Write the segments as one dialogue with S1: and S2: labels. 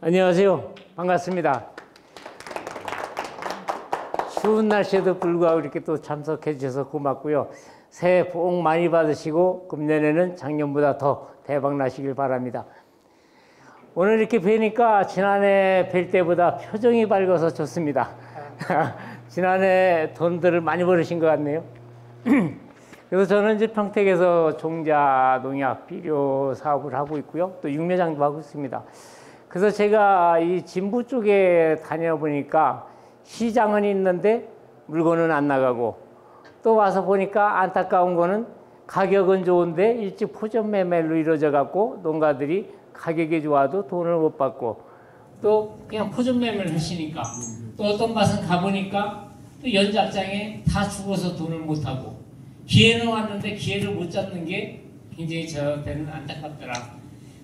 S1: 안녕하세요. 반갑습니다. 추운 날씨에도 불구하고 이렇게 또 참석해 주셔서 고맙고요. 새해 복 많이 받으시고 금년에는 작년보다 더 대박 나시길 바랍니다. 오늘 이렇게 뵈니까 지난해 뵐 때보다 표정이 밝아서 좋습니다. 지난해 돈들을 많이 벌으신 것 같네요. 그래서 저는 이제 평택에서 종자, 농약, 비료 사업을 하고 있고요. 또 육매장도 하고 있습니다. 그래서 제가 이 진부 쪽에 다녀보니까 시장은 있는데 물건은 안 나가고, 또 와서 보니까 안타까운 거는 가격은 좋은데 일찍 포점 매매로 이루어져 갖고 농가들이 가격이 좋아도 돈을 못 받고, 또 그냥 포점 매매를 하시니까, 또 어떤 맛은 가보니까 또 연작장에 다 죽어서 돈을 못 하고, 기회는 왔는데 기회를 못 잡는 게 굉장히 저한테는 안타깝더라.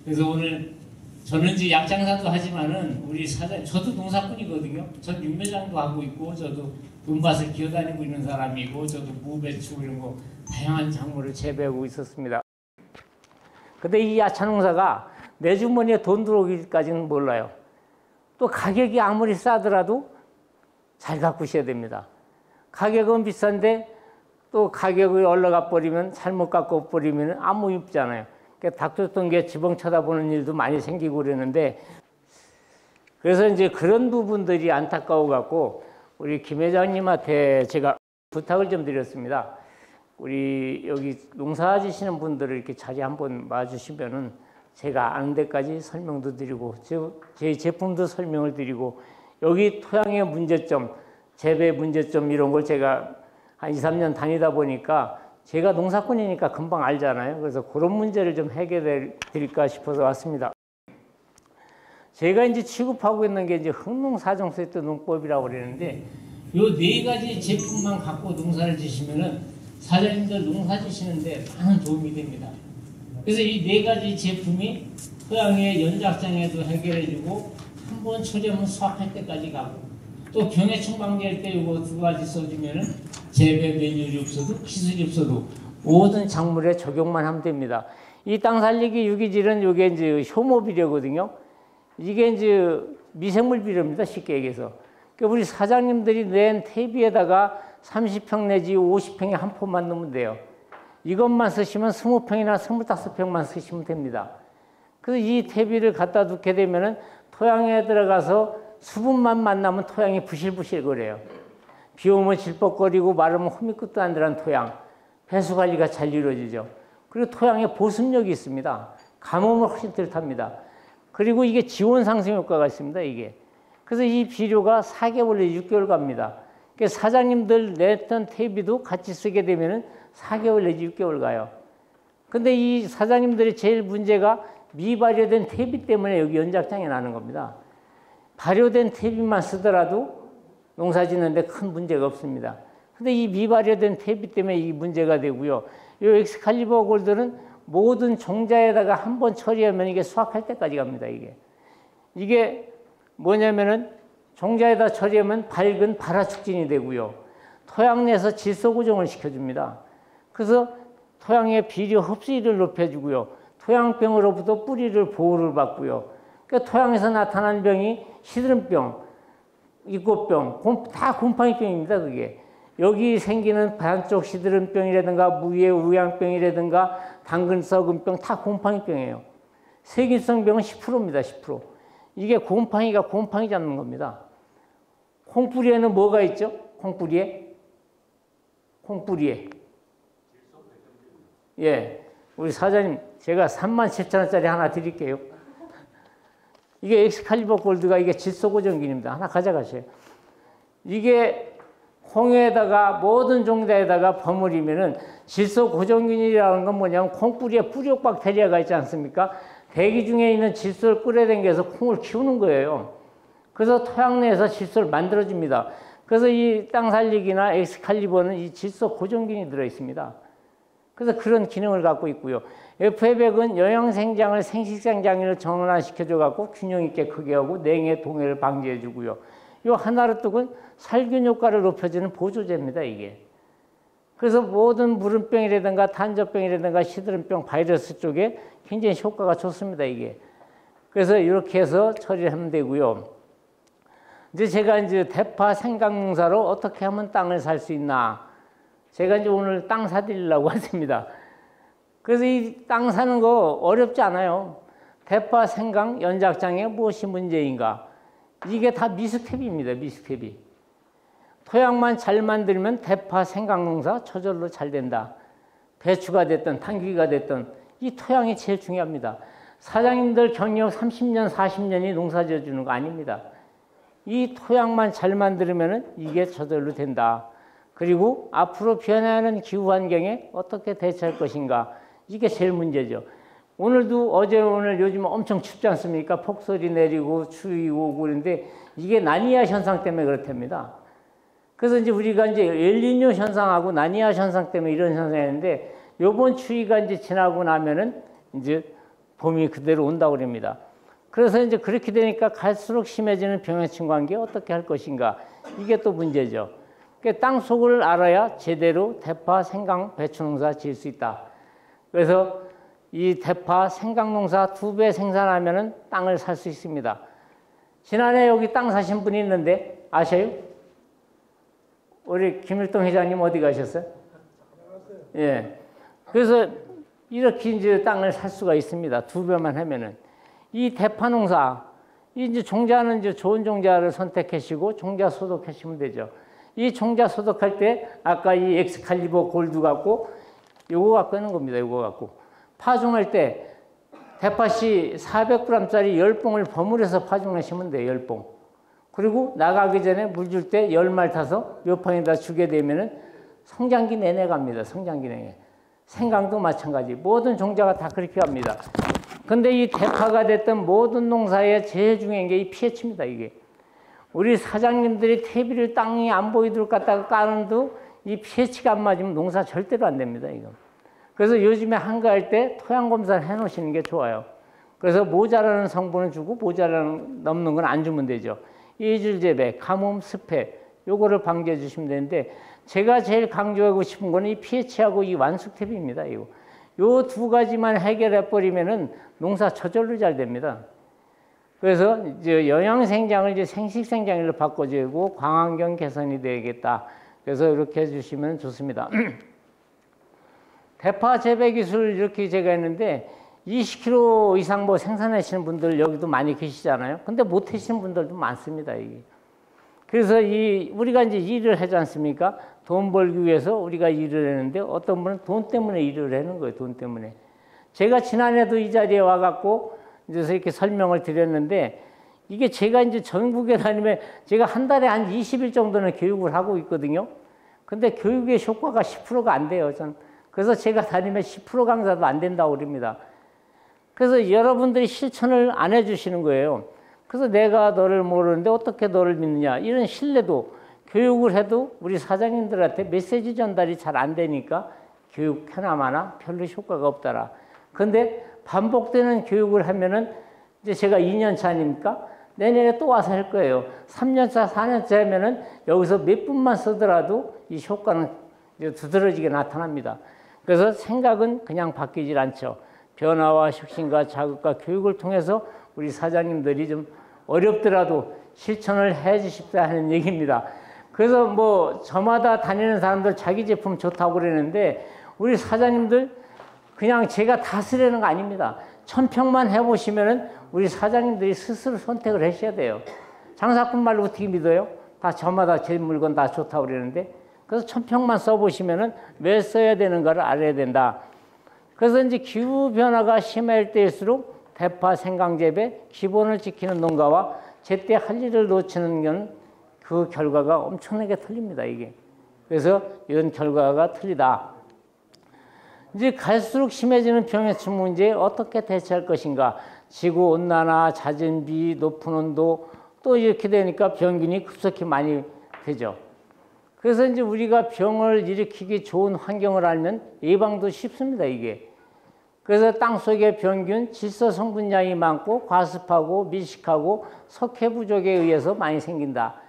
S1: 그래서 오늘 저는 이제 약장사도 하지만은 우리 사장, 저도 농사꾼이거든요. 전 육매장도 하고 있고, 저도 돈밭을 기어다니고 있는 사람이고, 저도 무, 배추 이런 거 다양한 작물을 재배하고 있었습니다. 근데 이 야차농사가 내 주머니에 돈 들어오기까지는 몰라요. 또 가격이 아무리 싸더라도 잘 가꾸셔야 됩니다. 가격은 비싼데 또 가격이 올라가 버리면, 잘못 갖고 버리면 아무 의미 없잖아요. 닥쳤던 게 지붕 쳐다보는 일도 많이 생기고 그러는데, 그래서 이제 그런 부분들이 안타까워 갖고 우리 김 회장님한테 제가 부탁을 좀 드렸습니다. 우리 여기 농사 지시는 분들을 이렇게 자리에 한번 와주시면은 제가 아는 데까지 설명도 드리고, 제 제품도 설명을 드리고, 여기 토양의 문제점, 재배 문제점 이런 걸 제가 한 2, 3년 다니다 보니까 제가 농사꾼이니까 금방 알잖아요. 그래서 그런 문제를 좀 해결해 드릴까 싶어서 왔습니다. 제가 이제 취급하고 있는 게 이제 흥농사정세트 농법이라고 그러는데, 요 네 가지 제품만 갖고 농사를 지시면은 사장님들 농사 지시는데 많은 도움이 됩니다. 그래서 이 네 가지 제품이 토양의 연작장에도 해결해주고, 한번 처리하면 수확할 때까지 가고, 또 병해충 방지할 때 이거 두 가지 써주면은 재배 매뉴얼이 없어도 기술이 없어도 모든 작물에 적용만 하면 됩니다. 이 땅 살리기 유기질은 이게 이제 효모 비료거든요. 이게 이제 미생물 비료입니다. 쉽게 얘기해서. 그러니까 우리 사장님들이 낸 퇴비에다가 30평 내지 50평에 한 포만 넣으면 돼요. 이것만 쓰시면 20평이나 25평만 쓰시면 됩니다. 그래서 이 퇴비를 갖다 두게 되면은 토양에 들어가서 수분만 만나면 토양이 부실부실거려요. 비 오면 질퍽거리고 마르면 호미끝도 안 들어간 토양, 배수 관리가 잘 이루어지죠. 그리고 토양에 보습력이 있습니다. 가뭄을 훨씬 덜 탑니다. 그리고 이게 지원 상승 효과가 있습니다. 이게. 그래서 이 비료가 4개월 내지 6개월 갑니다. 그러니까 사장님들 냈던 퇴비도 같이 쓰게 되면은 4개월 내지 6개월 가요. 근데 이 사장님들의 제일 문제가 미발효된 퇴비 때문에 여기 연작장이 나는 겁니다. 발효된 퇴비만 쓰더라도 농사 짓는데 큰 문제가 없습니다. 근데 이 미발효된 퇴비 때문에 이 문제가 되고요. 이 엑스칼리버 골드는 모든 종자에다가 한번 처리하면 이게 수확할 때까지 갑니다. 이게 뭐냐면은 종자에다 처리하면 밝은 발화촉진이 되고요. 토양 내에서 질소 고정을 시켜줍니다. 그래서 토양의 비료 흡수율을 높여주고요. 토양병으로부터 뿌리를 보호를 받고요. 그러니까 토양에서 나타난 병이 시드름병, 이꽃병, 다 곰팡이병입니다. 그게 여기 생기는 반쪽 시드름병이라든가 무의 우양병이라든가 당근 썩은병 다 곰팡이병이에요. 세균성병은 10%입니다. 10%. 이게 곰팡이가 곰팡이 잡는 겁니다. 콩뿌리에는 뭐가 있죠? 콩뿌리에? 예, 우리 사장님 제가 37,000원짜리 하나 드릴게요. 이게 엑스칼리버 골드가 이게 질소 고정균입니다. 하나 가져가세요. 이게 콩에다가 모든 종자에다가 버무리면은 질소 고정균이라는 건 뭐냐면 콩뿌리에 뿌리옥 박테리아가 있지 않습니까? 대기 중에 있는 질소를 끌어당겨서 콩을 키우는 거예요. 그래서 토양 내에서 질소를 만들어줍니다. 그래서 이 땅 살리기나 엑스칼리버는 이 질소 고정균이 들어 있습니다. 그래서 그런 기능을 갖고 있고요. FA100은 영양생장을 생식생장을 전환시켜줘 갖고 균형 있게 크게 하고 냉해 동해를 방지해 주고요. 이 하나로뚝은 살균 효과를 높여주는 보조제입니다. 이게. 그래서 모든 물음병이라든가 탄저병이라든가 시드름병 바이러스 쪽에 굉장히 효과가 좋습니다. 이게. 그래서 이렇게 해서 처리를 하면 되고요. 이제 제가 이제 대파 생강농사로 어떻게 하면 땅을 살 수 있나. 제가 이제 오늘 땅 사드리려고 왔습니다. 그래서 이 땅 사는 거 어렵지 않아요. 대파 생강 연작장에 무엇이 문제인가. 이게 다 미스텝입니다. 미스텝이. 토양만 잘 만들면 대파 생강농사 저절로 잘 된다. 배추가 됐든 당귀가 됐든 이 토양이 제일 중요합니다. 사장님들 경력 30년, 40년이 농사 지어주는 거 아닙니다. 이 토양만 잘 만들면 이게 저절로 된다. 그리고 앞으로 변화하는 기후 환경에 어떻게 대처할 것인가. 이게 제일 문제죠. 오늘도 어제 오늘 요즘 엄청 춥지 않습니까? 폭설이 내리고 추위 오고 그런데 이게 라니냐 현상 때문에 그렇답니다. 그래서 이제 우리가 이제 엘니뇨 현상하고 라니냐 현상 때문에 이런 현상이 있는데 요번 추위가 이제 지나고 나면은 이제 봄이 그대로 온다고 그럽니다. 그래서 이제 그렇게 되니까 갈수록 심해지는 병해충 관계 어떻게 할 것인가. 이게 또 문제죠. 그러니까 땅 속을 알아야 제대로 대파, 생강, 배추 농사 지을 수 있다. 그래서 이 대파, 생강 농사 2배 생산하면은 땅을 살 수 있습니다. 지난해 여기 땅 사신 분이 있는데 아셔요? 우리 김일동 회장님 어디 가셨어요? 예. 그래서 이렇게 이제 땅을 살 수가 있습니다. 2배만 하면은. 이 대파 농사, 이제 종자는 이제 좋은 종자를 선택하시고 종자 소독하시면 되죠. 이 종자 소독할 때 아까 이 엑스칼리버 골드 갖고 요거 갖고 하는 겁니다. 요거 갖고. 파종할 때 대파씨 400g짜리 10봉을 버무려서 파종하시면 돼요. 10봉. 그리고 나가기 전에 물 줄 때 10말 타서 몇 판에다 주게 되면은 성장기 내내 갑니다. 성장기 내내. 생강도 마찬가지. 모든 종자가 다 그렇게 갑니다. 근데 이 대파가 됐던 모든 농사에 제일 중요한 게 이 pH입니다. 이게. 우리 사장님들이 퇴비를 땅이 안 보이도록 갖다가 까는도 이 pH가 안 맞으면 농사 절대로 안 됩니다. 이거. 그래서 요즘에 한가할 때 토양 검사를 해 놓으시는 게 좋아요. 그래서 모자라는 성분을 주고 모자라는 넘는 건 안 주면 되죠. 이질 재배, 가뭄, 습해 요거를 방지해 주시면 되는데 제가 제일 강조하고 싶은 거는 이 pH하고 이 완숙탭입니다. 이거. 요 2가지만 해결해 버리면은 농사 저절로 잘 됩니다. 그래서 이제 영양생장을 이제 생식생장으로 바꿔주고 광환경 개선이 되겠다. 그래서 이렇게 해주시면 좋습니다. 대파 재배 기술 이렇게 제가 했는데 20kg 이상 뭐 생산하시는 분들 여기도 많이 계시잖아요. 근데 못 하시는 분들도 많습니다. 이게. 그래서 우리가 이제 일을 하지 않습니까? 돈 벌기 위해서 우리가 일을 하는데 어떤 분은 돈 때문에 일을 하는 거예요. 돈 때문에. 제가 지난해도 이 자리에 와갖고 이제 이렇게 설명을 드렸는데 이게 제가 이제 전국에 다니면 제가 한 달에 한 20일 정도는 교육을 하고 있거든요. 근데 교육의 효과가 10%가 안 돼요. 그래서 제가 다니면 10% 강사도 안 된다고 그럽니다. 그래서 여러분들이 실천을 안 해주시는 거예요. 그래서 내가 너를 모르는데 어떻게 너를 믿느냐. 이런 신뢰도 교육을 해도 우리 사장님들한테 메시지 전달이 잘 안 되니까 교육 하나마나 별로 효과가 없더라. 근데 반복되는 교육을 하면은 이제 제가 2년 차 아닙니까? 내년에 또 와서 할 거예요. 3년 차, 4년 차 하면은 여기서 몇 분만 쓰더라도 이 효과는 이제 두드러지게 나타납니다. 그래서 생각은 그냥 바뀌질 않죠. 변화와 혁신과 자극과 교육을 통해서 우리 사장님들이 좀 어렵더라도 실천을 해 주십사 하는 얘기입니다. 그래서 뭐 저마다 다니는 사람들 자기 제품 좋다고 그러는데 우리 사장님들 그냥 제가 다 쓰려는 거 아닙니다. 1000평만 해보시면은 우리 사장님들이 스스로 선택을 하셔야 돼요. 장사꾼 말로 어떻게 믿어요? 다 저마다 제 물건 다 좋다고 그러는데 그래서 1000평만 써보시면은 왜 써야 되는가를 알아야 된다. 그래서 이제 기후 변화가 심할 때일수록 대파 생강 재배 기본을 지키는 농가와 제때 할 일을 놓치는 건 그 결과가 엄청나게 틀립니다. 이게. 그래서 이런 결과가 틀리다. 이제 갈수록 심해지는 병해충 문제에 어떻게 대처할 것인가. 지구온난화, 잦은 비, 높은 온도 또 이렇게 되니까 병균이 급속히 많이 되죠. 그래서 이제 우리가 병을 일으키기 좋은 환경을 알면 예방도 쉽습니다. 이게. 그래서 땅속의 병균, 질소 성분량이 많고 과습하고 밀식하고 석회 부족에 의해서 많이 생긴다.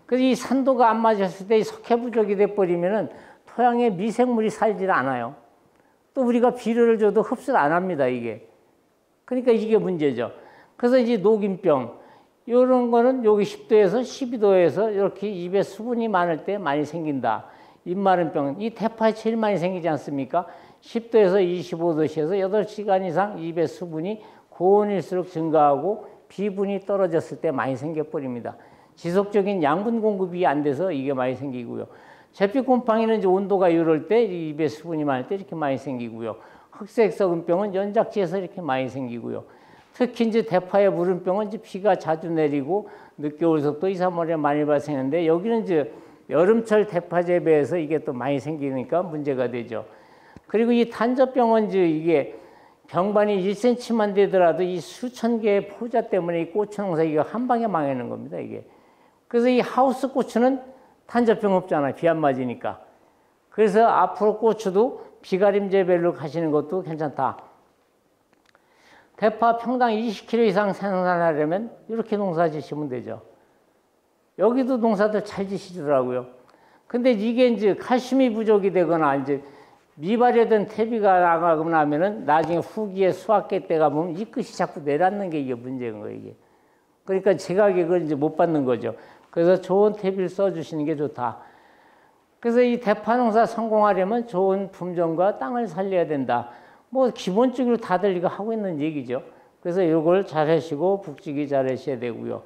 S1: 그래서 이 산도가 안 맞았을 때 이 석회 부족이 돼버리면은 토양에 미생물이 살질 않아요. 또 우리가 비료를 줘도 흡수를 안 합니다. 이게. 그러니까 이게 문제죠. 그래서 이제 녹인병, 이런 거는 여기 10도에서 12도에서 이렇게 입에 수분이 많을 때 많이 생긴다. 입마른병, 이 대파에 제일 많이 생기지 않습니까? 10도에서 25도씨에서 8시간 이상 입에 수분이 고온일수록 증가하고 비분이 떨어졌을 때 많이 생겨버립니다. 지속적인 양분 공급이 안 돼서 이게 많이 생기고요. 제피곰팡이는 이제 온도가 이럴 때 입에 수분이 많을 때 이렇게 많이 생기고요. 흑색석은병은 연작지에서 이렇게 많이 생기고요. 특히 이제 대파의 무름병은 이제 비가 자주 내리고 늦겨울서부터 2, 3월에 많이 발생하는데 여기는 이제 여름철 대파 재배에서 이게 또 많이 생기니까 문제가 되죠. 그리고 이 탄저병은 이제 이게 병반이 1cm만 되더라도 이 수천 개의 포자 때문에 이 고추 농사 이거 한 방에 망하는 겁니다, 이게. 그래서 이 하우스 고추는 탄저병 없잖아요. 비 안 맞으니까. 그래서 앞으로 고추도 비가림 재배로 가시는 것도 괜찮다. 대파 평당 20kg 이상 생산하려면 이렇게 농사 지시면 되죠. 여기도 농사들 잘 지시더라고요. 근데 이게 이제 칼슘이 부족이 되거나 이제 미발효된 퇴비가 나가고 나면은 나중에 후기에 수확기 때가 보면 이 끝이 자꾸 내려앉는 게 이게 문제인 거예요, 이게. 그러니까 제 가격을 이제 못 받는 거죠. 그래서 좋은 퇴비를 써주시는 게 좋다. 그래서 이 대파 농사 성공하려면 좋은 품종과 땅을 살려야 된다. 뭐 기본적으로 다들 이거 하고 있는 얘기죠. 그래서 이걸 잘 하시고 북지기 잘 하셔야 되고요.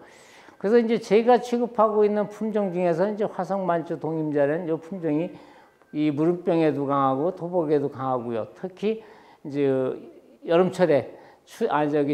S1: 그래서 이제 제가 취급하고 있는 품종 중에서 이제 화성만주 동임자는 이 품종이 이 무름병에도 강하고 토복에도 강하고요. 특히 이제 여름철에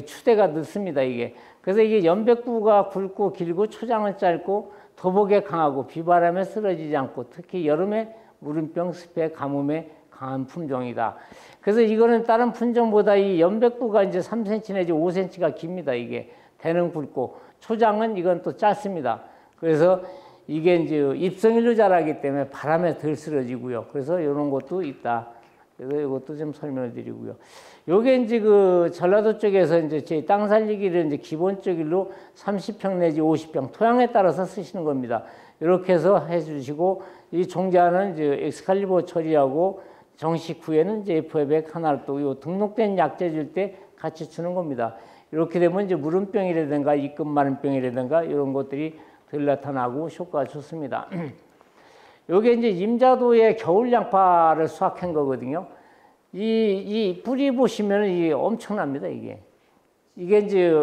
S1: 추대가 늦습니다, 이게. 그래서 이게 연백부가 굵고 길고 초장은 짧고 토복에 강하고 비바람에 쓰러지지 않고 특히 여름에 무름병, 습해, 가뭄에 강한 품종이다. 그래서 이거는 다른 품종보다 이 연백부가 이제 3cm 내지 5cm가 깁니다, 이게. 대는 굵고 초장은 이건 또 짧습니다. 그래서 이게 이제 입성일로 자라기 때문에 바람에 덜 쓰러지고요. 그래서 이런 것도 있다. 그래서 이것도 좀 설명을 드리고요. 요게 이제 그 전라도 쪽에서 이제 제 땅 살리기를 이제 기본적으로 30평 내지 50평 토양에 따라서 쓰시는 겁니다. 이렇게 해서 해주시고 이 종자는 이제 엑스칼리버 처리하고 정식 후에는 이제 FF액 하나를 또 요 등록된 약재 줄 때 같이 주는 겁니다. 이렇게 되면 이제 무름병이라든가 입금마름병이라든가 이런 것들이 덜 나타나고 효과가 좋습니다. 요게 이제 임자도의 겨울 양파를 수확한 거거든요. 이 뿌리 보시면 이 엄청납니다, 이게. 이게 이제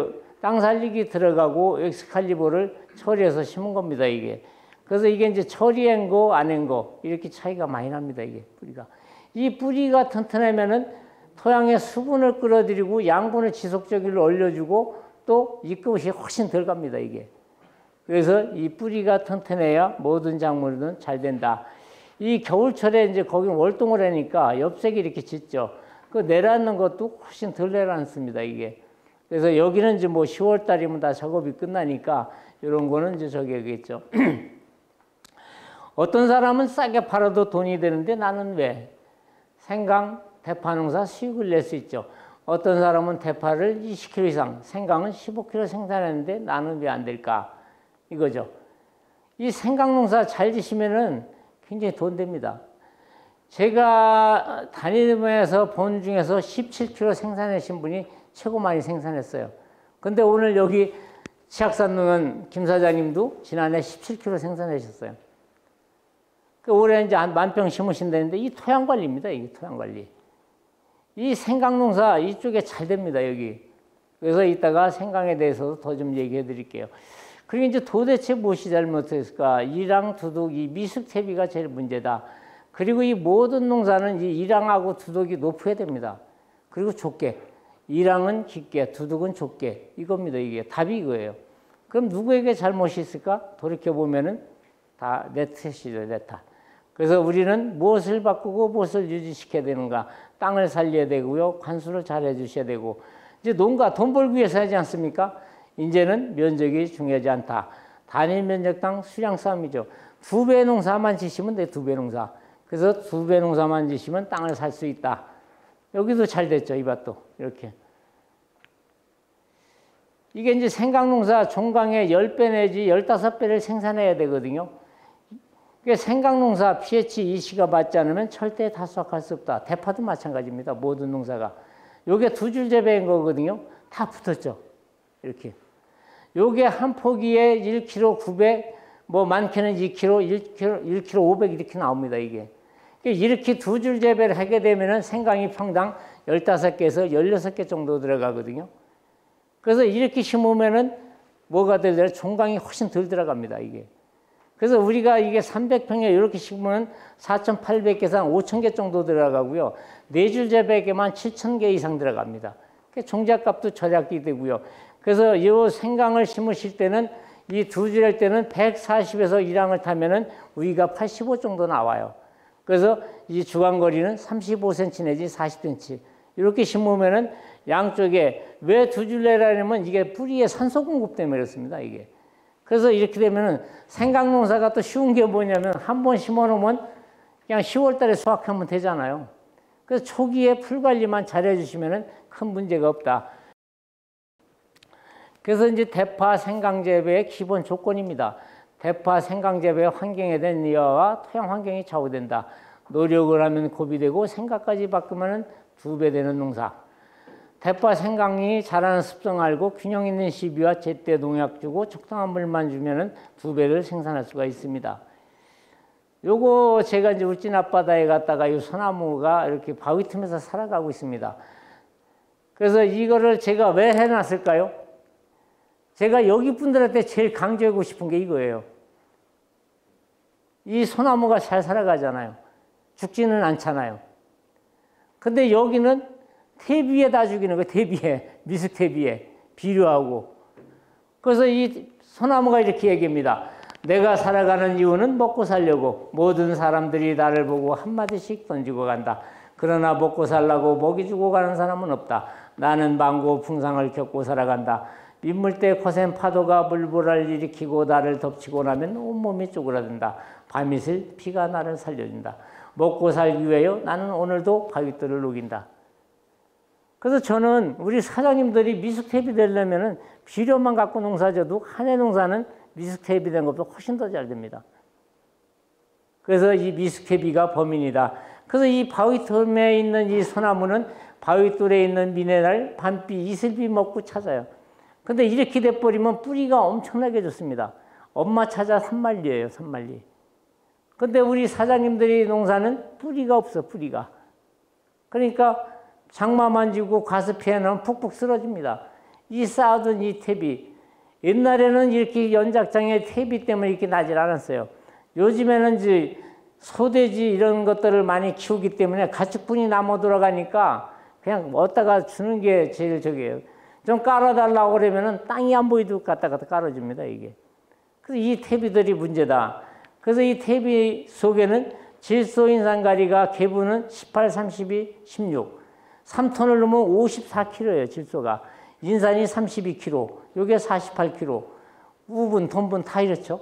S1: 땅 살리기 들어가고 엑스칼리버를 처리해서 심은 겁니다, 이게. 그래서 이게 이제 처리한 거, 안 한 거, 이렇게 차이가 많이 납니다, 이게 뿌리가. 이 뿌리가 튼튼하면은 토양에 수분을 끌어들이고 양분을 지속적으로 올려주고 또 이끝이 훨씬 덜 갑니다, 이게. 그래서 이 뿌리가 튼튼해야 모든 작물은 잘 된다. 이 겨울철에 이제 거기 월동을 하니까 엽색이 이렇게 짙죠. 그 내려앉는 것도 훨씬 덜 내려앉습니다, 이게. 그래서 여기는 이제 뭐 10월 달이면 다 작업이 끝나니까 이런 거는 이제 저기 하겠죠. 어떤 사람은 싸게 팔아도 돈이 되는데 나는 왜? 생강, 대파 농사 수익을 낼 수 있죠. 어떤 사람은 대파를 20kg 이상, 생강은 15kg 생산하는데 나는 왜 안 될까? 이거죠. 이 생강 농사 잘 지시면은 굉장히 돈 됩니다. 제가 다니면서 본 중에서 17kg 생산하신 분이 최고 많이 생산했어요. 근데 오늘 여기 치악산 김 사장님도 지난해 17kg 생산하셨어요. 그 올해 이제 한 10,000평 심으신다는데 이 토양 관리입니다. 이게 토양 관리. 이 생강 농사 이쪽에 잘 됩니다, 여기. 그래서 이따가 생강에 대해서도 더 좀 얘기해 드릴게요. 그리고 이제 도대체 무엇이 잘못했을까? 이랑 두둑, 이 미숙퇴비가 제일 문제다. 그리고 이 모든 농사는 이 이랑하고 두둑이 높아야 됩니다. 그리고 좁게. 이랑은 깊게, 두둑은 좁게. 이겁니다, 이게. 답이 이거예요. 그럼 누구에게 잘못이 있을까? 돌이켜보면은 다 내 탓이죠, 내 탓. 그래서 우리는 무엇을 바꾸고 무엇을 유지시켜야 되는가? 땅을 살려야 되고요. 관수를 잘 해주셔야 되고. 이제 농가 돈 벌기 위해서 하지 않습니까? 이제는 면적이 중요하지 않다. 단위 면적당 수량 싸움이죠. 2배 농사만 지시면 돼, 2배 농사. 그래서 2배 농사만 지시면 땅을 살 수 있다. 여기도 잘 됐죠, 이 밭도. 이렇게. 이게 이제 생강 농사 종강의 10배 내지 15배를 생산해야 되거든요. 생강 농사 pH 2C가 맞지 않으면 절대 다 수확할 수 없다. 대파도 마찬가지입니다. 모든 농사가. 요게 2줄 재배인 거거든요. 다 붙었죠. 이렇게. 요게 한 포기에 1kg 900, 뭐 많게는 2kg, 1kg 500 이렇게 나옵니다, 이게. 이렇게 두 줄 재배를 하게 되면은 생강이 평당 15개에서 16개 정도 들어가거든요. 그래서 이렇게 심으면은 뭐가 되더라? 종강이 훨씬 덜 들어갑니다, 이게. 그래서 우리가 이게 300평에 이렇게 심으면 4,800개에서 한 5,000개 정도 들어가고요. 네 줄 재배에만 7,000개 이상 들어갑니다. 종잣값도 절약이 되고요. 그래서 이 생강을 심으실 때는 이 두 줄 할 때는 140에서 1항을 타면은 우리가 85 정도 나와요. 그래서 이 주간거리는 35cm 내지 40cm 이렇게 심으면은 양쪽에 왜 두 줄 내라냐면 이게 뿌리에 산소 공급 때문에 그렇습니다, 이게. 그래서 이렇게 되면은 생강 농사가 또 쉬운 게 뭐냐면 한 번 심어 놓으면 그냥 10월 달에 수확하면 되잖아요. 그래서 초기에 풀 관리만 잘해 주시면은 큰 문제가 없다. 그래서 이제 대파 생강 재배의 기본 조건입니다. 대파 생강 재배 환경에 대한 이하와 토양 환경이 좌우된다. 노력을 하면 고비되고 생각까지 바꾸면은 2배 되는 농사. 대파 생강이 자라는 습성 알고 균형 있는 시비와 제때 농약 주고 적당한 물만 주면은 2배를 생산할 수가 있습니다. 요거 제가 이제 울진 앞바다에 갔다가 이 소나무가 이렇게 바위 틈에서 살아가고 있습니다. 그래서 이거를 제가 왜 해놨을까요? 제가 여기 분들한테 제일 강조하고 싶은 게 이거예요. 이 소나무가 잘 살아가잖아요. 죽지는 않잖아요. 근데 여기는 퇴비에다 죽이는 거예요. 퇴비에, 미숙 퇴비에 비료하고. 그래서 이 소나무가 이렇게 얘기합니다. 내가 살아가는 이유는 먹고 살려고 모든 사람들이 나를 보고 한마디씩 던지고 간다. 그러나 먹고 살라고 먹이 주고 가는 사람은 없다. 나는 망고 풍상을 겪고 살아간다. 민물대 거센 파도가 물보라를 일으키고 나를 덮치고 나면 온몸이 쪼그라든다. 밤이슬 비가 나를 살려준다. 먹고 살기 위하여 나는 오늘도 바위돌을 녹인다. 그래서 저는 우리 사장님들이 미숙퇴비 되려면은 비료만 갖고 농사져도 한 해 농사는 미숙퇴비 된 것보다 훨씬 더 잘 됩니다. 그래서 이 미숙퇴비가 범인이다. 그래서 이 바위돌에 있는 이 소나무는 바위돌에 있는 미네랄, 밤비, 이슬비 먹고 찾아요. 근데 이렇게 돼버리면 뿌리가 엄청나게 좋습니다. 엄마 찾아 산만리예요, 산만리. 근데 우리 사장님들이 농사는 뿌리가 없어, 뿌리가. 그러니까 장마만 지고 가습해 놓으면 푹푹 쓰러집니다. 이 쌓아둔 이 퇴비. 옛날에는 이렇게 연작장에 퇴비 때문에 이렇게 나질 않았어요. 요즘에는 이제 소돼지 이런 것들을 많이 키우기 때문에 가축분이 남아 돌아가니까 그냥 어디다가 주는 게 제일 저기예요. 좀 깔아달라고 그러면은 땅이 안 보이도록 갖다가 깔아줍니다, 이게. 그래서 이 퇴비들이 문제다. 그래서 이 퇴비 속에는 질소인산가리가 계부는 18, 32, 16. 3톤을 넣으면 54kg예요, 질소가. 인산이 32kg, 요게 48kg. 우분, 돈분 다 이렇죠.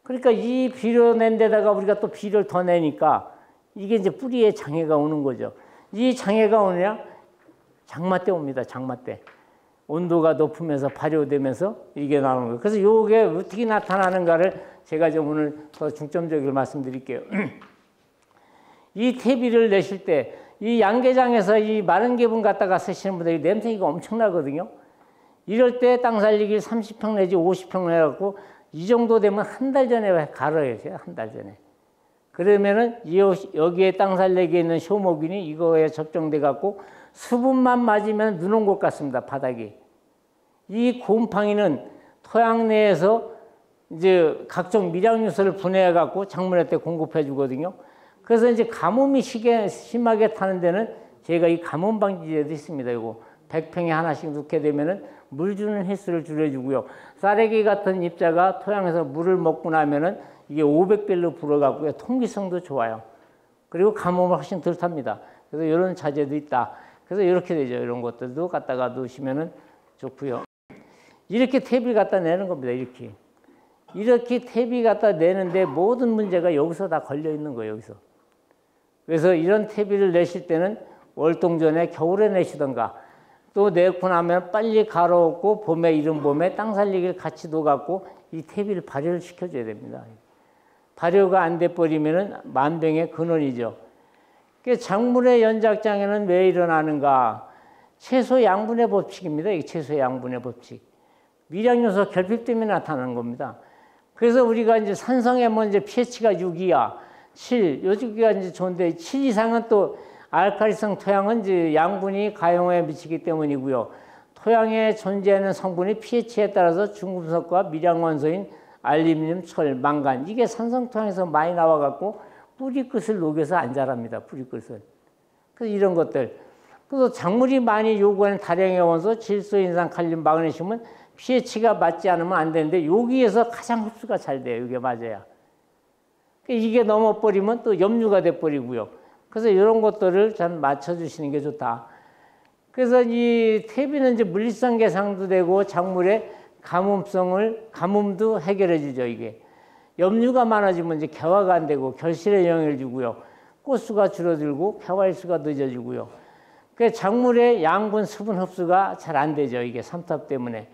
S1: 그러니까 이 비료 낸 데다가 우리가 또 비료를 더 내니까 이게 이제 뿌리에 장애가 오는 거죠. 이 장애가 오느냐? 장마 때 옵니다, 장마 때. 온도가 높으면서 발효되면서 이게 나오는 거예요. 그래서 요게 어떻게 나타나는가를 제가 좀 오늘 더 중점적으로 말씀드릴게요. 이 퇴비를 내실 때 이 양계장에서 이 마른 개분 갖다가 쓰시는 분들이 냄새가 엄청나거든요. 이럴 때 땅 살리기 30평 내지 50평 내갖고 이 정도 되면 한 달 전에 갈아요, 제가 한 달 전에. 그러면은 여기에 땅 살리기에 있는 효모균이 이거에 접종돼 갖고 수분만 맞으면 눈 온 것 같습니다, 바닥이. 이 곰팡이는 토양 내에서 이제 각종 미량유소를 분해해 갖고 작물할 때 공급해 주거든요. 그래서 이제 가뭄이 심하게 타는 데는 제가 이 가뭄 방지제도 있습니다. 이거 100평에 하나씩 넣게 되면은 물 주는 횟수를 줄여주고요. 쌀래기 같은 입자가 토양에서 물을 먹고 나면은 이게 500배로 불어갖고요. 통기성도 좋아요. 그리고 가뭄을 훨씬 덜 탑니다. 그래서 이런 자재도 있다. 그래서 이렇게 되죠. 이런 것들도 갖다가 넣으시면은 좋고요. 이렇게 퇴비를 갖다 내는 겁니다. 이렇게. 이렇게 퇴비 갖다 내는데 모든 문제가 여기서 다 걸려 있는 거예요. 여기서. 그래서 이런 퇴비를 내실 때는 월동전에 겨울에 내시던가 또 내고 나면 빨리 갈아엎고 봄에 이른 봄에 땅 살리기를 같이 넣어갖고 이 퇴비를 발효를 시켜줘야 됩니다. 발효가 안 돼버리면은 만병의 근원이죠. 작물의 연작장애는 왜 일어나는가? 채소 양분의 법칙입니다. 이게 채소 양분의 법칙. 미량요소 결핍 때문에 나타나는 겁니다. 그래서 우리가 이제 산성에 먼저 pH가 6이야, 7, 요즘기가 이제 좋은데 7 이상은 또 알칼리성 토양은 이제 양분이 가용에 미치기 때문이고요. 토양에 존재하는 성분이 pH에 따라서 중금속과 미량원소인 알루미늄, 철, 망간 이게 산성 토양에서 많이 나와갖고 뿌리끝을 녹여서 안 자랍니다. 뿌리끝을. 그래서 이런 것들. 그래서 작물이 많이 요구하는 다량의 원소, 질소, 인산, 칼륨, 마그네슘은 pH가 맞지 않으면 안 되는데 여기에서 가장 흡수가 잘 돼요. 이게 맞아야. 이게 넘어버리면 또 염류가 돼버리고요. 그래서 이런 것들을 잘 맞춰주시는 게 좋다. 그래서 이 퇴비는 이제 물리성 개상도 되고 작물의 가뭄도 해결해 주죠. 이게 염류가 많아지면 이제 개화가 안 되고 결실에 영향을 주고요. 꽃수가 줄어들고 개화일수가 늦어지고요. 그 작물의 양분, 수분 흡수가 잘 안 되죠. 이게 삼탑 때문에.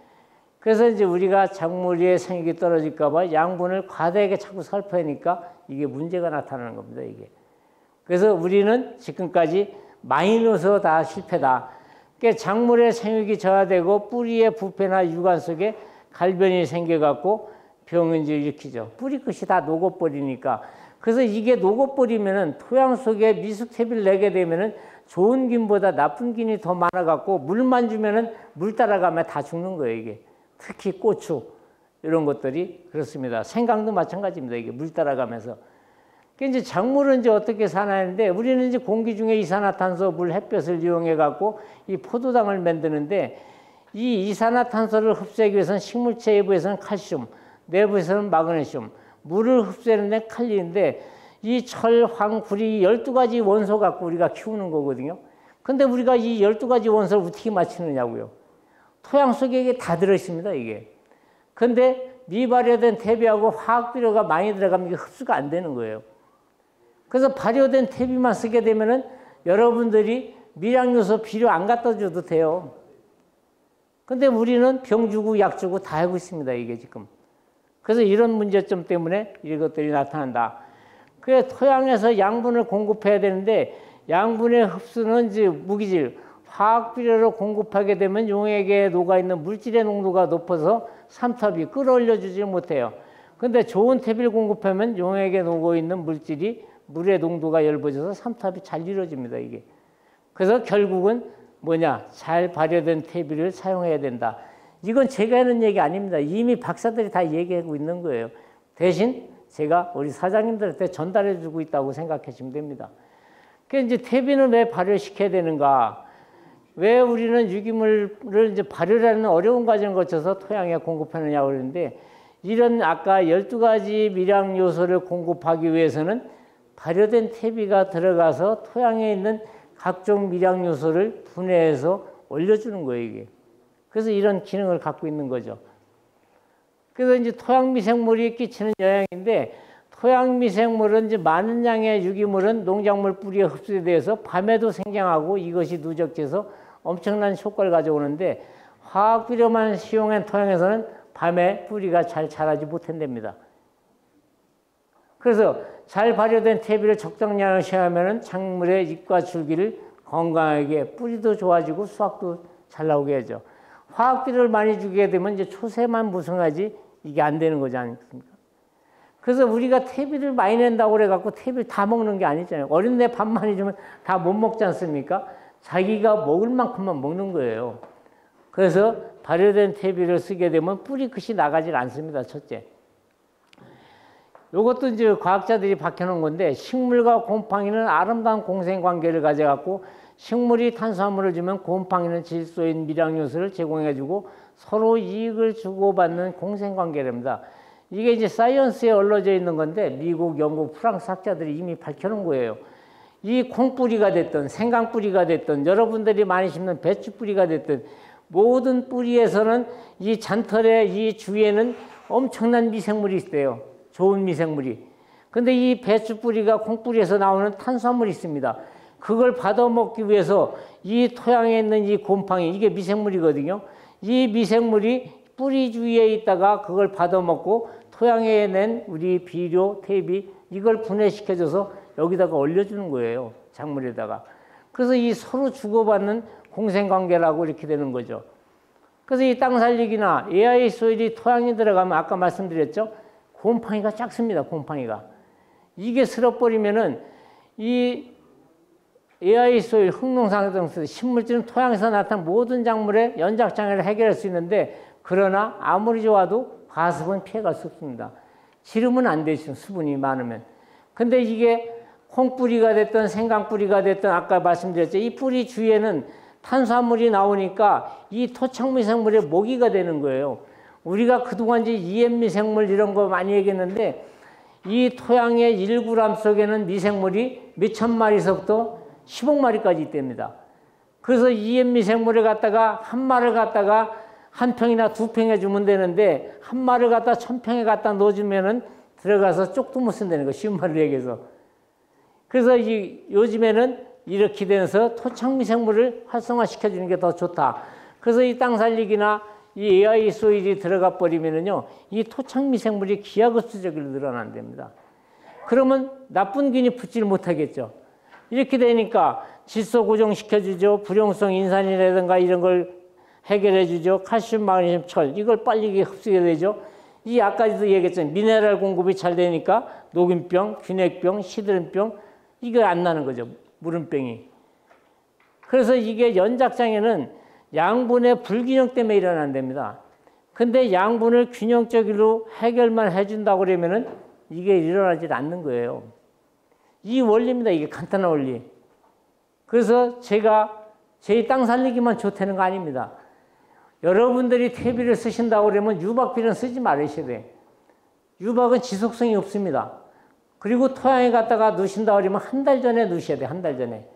S1: 그래서 이제 우리가 작물의 생육이 떨어질까봐 양분을 과다하게 자꾸 살포하니까 이게 문제가 나타나는 겁니다. 이게. 그래서 우리는 지금까지 많이 넣어서 다 실패다. 그러니까 작물의 생육이 저하되고 뿌리의 부패나 유관 속에 갈변이 생겨갖고 병을 이제 일으키죠. 뿌리끝이 다 녹아버리니까. 그래서 이게 녹아버리면은 토양 속에 미숙퇴비를 내게 되면은 좋은 균보다 나쁜 균이 더 많아갖고 물만 주면은 물 따라가면 다 죽는 거예요. 이게. 특히 고추 이런 것들이 그렇습니다. 생강도 마찬가지입니다. 이게 물 따라가면서. 그러니까 이제 작물은 이제 어떻게 사나는데 우리는 이제 공기 중에 이산화탄소, 물, 햇볕을 이용해 갖고 이 포도당을 만드는데 이 이산화탄소를 흡수하기 위해서는 식물체 외부에서는 칼슘, 내부에서는 마그네슘, 물을 흡수하는 데는 칼륨인데 이 철, 황, 구리 12가지 원소 갖고 우리가 키우는 거거든요. 근데 우리가 이 12가지 원소를 어떻게 맞추느냐고요. 토양 속에 이게 다 들어있습니다, 이게. 근데 미발효된 퇴비하고 화학비료가 많이 들어가면 이게 흡수가 안 되는 거예요. 그래서 발효된 퇴비만 쓰게 되면은 여러분들이 미량요소 비료 안 갖다 줘도 돼요. 근데 우리는 병 주고 약 주고 다 하고 있습니다, 이게 지금. 그래서 이런 문제점 때문에 이것들이 나타난다. 그래서 토양에서 양분을 공급해야 되는데 양분의 흡수는 이제 무기질, 화학비료로 공급하게 되면 용액에 녹아있는 물질의 농도가 높아서 삼탑이 끌어올려주지 못해요. 근데 좋은 퇴비를 공급하면 용액에 녹아있는 물질이 물의 농도가 엷어져서 삼탑이 잘 이루어집니다, 이게. 그래서 결국은 뭐냐? 잘 발효된 퇴비를 사용해야 된다. 이건 제가 하는 얘기 아닙니다. 이미 박사들이 다 얘기하고 있는 거예요. 대신 제가 우리 사장님들한테 전달해 주고 있다고 생각하시면 됩니다. 그래서 이제 퇴비는 왜 발효시켜야 되는가? 왜 우리는 유기물을 이제 발효라는 어려운 과정을 거쳐서 토양에 공급하느냐고 그러는데 이런 아까 12가지 미량 요소를 공급하기 위해서는 발효된 퇴비가 들어가서 토양에 있는 각종 미량 요소를 분해해서 올려주는 거예요, 이게. 그래서 이런 기능을 갖고 있는 거죠. 그래서 이제 토양 미생물이 끼치는 영향인데 토양 미생물은 이제 많은 양의 유기물은 농작물 뿌리에 흡수돼서 밤에도 생장하고 이것이 누적해서 엄청난 효과를 가져오는데 화학비료만 사용한 토양에서는 밤에 뿌리가 잘 자라지 못한답니다. 그래서 잘 발효된 퇴비를 적정량을 사용하면 작물의 잎과 줄기를 건강하게 뿌리도 좋아지고 수확도 잘 나오게 하죠. 화학비료를 많이 주게 되면 이제 초세만 무성하지 이게 안 되는 거지 않습니까? 그래서 우리가 퇴비를 많이 낸다고 그래갖고 퇴비를 다 먹는 게 아니잖아요. 어린애 밥 많이 주면 다 못 먹지 않습니까? 자기가 먹을 만큼만 먹는 거예요. 그래서 발효된 퇴비를 쓰게 되면 뿌리 끝이 나가질 않습니다. 첫째. 이것도 이제 과학자들이 밝혀놓은 건데 식물과 곰팡이는 아름다운 공생관계를 가져갖고 식물이 탄수화물을 주면 곰팡이는 질소인 미량요소를 제공해주고 서로 이익을 주고받는 공생관계랍니다. 이게 이제 사이언스에 올라져 있는 건데 미국, 영국, 프랑스 학자들이 이미 밝혀놓은 거예요. 이 콩뿌리가 됐든 생강뿌리가 됐든 여러분들이 많이 심는 배추뿌리가 됐든 모든 뿌리에서는 이 잔털의 이 주위에는 엄청난 미생물이 있어요. 좋은 미생물이. 근데 이 배추뿌리가 콩뿌리에서 나오는 탄수화물이 있습니다. 그걸 받아먹기 위해서 이 토양에 있는 이 곰팡이, 이게 미생물이거든요. 이 미생물이 뿌리 주위에 있다가 그걸 받아먹고 토양에 낸 우리 비료, 퇴비 이걸 분해시켜줘서 여기다가 올려주는 거예요. 작물에다가. 그래서 이 서로 주고받는 공생관계라고 이렇게 되는 거죠. 그래서 이 땅 살리기나 AI 소일이 토양에 들어가면 아까 말씀드렸죠. 곰팡이가 작습니다. 곰팡이가. 이게 슬어버리면은 이 AI 소일, 흙농상에서 식물질은 토양에서 나타난 모든 작물의 연작장애를 해결할 수 있는데 그러나 아무리 좋아도 과습은 피해갈 수 없습니다. 지르면 안 되죠. 수분이 많으면. 근데 이게 콩뿌리가 됐든 생강뿌리가 됐든 아까 말씀드렸죠. 이 뿌리 주위에는 탄수화물이 나오니까 이 토착미생물의 모기가 되는 거예요. 우리가 그동안 이제 EM미생물 이런 거 많이 얘기했는데 이 토양의 1g 속에는 미생물이 몇천 마리서부터 10억 마리까지 있답니다. 그래서 EM미생물을 갖다가 한 마리를 갖다가 한 평이나 두 평 해주면 되는데 한 마리를 갖다 1000평에 갖다 넣어주면은 들어가서 쪽도 못 쓴다는 거, 쉬운 말로 얘기해서. 그래서 요즘에는 이렇게 되면서 토착미생물을 활성화시켜주는 게 더 좋다. 그래서 이 땅 살리기나 이 AI 소일이 들어가 버리면은요, 이 토착미생물이 기하급수적으로 늘어난답니다. 그러면 나쁜 균이 붙지를 못하겠죠. 이렇게 되니까 질소 고정시켜주죠. 불용성 인산이라든가 이런 걸 해결해주죠. 칼슘, 마그네슘, 철 이걸 빨리 흡수게 되죠. 이 아까도 얘기했잖아요. 미네랄 공급이 잘 되니까 녹균병, 균핵병, 시드름병 이게 안 나는 거죠. 물음병이. 그래서 이게 연작장애는 양분의 불균형 때문에 일어난답니다. 근데 양분을 균형적으로 해결만 해준다고 그러면은 이게 일어나질 않는 거예요. 이 원리입니다. 이게 간단한 원리. 그래서 제가 제 땅 살리기만 좋다는 거 아닙니다. 여러분들이 퇴비를 쓰신다고 그러면 유박비는 쓰지 말으셔야 돼요. 유박은 지속성이 없습니다. 그리고 토양에 갖다가 넣으신다고 그러면 한 달 전에 넣으셔야 돼요. 한 달 전에.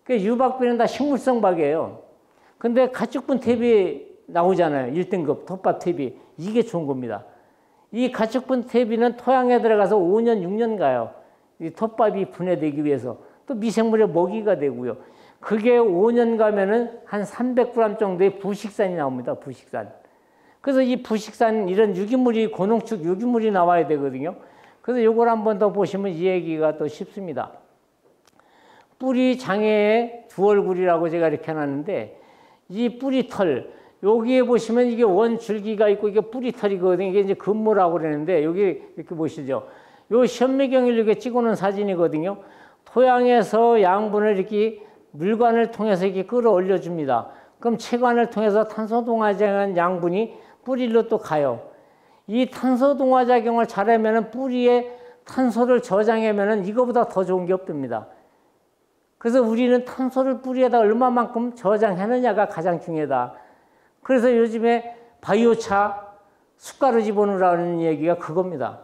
S1: 그 유박비는 다 식물성 박이에요. 근데 가축분 퇴비 나오잖아요. 1등급 텃밭 퇴비. 이게 좋은 겁니다. 이 가축분 퇴비는 토양에 들어가서 5년, 6년 가요. 이 텃밭이 분해되기 위해서. 또 미생물의 먹이가 되고요. 그게 5년 가면은 한 300g 정도의 부식산이 나옵니다. 부식산. 그래서 이 부식산 이런 유기물이 고농축 유기물이 나와야 되거든요. 그래서 이걸 한 번 더 보시면 이 얘기가 또 쉽습니다. 뿌리 장애의 두 얼굴이라고 제가 이렇게 해놨는데 이 뿌리털 여기에 보시면 이게 원줄기가 있고 이게 뿌리털이거든요. 이게 이제 근모라고 그러는데 여기 이렇게 보시죠. 요 현미경을 이렇게 찍어놓은 사진이거든요. 토양에서 양분을 이렇게 물관을 통해서 이렇게 끌어올려 줍니다. 그럼 체관을 통해서 탄소동화작용 양분이 뿌리로 또 가요. 이 탄소동화작용을 잘하면 뿌리에 탄소를 저장하면 이거보다 더 좋은 게 없답니다. 그래서 우리는 탄소를 뿌리에다 얼마만큼 저장하느냐가 가장 중요하다. 그래서 요즘에 바이오차 숟가루 집어넣으라는 얘기가 그겁니다.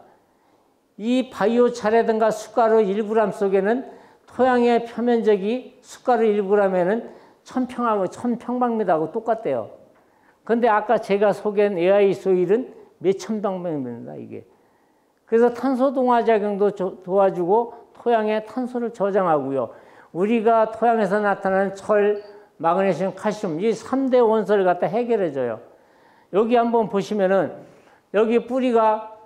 S1: 이 바이오차라든가 숟가루 1g 속에는 토양의 표면적이 숟가루 1g에는 1000평방미터하고 똑같대요. 근데 아까 제가 소개한 AI 소일은 몇천 평방미터입니다, 이게. 그래서 탄소 동화작용도 도와주고 토양에 탄소를 저장하고요. 우리가 토양에서 나타나는 철, 마그네슘, 칼슘 이 3대 원소를 갖다 해결해줘요. 여기 한번 보시면은 여기 뿌리가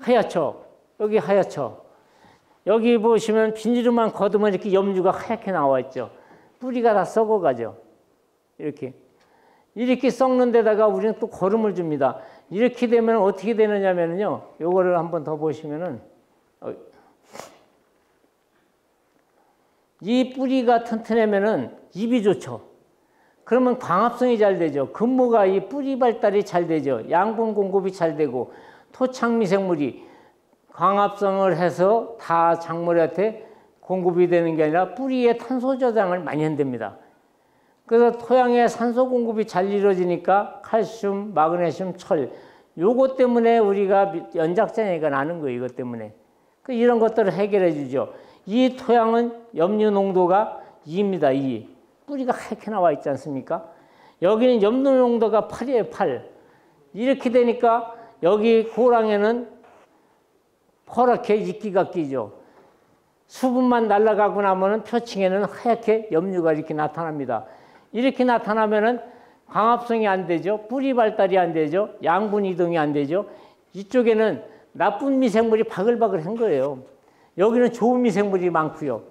S1: 하얗죠. 여기 하얗죠. 여기 보시면 비닐만 걷으면 이렇게 염류가 하얗게 나와 있죠. 뿌리가 다 썩어가죠. 이렇게 썩는 데다가 우리는 또 거름을 줍니다. 이렇게 되면 어떻게 되느냐면요. 요거를 한번 더 보시면은 이 뿌리가 튼튼하면은 잎이 좋죠. 그러면 광합성이 잘 되죠. 근모가 이 뿌리 발달이 잘 되죠. 양분 공급이 잘 되고 토착미생물이 광합성을 해서 다 작물한테 공급이 되는 게 아니라 뿌리에 탄소 저장을 많이 한답니다. 그래서 토양에 산소 공급이 잘 이루어지니까 칼슘, 마그네슘, 철 요것 때문에 우리가 연작장애가 나는 거예요. 이것 때문에. 이런 것들을 해결해 주죠. 이 토양은 염류 농도가 2입니다. 2. 뿌리가 하얗게 나와 있지 않습니까? 여기는 염류 농도가 8이에요. 8. 이렇게 되니까 여기 고랑에는 퍼렇게 이끼가 끼죠. 수분만 날아가고 나면은 표층에는 하얗게 염류가 이렇게 나타납니다. 이렇게 나타나면은 광합성이 안 되죠. 뿌리 발달이 안 되죠. 양분 이동이 안 되죠. 이쪽에는 나쁜 미생물이 바글바글한 거예요. 여기는 좋은 미생물이 많고요.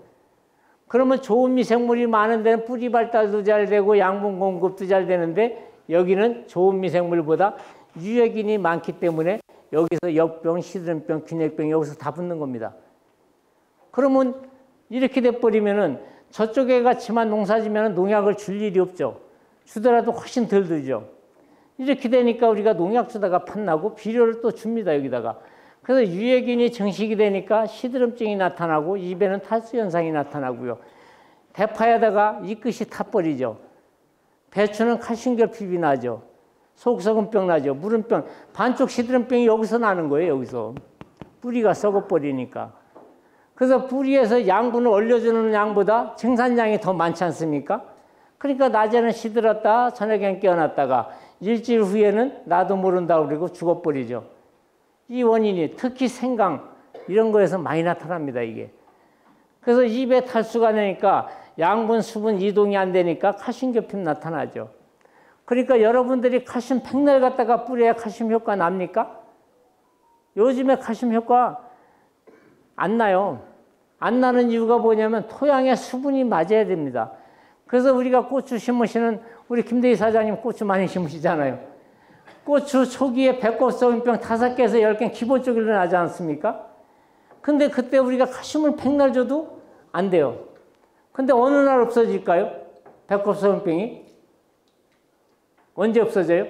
S1: 그러면 좋은 미생물이 많은 데는 뿌리 발달도 잘 되고 양분 공급도 잘 되는데 여기는 좋은 미생물보다 유해균이 많기 때문에 여기서 역병, 시드름병, 균핵병 여기서 다 붙는 겁니다. 그러면 이렇게 돼버리면은 저쪽에 같이만 농사지면 농약을 줄 일이 없죠. 주더라도 훨씬 덜 들죠. 이렇게 되니까 우리가 농약 주다가 팥나고 비료를 또 줍니다. 여기다가. 그래서 유해균이 증식이 되니까 시드름증이 나타나고 입에는 탈수 현상이 나타나고요. 대파에다가 이 끝이 타버리죠. 배추는 칼슘 결핍이 나죠. 속썩은병 나죠. 무름병. 반쪽 시드름병이 여기서 나는 거예요. 여기서. 뿌리가 썩어버리니까. 그래서 뿌리에서 양분을 올려주는 양보다 생산량이 더 많지 않습니까? 그러니까 낮에는 시들었다 저녁엔 깨어났다가 일주일 후에는 나도 모른다고 그러고 죽어버리죠. 이 원인이 특히 생강 이런 거에서 많이 나타납니다. 이게. 그래서 입에 탈수가 되니까 양분 수분 이동이 안 되니까 칼슘 결핍 나타나죠. 그러니까 여러분들이 칼슘 팽날 갖다가 뿌려야 칼슘 효과 납니까? 요즘에 칼슘 효과 안 나요. 안 나는 이유가 뭐냐면 토양에 수분이 맞아야 됩니다. 그래서 우리가 고추 심으시는 우리 김대희 사장님 고추 많이 심으시잖아요. 고추 초기에 배꼽성병 5개에서 10개 기본적으로 나지 않습니까? 근데 그때 우리가 칼슘을 백날 줘도 안 돼요. 근데 어느 날 없어질까요? 배꼽성병이? 언제 없어져요?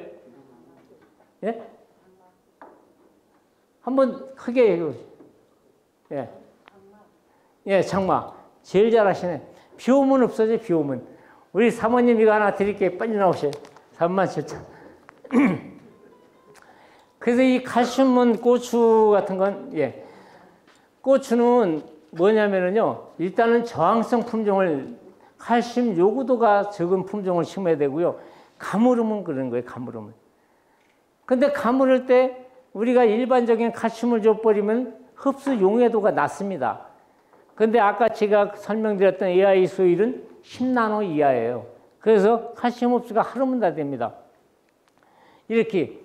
S1: 예? 한번 크게 예. 예, 장마. 제일 잘하시네. 비 오면 없어져요, 비 오면. 우리 사모님 이거 하나 드릴게요. 빨리 나오세요. 37,000. 그래서 이 칼슘은 고추 같은 건, 예. 고추는 뭐냐면은요, 일단은 저항성 품종을, 칼슘 요구도가 적은 품종을 심어야 되고요. 가물으면 그런 거예요, 가물으면. 근데 가물을 때 우리가 일반적인 칼슘을 줘버리면 흡수 용해도가 낮습니다. 근데 아까 제가 설명드렸던 AI 소일은 10나노 이하예요. 그래서 칼슘 흡수가 하루면 다 됩니다. 이렇게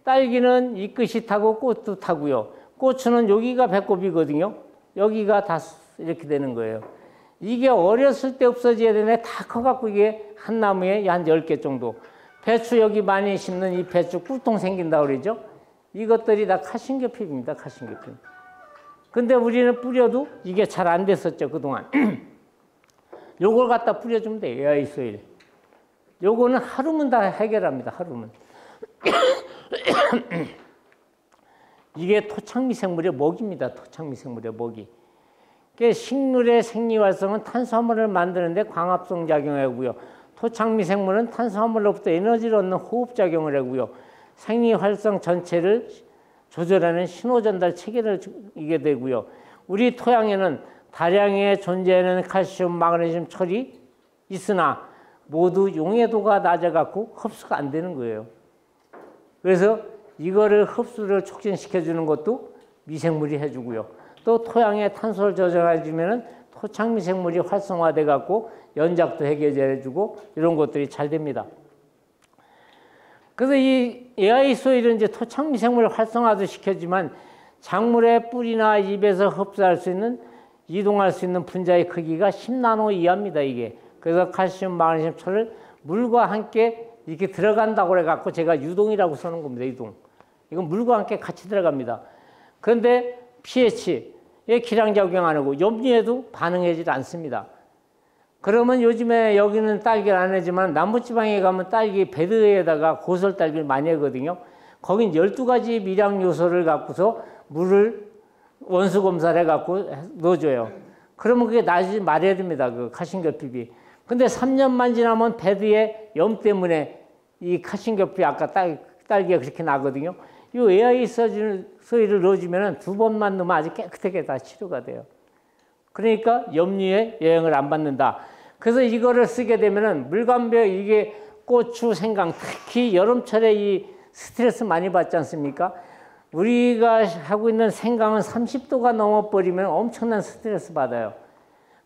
S1: 딸기는 이 끝이 타고 꽃도 타고요. 고추는 여기가 배꼽이거든요. 여기가 다 이렇게 되는 거예요. 이게 어렸을 때 없어져야 되네. 다 커갖고 이게 한 나무에 한 10개 정도. 배추 여기 많이 심는 이 배추 꿀통 생긴다고 그러죠. 이것들이 다 칼슘 결핍입니다. 칼슘 결핍. 근데 우리는 뿌려도 이게 잘 안 됐었죠, 그동안. 요걸 갖다 뿌려주면 돼요, AI 소일. 요거는 하루면 다 해결합니다, 하루면. 이게 토착미생물의 먹입니다, 토착미생물의 먹이. 식물의 생리활성은 탄수화물을 만드는데 광합성 작용을 하고요. 토착미생물은 탄수화물로부터 에너지를 얻는 호흡작용을 하고요. 생리활성 전체를 조절하는 신호전달 체계를 이게 되고요. 우리 토양에는 다량의 존재하는 칼슘, 마그네슘, 철이 있으나 모두 용해도가 낮아갖고 흡수가 안 되는 거예요. 그래서 이거를 흡수를 촉진시켜주는 것도 미생물이 해주고요. 또 토양에 탄소를 저장해주면 토착미생물이 활성화돼갖고 연작도 해결해주고 이런 것들이 잘 됩니다. 그래서 이 AI 소일은 이제 토착미생물을 활성화도 시켜주지만 작물의 뿌리나 잎에서 흡수할 수 있는 이동할 수 있는 분자의 크기가 10나노 이하입니다. 이게. 그래서 칼슘, 마그네슘, 철을 물과 함께 이렇게 들어간다고 해갖고 제가 유동이라고 쓰는 겁니다. 유동. 이건 물과 함께 같이 들어갑니다. 그런데 pH에 기량작용 안 하고 염류에도 반응하지 않습니다. 그러면 요즘에 여기는 딸기를 안 하지만 남부지방에 가면 딸기 베드에다가 고설 딸기를 많이 하거든요. 거긴 12가지 미량 요소를 갖고서 물을 원수 검사를 해갖고 넣어줘요. 그러면 그게 나중에 말해야 됩니다. 그 칼슘 결핍이. 근데 3년만 지나면 베드에 염 때문에 이 칼슘 결핍이 아까 딸기가 그렇게 나거든요. 이 AI 소일을 넣어주면 2번만 넣으면 아주 깨끗하게 다 치료가 돼요. 그러니까 염류에 영향을 안 받는다. 그래서 이거를 쓰게 되면은 물감별 이게 고추, 생강 특히 여름철에 이 스트레스 많이 받지 않습니까? 우리가 하고 있는 생강은 30도가 넘어버리면 엄청난 스트레스 받아요.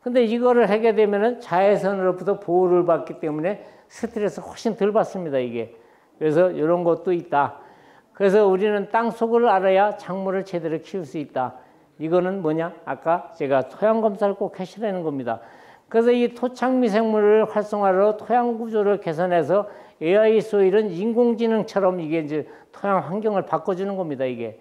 S1: 근데 이거를 하게 되면은 자외선으로부터 보호를 받기 때문에 스트레스 훨씬 덜 받습니다, 이게. 그래서 이런 것도 있다. 그래서 우리는 땅 속을 알아야 작물을 제대로 키울 수 있다. 이거는 뭐냐? 아까 제가 토양 검사를 꼭 하시라는 겁니다. 그래서 이 토착 미생물을 활성화로 토양 구조를 개선해서 AI 소일은 인공지능처럼 이게 이제 토양 환경을 바꿔주는 겁니다, 이게.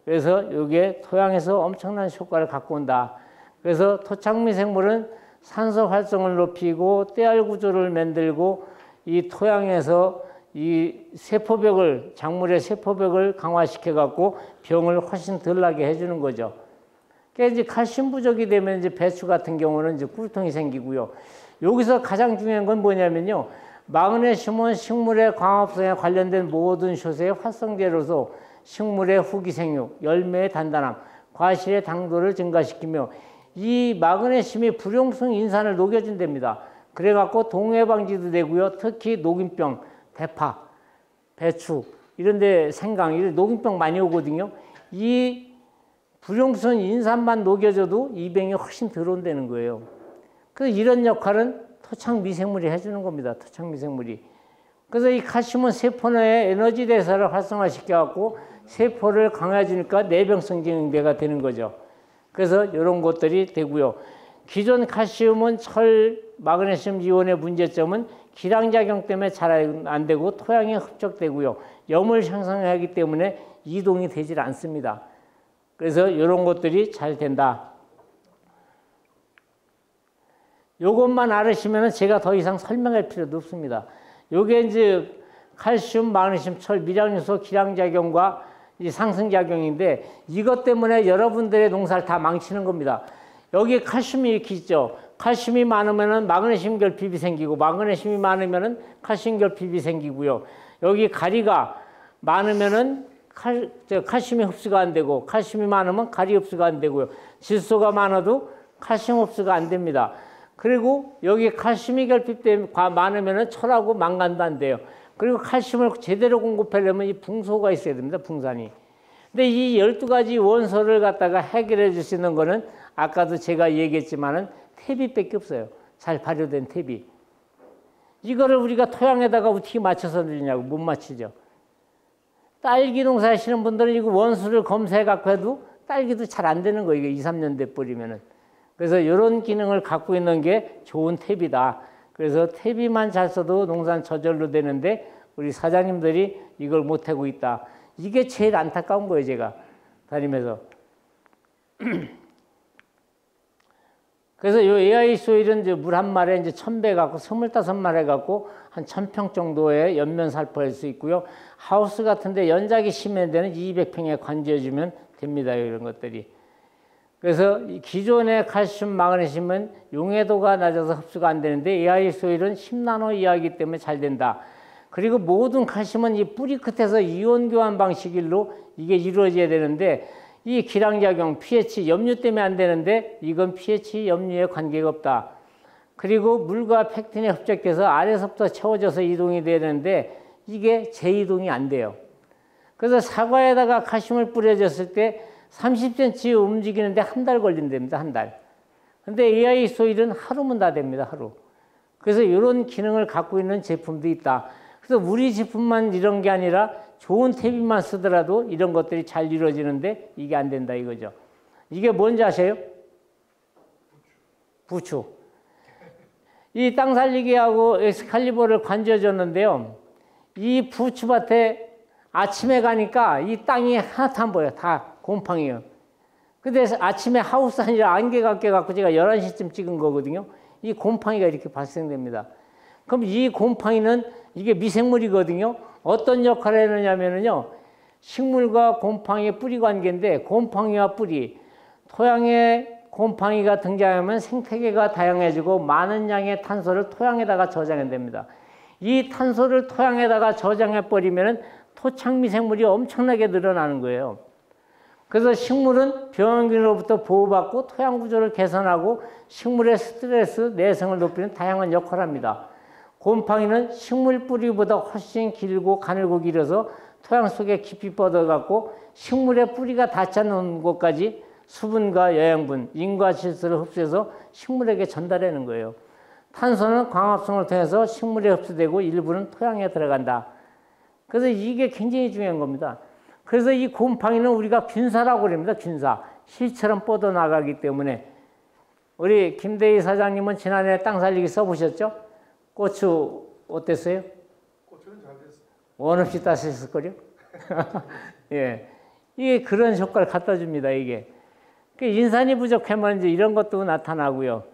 S1: 그래서 이게 토양에서 엄청난 효과를 갖고 온다. 그래서 토착 미생물은 산소 활성을 높이고 떼알 구조를 만들고 이 토양에서 이 세포벽을, 작물의 세포벽을 강화시켜 갖고 병을 훨씬 덜 나게 해주는 거죠. 그러니까 이제 칼슘 부족이 되면 이제 배추 같은 경우는 이제 꿀통이 생기고요. 여기서 가장 중요한 건 뭐냐면요. 마그네슘은 식물의 광합성에 관련된 모든 효소의 활성제로서 식물의 후기 생육, 열매의 단단함, 과실의 당도를 증가시키며 이 마그네슘이 불용성 인산을 녹여준답니다. 그래갖고 동해 방지도 되고요. 특히 녹균병, 대파, 배추 이런 데 생강 이런 녹균병 많이 오거든요. 이 불용성 인산만 녹여줘도 이 병이 훨씬 덜 온다는 거예요. 그래서 이런 역할은 토착 미생물이 해주는 겁니다. 토착 미생물이. 그래서 이 칼슘은 세포 내의 에너지 대사를 활성화시켜갖고 세포를 강화해주니까 내병성 징대가 되는 거죠. 그래서 이런 것들이 되고요. 기존 칼슘은 철, 마그네슘 이온의 문제점은 기량작용 때문에 잘 안 되고 토양에 흡적되고요. 염을 형성하기 때문에 이동이 되질 않습니다. 그래서 이런 것들이 잘 된다. 요것만 알으시면 제가 더 이상 설명할 필요도 없습니다. 요게 이제 칼슘, 마그네슘, 철, 미량요소 기량작용과 상승작용인데 이것 때문에 여러분들의 농사를 다 망치는 겁니다. 여기 칼슘이 이렇게 있죠. 칼슘이 많으면 마그네슘 결핍이 생기고 마그네슘이 많으면 칼슘 결핍이 생기고요. 여기 가리가 많으면 칼슘이 흡수가 안 되고 칼슘이 많으면 가리 흡수가 안 되고요. 질소가 많아도 칼슘 흡수가 안 됩니다. 그리고 여기 칼슘이 결핍되면 많으면 철하고 망간도 안 돼요. 그리고 칼슘을 제대로 공급하려면 이 붕소가 있어야 됩니다. 붕산이. 근데 이 12가지 원소를 갖다가 해결해 줄 수 있는 거는 아까도 제가 얘기했지만은 퇴비밖에 없어요. 잘 발효된 퇴비. 이거를 우리가 토양에다가 어떻게 맞춰서 드리냐고 못 맞추죠. 딸기 농사 하시는 분들은 이거 원수를 검사해 갖고 해도 딸기도 잘 안 되는 거예요. 이게 2, 3년 돼 버리면은. 그래서 이런 기능을 갖고 있는 게 좋은 퇴비다. 그래서 퇴비만 잘 써도 농사는 저절로 되는데 우리 사장님들이 이걸 못하고 있다. 이게 제일 안타까운 거예요, 제가 다니면서. 그래서 요 AI 소일은 이제 물 한 마리에 이제 1000배 갖고 25마리 해갖고 한 1000평 정도의 연면 살포할 수 있고요. 하우스 같은데 연작이 심한 데는 200평에 관지어주면 됩니다. 이런 것들이. 그래서 기존의 칼슘, 마그네슘은 용해도가 낮아서 흡수가 안 되는데 AI 소일은 10나노 이하이기 때문에 잘 된다. 그리고 모든 칼슘은 이 뿌리 끝에서 이온 교환 방식으로 이게 이루어져야 되는데 이 기량작용, pH, 염류 때문에 안 되는데 이건 pH, 염류에 관계가 없다. 그리고 물과 팩틴에 흡적돼서 아래서부터 채워져서 이동이 되는데 이게 재이동이 안 돼요. 그래서 사과에다가 칼슘을 뿌려줬을 때 30cm 움직이는데 한 달 걸린답니다. 한 달. 근데 AI 소일은 하루면 다 됩니다. 하루. 그래서 이런 기능을 갖고 있는 제품도 있다. 그래서 우리 제품만 이런 게 아니라 좋은 퇴비만 쓰더라도 이런 것들이 잘 이루어지는데 이게 안 된다 이거죠. 이게 뭔지 아세요? 부추. 이 땅 살리기하고 엑스칼리버를 관지어줬는데요. 이 부추밭에 아침에 가니까 이 땅이 하나도 안 보여요. 다 곰팡이에요. 근데 아침에 하우스 아니라 안개가 껴갖고 제가 11시쯤 찍은 거거든요. 이 곰팡이가 이렇게 발생됩니다. 그럼 이 곰팡이는 이게 미생물이거든요. 어떤 역할을 하느냐면요. 식물과 곰팡이의 뿌리 관계인데 곰팡이와 뿌리, 토양에 곰팡이가 등장하면 생태계가 다양해지고 많은 양의 탄소를 토양에다가 저장해냅니다. 이 탄소를 토양에다가 저장해버리면 토착 미생물이 엄청나게 늘어나는 거예요. 그래서 식물은 병원균으로부터 보호받고 토양 구조를 개선하고 식물의 스트레스, 내성을 높이는 다양한 역할을 합니다. 곰팡이는 식물 뿌리보다 훨씬 길고 가늘고 길어서 토양 속에 깊이 뻗어갖고 식물의 뿌리가 닿지 않는 곳까지 수분과 영양분, 인과 질소를 흡수해서 식물에게 전달하는 거예요. 탄소는 광합성을 통해서 식물에 흡수되고 일부는 토양에 들어간다. 그래서 이게 굉장히 중요한 겁니다. 그래서 이 곰팡이는 우리가 균사라고 그럽니다. 균사. 실처럼 뻗어나가기 때문에 우리 김대희 사장님은 지난해 땅 살리기 써보셨죠? 고추 어땠어요?
S2: 고추는 잘 됐어요.
S1: 원 없이 따셨을걸요? 예. 이게 그런 효과를 갖다 줍니다, 이게. 인산이 부족하면 이제 이런 것도 나타나고요.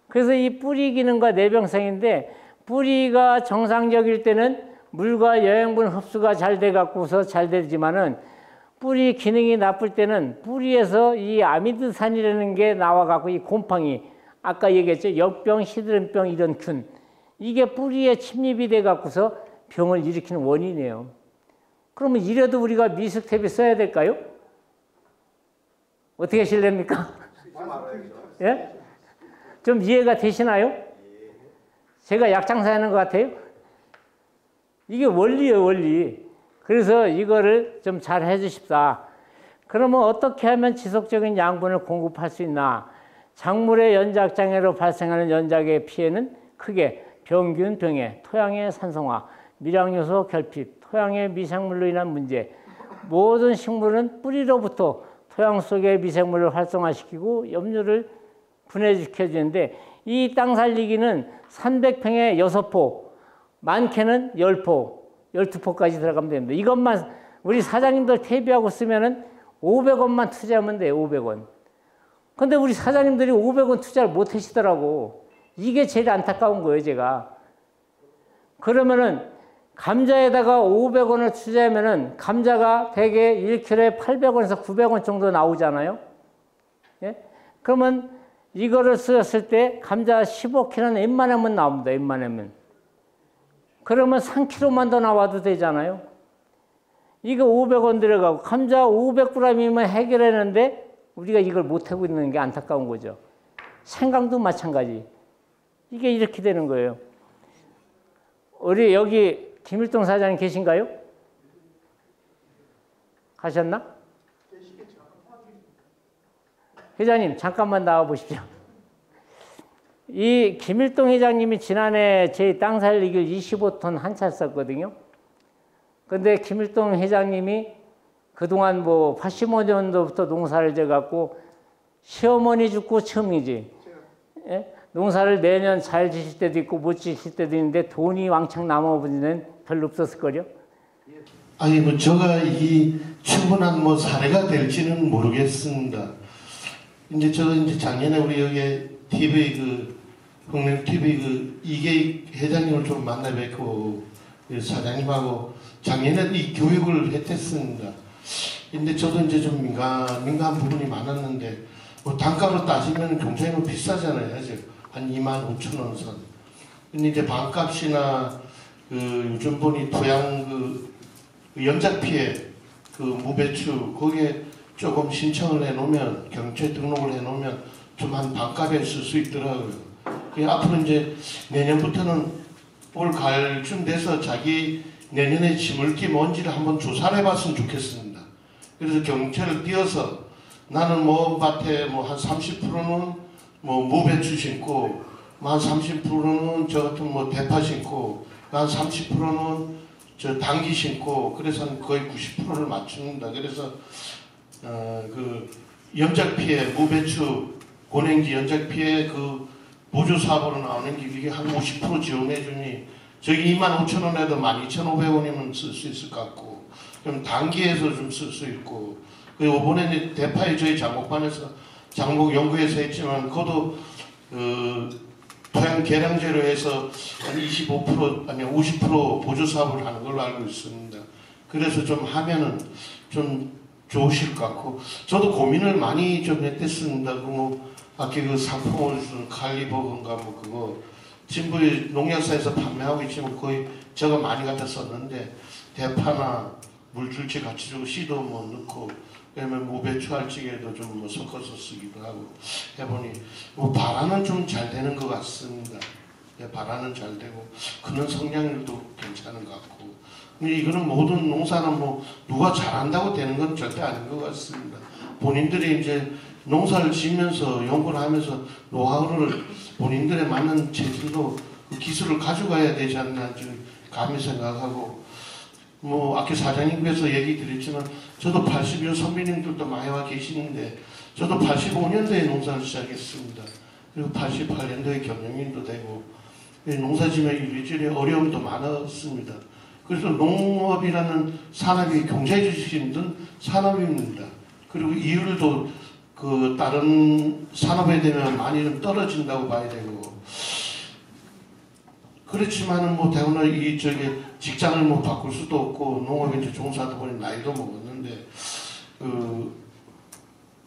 S1: 그래서 이 뿌리 기능과 내병성인데, 뿌리가 정상적일 때는 물과 영양분 흡수가 잘 돼 갖고서 잘 되지만은, 뿌리 기능이 나쁠 때는 뿌리에서 이 아미드산이라는 게 나와 갖고 이 곰팡이, 아까 얘기했죠, 역병, 시드름병 이런 균, 이게 뿌리에 침입이 돼 갖고서 병을 일으키는 원인이에요. 그러면 이래도 우리가 미스텝이 써야 될까요? 어떻게 하실랍니까? 예? 좀 이해가 되시나요? 제가 약장사하는 것 같아요? 이게 원리예요, 원리. 그래서 이거를 좀 잘 해주십사. 그러면 어떻게 하면 지속적인 양분을 공급할 수 있나? 작물의 연작장애로 발생하는 연작의 피해는 크게 병균 병해, 토양의 산성화, 미량요소 결핍, 토양의 미생물로 인한 문제. 모든 식물은 뿌리로부터 토양 속의 미생물을 활성화시키고 염류를 분해시켜주는데, 이 땅 살리기는 300평에 6포, 많게는 10포, 12포까지 들어가면 됩니다. 이것만 우리 사장님들 퇴비하고 쓰면은 500원만 투자하면 돼요, 500원. 근데 우리 사장님들이 500원 투자를 못 하시더라고. 이게 제일 안타까운 거예요, 제가. 그러면은 감자에다가 500원을 투자하면은 감자가 대개 1kg에 800원에서 900원 정도 나오잖아요. 예? 그러면 이거를 쓰였을 때 감자 15kg는 웬만하면 나옵니다, 웬만하면. 그러면 3kg만 더 나와도 되잖아요. 이거 500원 들어가고 감자 500g이면 해결했는데 우리가 이걸 못하고 있는 게 안타까운 거죠. 생강도 마찬가지. 이게 이렇게 되는 거예요. 우리 여기 김일동 사장님 계신가요? 가셨나? 회장님 잠깐만 나와 보십시오. 이 김일동 회장님이 지난해 제 땅 살리기를 25톤 한 차 썼거든요. 근데 김일동 회장님이 그동안 뭐 85년도부터 농사를 져갖고 시어머니 죽고 처음이지. 예? 농사를 매년 잘 지실 때도 있고 못 지실 때도 있는데 돈이 왕창 남아버리는 별로 없었을걸요?
S3: 아니 뭐 제가 이 충분한 뭐 사례가 될지는 모르겠습니다. 이제 저 이제 작년에 우리 여기 TV 흥림 TV 이계익 회장님을 좀 만나 뵙고 사장님하고 작년에 이 교육을 했댔습니다. 근데 저도 이제 좀 민감한 부분이 많았는데 뭐 단가로 따지면 굉장히 뭐 비싸잖아요. 한 25,000원 선. 근데 이제 반값이나 요즘 보니 토양 연작 피해 무배추 거기에 조금 신청을 해놓으면 경채 등록을 해놓으면 좀 한 반값에 쓸 수 있더라고요. 앞으로 이제 내년부터는 올 가을쯤 돼서 자기 내년에 심을게 뭔지를 한번 조사를 해봤으면 좋겠습니다. 그래서 경채를 띄어서 나는 뭐 밭에 뭐 한 30%는 뭐 무배추 심고 한 30%는 저 같은 뭐 대파 심고 한 30%는 저 당귀 심고 그래서 거의 90%를 맞춥니다. 그래서 연작 피해 무배추 고냉지 연작 피해 보조 사업으로 나오는 게 이게 한 50% 지원해 주니 저기 25,000원에도 12,500원이면 쓸 수 있을 것 같고 그럼 단기에서 좀 쓸 수 있고 그리고 이번에 대파에 저희 장목반에서 장목 연구에서 했지만 그것도 토양 개량제로 해서 한 25% 아니 50% 보조 사업을 하는 걸로 알고 있습니다. 그래서 좀 하면은 좀 좋으실 것 같고 저도 고민을 많이 좀 했댔습니다. 아까 상품을 준 칼리버건가 뭐 그거 진부의 농약사에서 판매하고 있지만 거의 제가 많이 갖다 썼는데 대파나 물줄기 같이 주고 씨도 뭐 넣고 그러면 무배추 할찌개도 좀 뭐 섞어서 쓰기도 하고 해보니 뭐 발화는 좀 잘 되는 것 같습니다. 발화는 잘 되고 크는 성장률도 괜찮은 것 같고 근데 이거는 모든 농사는 뭐 누가 잘한다고 되는 건 절대 아닌 것 같습니다. 본인들이 이제 농사를 지으면서 연구를 하면서 노하우를 본인들에 맞는 체질로 그 기술을 가져가야 되지 않나 지금 감히 생각하고 뭐 아까 사장님께서 얘기 드렸지만 저도 80여 선배님들도 많이 와 계시는데 저도 85년도에 농사를 시작했습니다. 그리고 88년도에 경영인도 되고 농사짓는 이리저리 어려움도 많았습니다. 그래서 농업이라는 산업이 경제해주기 힘든 산업입니다. 그리고 이율도 그 다른 산업에 되면 많이 좀 떨어진다고 봐야 되고, 그렇지만은 뭐 대부분 이 저기 직장을 뭐 바꿀 수도 없고 농업에 이제 종사하다 보니 나이도 먹었는데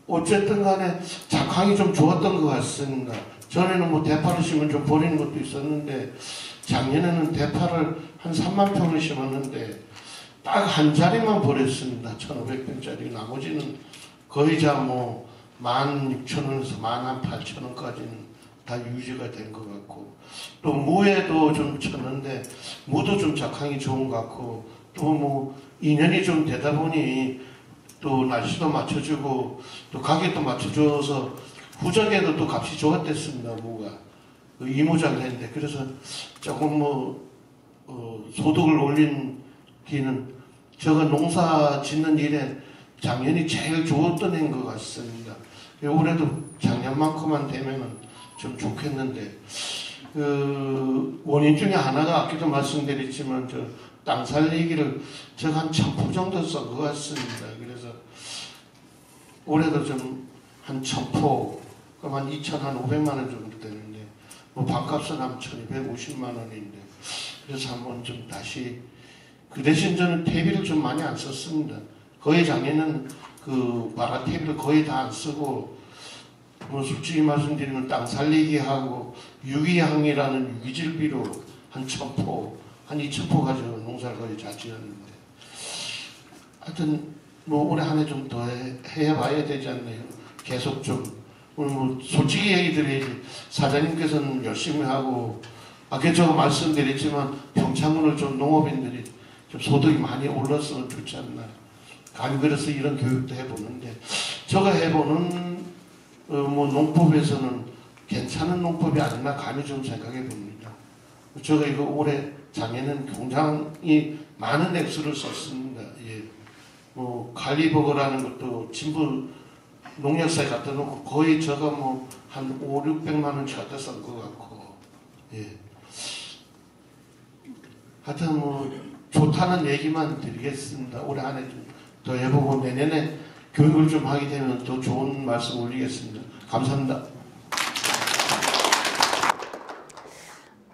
S3: 어쨌든 간에 작황이 좀 좋았던 것 같습니다. 전에는 뭐 대파를 심으면 좀 버리는 것도 있었는데 작년에는 대파를 한 3만 평을 심었는데 딱 한 자리만 버렸습니다. 1,500평짜리. 나머지는 거의 뭐 16,000원에서 18,000원까지는 다 유지가 된 것 같고, 또 무에도 좀 쳤는데 무도 좀 작황이 좋은 것 같고, 또 뭐 2년이 좀 되다 보니 또 날씨도 맞춰주고 또 가격도 맞춰줘서 후적에도 또 값이 좋았댔습니다. 무가 이무작을 했는데, 그래서 조금 소득을 올린 기는 저가 농사 짓는 일에 작년이 제일 좋았던 해인 것 같습니다. 올해도 작년만큼만 되면은 좀 좋겠는데, 원인 중에 하나가 아까도 말씀드렸지만 땅 살리기를 제가 한 1,000포 정도 쓴 것 같습니다. 그래서 올해도 좀 한 1,000포, 그럼 한 2,500만 원 정도 되는데, 뭐 반값은 한 1,250만 원인데, 그래서 한번 좀 다시, 그 대신 저는 퇴비를 좀 많이 안 썼습니다. 거의 작년에는 마라 퇴비를 거의 다 안 쓰고, 뭐 솔직히 말씀드리면 땅 살리기 하고 유기향이라는 유기질비로 한 1,000포, 한 2,000포 가지고 농사를 거의 잘 지었는데, 하여튼 뭐 올해 한 해 좀 더 해봐야 되지 않나요? 계속 좀 오늘 뭐 솔직히 얘기 드려야지. 사장님께서는 열심히 하고, 아까 제가 말씀드렸지만 평창군을 좀 농업인들이 좀 소득이 많이 올랐으면 좋지 않나. 감히 그래서 이런 교육도 해보는데, 제가 해보는 뭐 농법에서는 괜찮은 농법이 아니나 감히 좀 생각해 봅니다. 제가 이거 올해 작년에는 굉장히 많은 액수를 썼습니다. 예. 뭐 칼리버거라는 것도 진부 농약사에 갖다 놓고 거의 제가 뭐 한 500~600만 원치 갖다 쓴 것 같고, 예. 하여튼 뭐 좋다는 얘기만 드리겠습니다. 올해 안에 좀 더 해보고 내년에 교육을 좀 하게 되면 더 좋은 말씀 올리겠습니다. 감사합니다.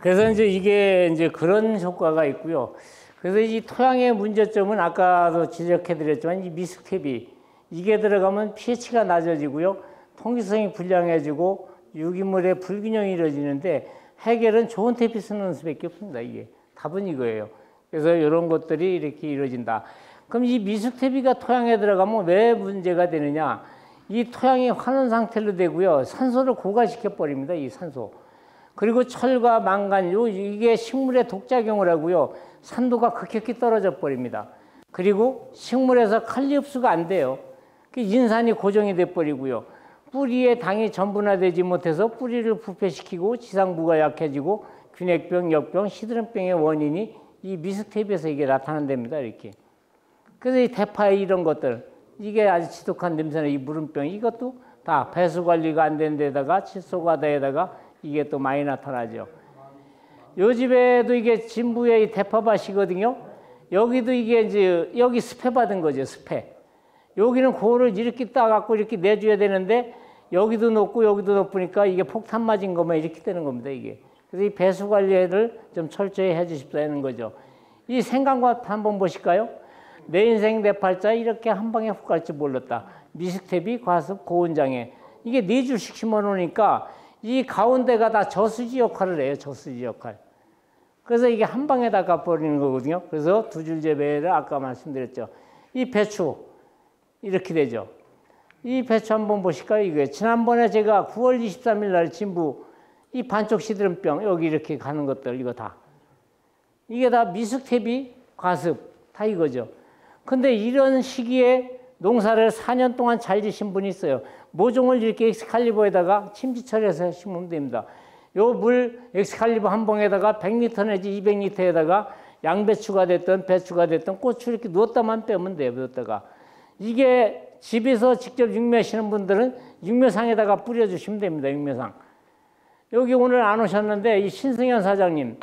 S1: 그래서 이제 이게 그런 효과가 있고요. 그래서 이 토양의 문제점은 아까도 지적해드렸지만 이 미숙퇴비, 이게 들어가면 pH가 낮아지고요, 통기성이 불량해지고 유기물의 불균형이 이루어지는데, 해결은 좋은 퇴비 쓰는 수밖에 없습니다. 이게 답은 이거예요. 그래서 이런 것들이 이렇게 이루어진다. 그럼 이 미숙퇴비가 토양에 들어가면 왜 문제가 되느냐? 이 토양이 환원 상태로 되고요, 산소를 고갈시켜 버립니다. 이 산소. 그리고 철과 망간, 이게 식물의 독작용을 하고요, 산도가 급격히 떨어져 버립니다. 그리고 식물에서 칼리 흡수가 안 돼요. 인산이 고정이 돼 버리고요, 뿌리에 당이 전분화되지 못해서 뿌리를 부패시키고 지상부가 약해지고 균핵병, 역병, 시드름병의 원인이 이 미숙퇴비에서 이게 나타난답니다. 이렇게. 그래서 이 대파의 이런 것들, 이게 아주 지독한 냄새나 이 무름병, 이것도 다 배수 관리가 안 된 데다가 칫솔과다에다가 이게 또 많이 나타나죠. 요 집에도 이게 진부의 이 대파밭이거든요. 여기도 이게 이제 여기 습해 받은 거죠. 습해. 여기는 그거를 이렇게 따갖고 이렇게 내줘야 되는데 여기도 높고 여기도 높으니까 이게 폭탄 맞은 것만 이렇게 되는 겁니다. 이게. 그래서 이 배수 관리를 좀 철저히 해주십사는 거죠. 이 생강밭 한번 보실까요? 내 인생 내 팔자 이렇게 한 방에 훅 갈지 몰랐다. 미숙퇴비, 과습, 고온장애. 이게 4줄씩 심어놓으니까 이 가운데가 다 저수지 역할을 해요. 저수지 역할. 그래서 이게 한 방에 다 가버리는 거거든요. 그래서 2줄 재배를 아까 말씀드렸죠. 이 배추 이렇게 되죠. 이 배추 한번 보실까요? 이게 지난번에 제가 9월 23일 날 진부 이 반쪽 시드름병 여기 이렇게 가는 것들, 이거 다 이게 다 미숙퇴비, 과습 다 이거죠. 근데 이런 시기에 농사를 4년 동안 잘 지신 분이 있어요. 모종을 이렇게 엑스칼리버에다가 침지철해서 심으면 됩니다. 요 물 엑스칼리버 한 봉에다가 100리터 내지 200리터에다가 양배추가 됐든 배추가 됐든 고추 이렇게 넣었다만 빼면 돼요. 넣었다가. 이게 집에서 직접 육묘하시는 분들은 육묘상에다가 뿌려주시면 됩니다. 육묘상. 여기 오늘 안 오셨는데 이 신승현 사장님,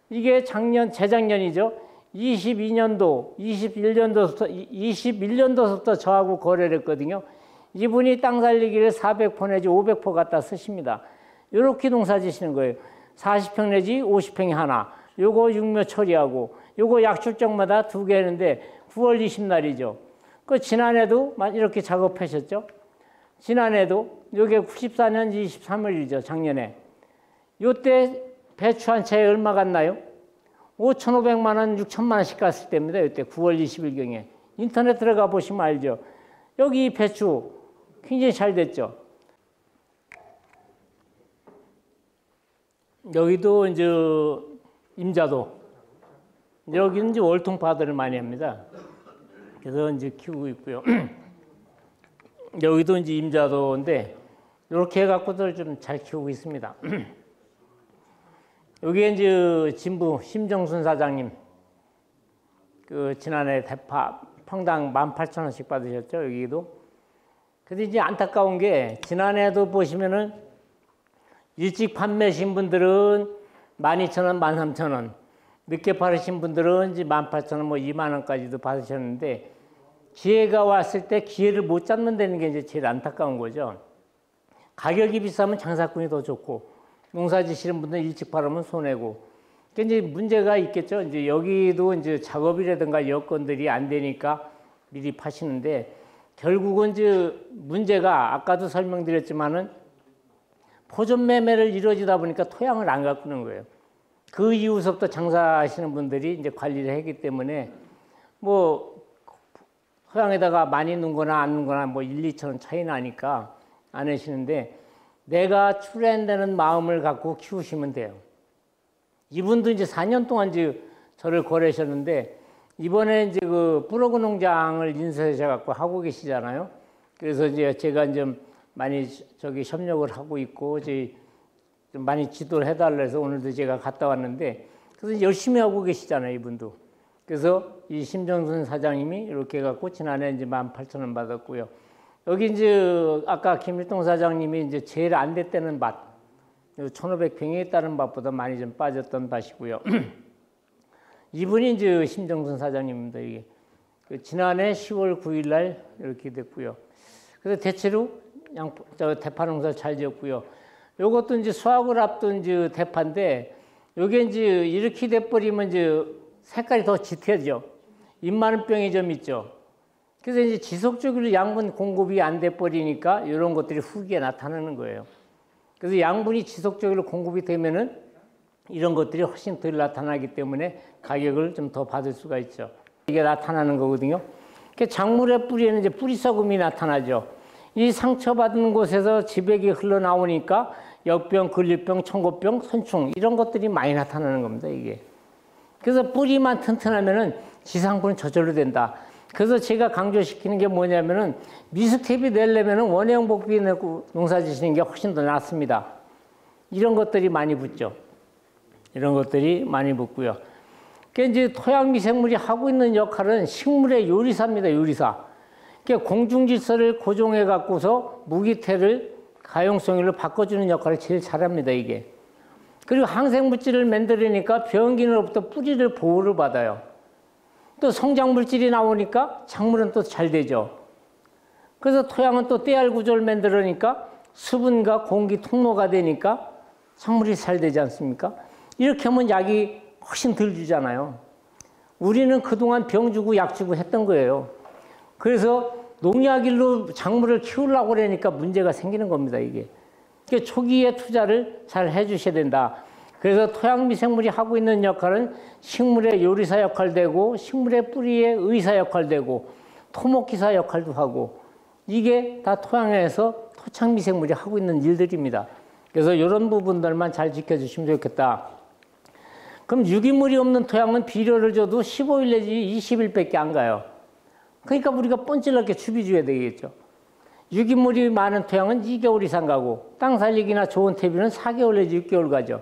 S1: 이게 재작년이죠. 22년도, 21년도부터 저하고 거래를 했거든요. 이분이 땅 살리기를 400포 내지 500포 갖다 쓰십니다. 요렇게 농사 지시는 거예요. 40평 내지 50평이 하나. 요거 육묘 처리하고, 요거 약출정마다 2개 했는데 9월 20날이죠. 그 지난해도 이렇게 작업하셨죠. 지난해도 요게 94년 23일이죠. 작년에. 요때 배추 한 채에 얼마 갔나요? 5,500만 원, 6천만 원씩 갔을 때입니다. 이때 9월 20일경에. 인터넷 들어가 보시면 알죠. 여기 배추 굉장히 잘 됐죠. 여기도 이제 임자도. 여기는 이제 월통파들을 많이 합니다. 그래서 이제 키우고 있고요. 여기도 이제 임자도인데 이렇게 해갖고들 좀 잘 키우고 있습니다. 여기에 이제 진부 심정순 사장님, 그 지난해 대파 평당 18,000원씩 받으셨죠. 여기도. 근데 이제 안타까운 게 지난해도 보시면은 일찍 판매하신 분들은 12,000원, 13,000원, 늦게 팔으신 분들은 이제 18,000원, 뭐 2만 원까지도 받으셨는데 기회가 왔을 때 기회를 못 잡는다는 게 이제 제일 안타까운 거죠. 가격이 비싸면 장사꾼이 더 좋고 농사 지시는 분들 일찍 팔으면 손해고. 그러니까 이제 문제가 있겠죠. 이제 여기도 이제 작업이라든가 여건들이 안 되니까 미리 파시는데 결국은 이제 문제가 아까도 설명드렸지만은 포존 매매를 이루어지다 보니까 토양을 안 가꾸는 거예요. 그 이후부터 장사하시는 분들이 이제 관리를 했기 때문에 뭐 토양에다가 많이 넣거나 안 넣거나 뭐 1, 2천 차이 나니까 안 하시는데 내가 출연되는 마음을 갖고 키우시면 돼요. 이분도 이제 4년 동안 이제 저를 거래하셨는데 이번에 이제 그 브로그 농장을 인수해서 갖고 하고 계시잖아요. 그래서 이제 제가 이제 많이 협력을 하고 있고 이제 좀 많이 지도를 해달라 해서 오늘도 제가 갔다 왔는데 그래서 열심히 하고 계시잖아요, 이분도. 그래서 이 심정순 사장님이 이렇게 해갖고 지난해 이제 18,000원 받았고요. 여기 이제 아까 김일동 사장님이 이제 제일 안 됐다는 밭, 1,500평에 있다는 밭보다 많이 좀 빠졌던 밭이고요. 이분이 이제 심정순 사장님입니다. 이게 지난해 10월 9일 날 이렇게 됐고요. 그래서 대체로 대파 농사 잘 지었고요. 요것도 이제 수확을 앞둔 이제 대파인데 요게 이제 이렇게 돼버리면 이제 색깔이 더 짙어져. 잎 많은 병이 좀 있죠. 그래서 이제 지속적으로 양분 공급이 안 돼 버리니까 이런 것들이 후기에 나타나는 거예요. 그래서 양분이 지속적으로 공급이 되면은 이런 것들이 훨씬 덜 나타나기 때문에 가격을 좀 더 받을 수가 있죠. 이게 나타나는 거거든요. 작물의 뿌리에는 이제 뿌리 썩음이 나타나죠. 이 상처받은 곳에서 지백이 흘러나오니까 역병, 근리병, 청고병, 선충 이런 것들이 많이 나타나는 겁니다. 이게. 그래서 뿌리만 튼튼하면은 지상분은 저절로 된다. 그래서 제가 강조시키는 게 뭐냐면은 미스캡이 내려면은 원형 복비 내고 농사 지시는 게 훨씬 더 낫습니다. 이런 것들이 많이 붙죠. 이런 것들이 많이 붙고요. 그러니까 이제 토양 미생물이 하고 있는 역할은 식물의 요리사입니다. 요리사. 그러니까 공중 질서를 고정해 갖고서 무기태를 가용성으로 바꿔주는 역할을 제일 잘합니다. 이게. 그리고 항생물질을 만들으니까 병균으로부터 뿌리를 보호를 받아요. 또 성장물질이 나오니까 작물은 또 잘 되죠. 그래서 토양은 또 떼알 구조를 만들으니까 수분과 공기 통로가 되니까 작물이 잘 되지 않습니까? 이렇게 하면 약이 훨씬 덜 주잖아요. 우리는 그동안 병 주고 약 주고 했던 거예요. 그래서 농약일로 작물을 키우려고 그러니까 문제가 생기는 겁니다, 이게. 그러니까 초기에 투자를 잘 해주셔야 된다. 그래서 토양 미생물이 하고 있는 역할은 식물의 요리사 역할 되고 식물의 뿌리의 의사 역할 되고 토목기사 역할도 하고 이게 다 토양에서 토착 미생물이 하고 있는 일들입니다. 그래서 이런 부분들만 잘 지켜주시면 좋겠다. 그럼 유기물이 없는 토양은 비료를 줘도 15일 내지 20일밖에 안 가요. 그러니까 우리가 뻔질나게 추비 줘야 되겠죠. 유기물이 많은 토양은 2개월 이상 가고 땅 살리기나 좋은 퇴비는 4개월 내지 6개월 가죠.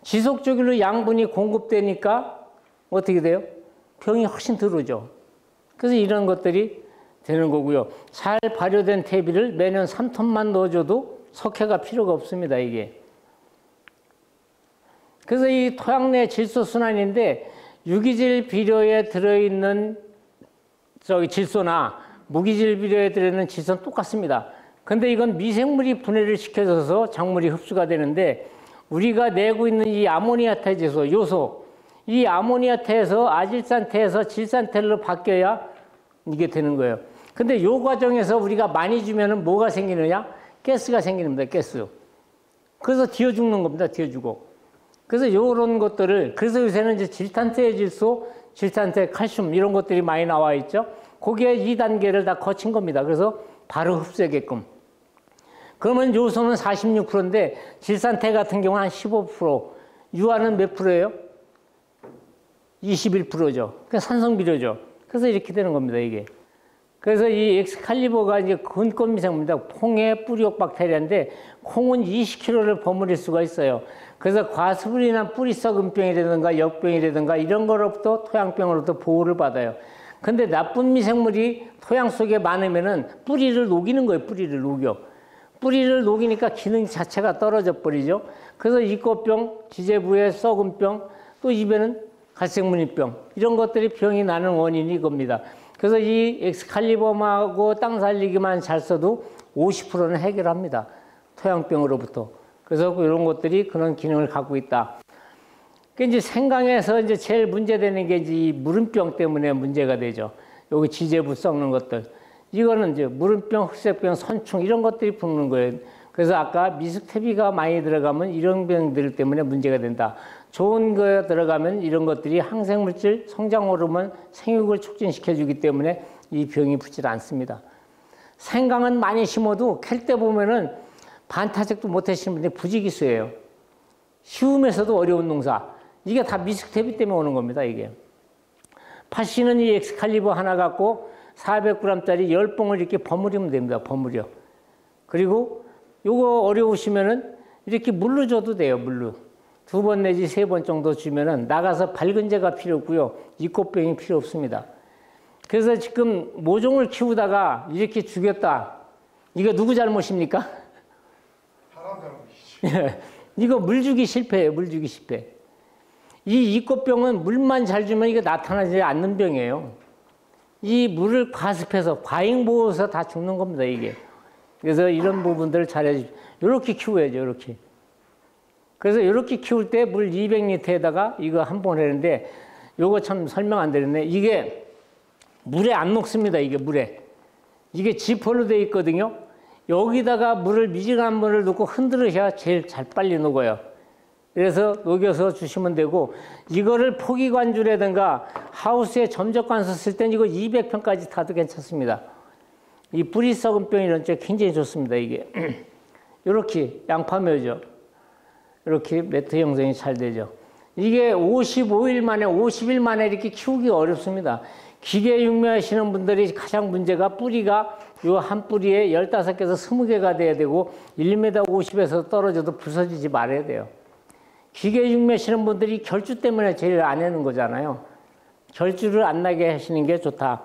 S1: 지속적으로 양분이 공급되니까 어떻게 돼요? 병이 훨씬 들어오죠. 그래서 이런 것들이 되는 거고요. 잘 발효된 퇴비를 매년 3톤만 넣어줘도 석회가 필요가 없습니다. 이게. 그래서 이 토양 내 질소 순환인데 유기질 비료에 들어있는 질소나 무기질 비료에 들어있는 질소는 똑같습니다. 근데 이건 미생물이 분해를 시켜줘서 작물이 흡수가 되는데 우리가 내고 있는 이 아모니아태 질소, 요소, 이 아모니아태에서 아질산태에서 질산태로 바뀌어야 이게 되는 거예요. 근데 이 과정에서 우리가 많이 주면은 뭐가 생기느냐? 가스가 생기는 겁니다, 가스. 그래서 뒤어 죽는 겁니다, 뒤어 죽고. 그래서 이런 것들을, 그래서 요새는 이제 질탄태 질소, 질탄태 칼슘 이런 것들이 많이 나와 있죠. 거기에 2단계를 다 거친 겁니다. 그래서 바로 흡수하게끔. 그러면 요소는 46%인데 질산태 같은 경우는 한 15%, 유화는 몇 프로예요? 21%죠. 그러니까 산성비료죠. 그래서 이렇게 되는 겁니다, 이게. 그래서 이 엑스칼리버가 이제 근권 미생물입니다. 콩의 뿌리옥 박테리아인데 콩은 20kg를 버무릴 수가 있어요. 그래서 과수분이나 뿌리 썩은병이라든가 역병이라든가 이런 거로부터 토양병으로부터 보호를 받아요. 근데 나쁜 미생물이 토양 속에 많으면은 뿌리를 녹이는 거예요. 뿌리를 녹여. 뿌리를 녹이니까 기능 자체가 떨어져 버리죠. 그래서 이꽃병, 지제부의 썩은 병, 또 입에는 갈색무늬병 이런 것들이 병이 나는 원인이 이겁니다. 그래서 이 엑스칼리버하고 땅 살리기만 잘 써도 50%는 해결합니다. 토양병으로부터. 그래서 이런 것들이 그런 기능을 갖고 있다. 그 이제 생강에서 이제 제일 문제되는 게 이제 이 무름병 때문에 문제가 되죠. 여기 지제부 썩는 것들. 이거는 이제 무름병, 흑색병, 선충 이런 것들이 붙는 거예요. 그래서 아까 미스테비가 많이 들어가면 이런 병들 때문에 문제가 된다. 좋은 거 들어가면 이런 것들이 항생물질, 성장 호르몬, 생육을 촉진시켜주기 때문에 이 병이 붙질 않습니다. 생강은 많이 심어도 캘 때 보면은 반타작도 못 하시는 분들이 부지기수예요. 쉬우면서도 어려운 농사. 이게 다 미스테비 때문에 오는 겁니다, 이게. 팥씨는 이 엑스칼리버 하나 갖고 400g짜리 10봉을 이렇게 버무리면 됩니다, 버무려. 그리고 요거 어려우시면은 이렇게 물로 줘도 돼요, 물로. 2번 내지 3번 정도 주면은 나가서 밝은제가 필요 없고요. 이꽃병이 필요 없습니다. 그래서 지금 모종을 키우다가 이렇게 죽였다. 이거 누구 잘못입니까?
S2: 사람 잘못이죠.
S1: 이거 물 주기 실패예요, 물 주기 실패. 이 이꽃병은 물만 잘 주면 이거 나타나지 않는 병이에요. 이 물을 과습해서 과잉보호해서 다 죽는 겁니다, 이게. 그래서 이런 부분들을 잘해주죠. 이렇게 키워야죠, 이렇게. 그래서 이렇게 키울 때 물 200리터에다가 이거 한 번 했는데 요거 참 설명 안 드렸네. 이게 물에 안 녹습니다, 이게 물에. 이게 지폴로 되어 있거든요. 여기다가 미지근한 물을 넣고 흔들으셔야 제일 잘 빨리 녹아요. 그래서 녹여서 주시면 되고 이거를 포기관주라든가 하우스에 점적관수 쓸 땐 이거 200평까지 타도 괜찮습니다. 이 뿌리 썩은 병 이런 쪽 굉장히 좋습니다, 이게. 이렇게 양파묘죠. 이렇게 매트 형성이 잘 되죠. 이게 55일 만에, 50일 만에 이렇게 키우기 어렵습니다. 기계 육묘하시는 분들이 가장 문제가 뿌리가 요 한 뿌리에 15개에서 20개가 돼야 되고 1m 50에서 떨어져도 부서지지 말아야 돼요. 기계 육묘하시는 분들이 결주 때문에 제일 안 하는 거잖아요. 결주를 안 나게 하시는 게 좋다.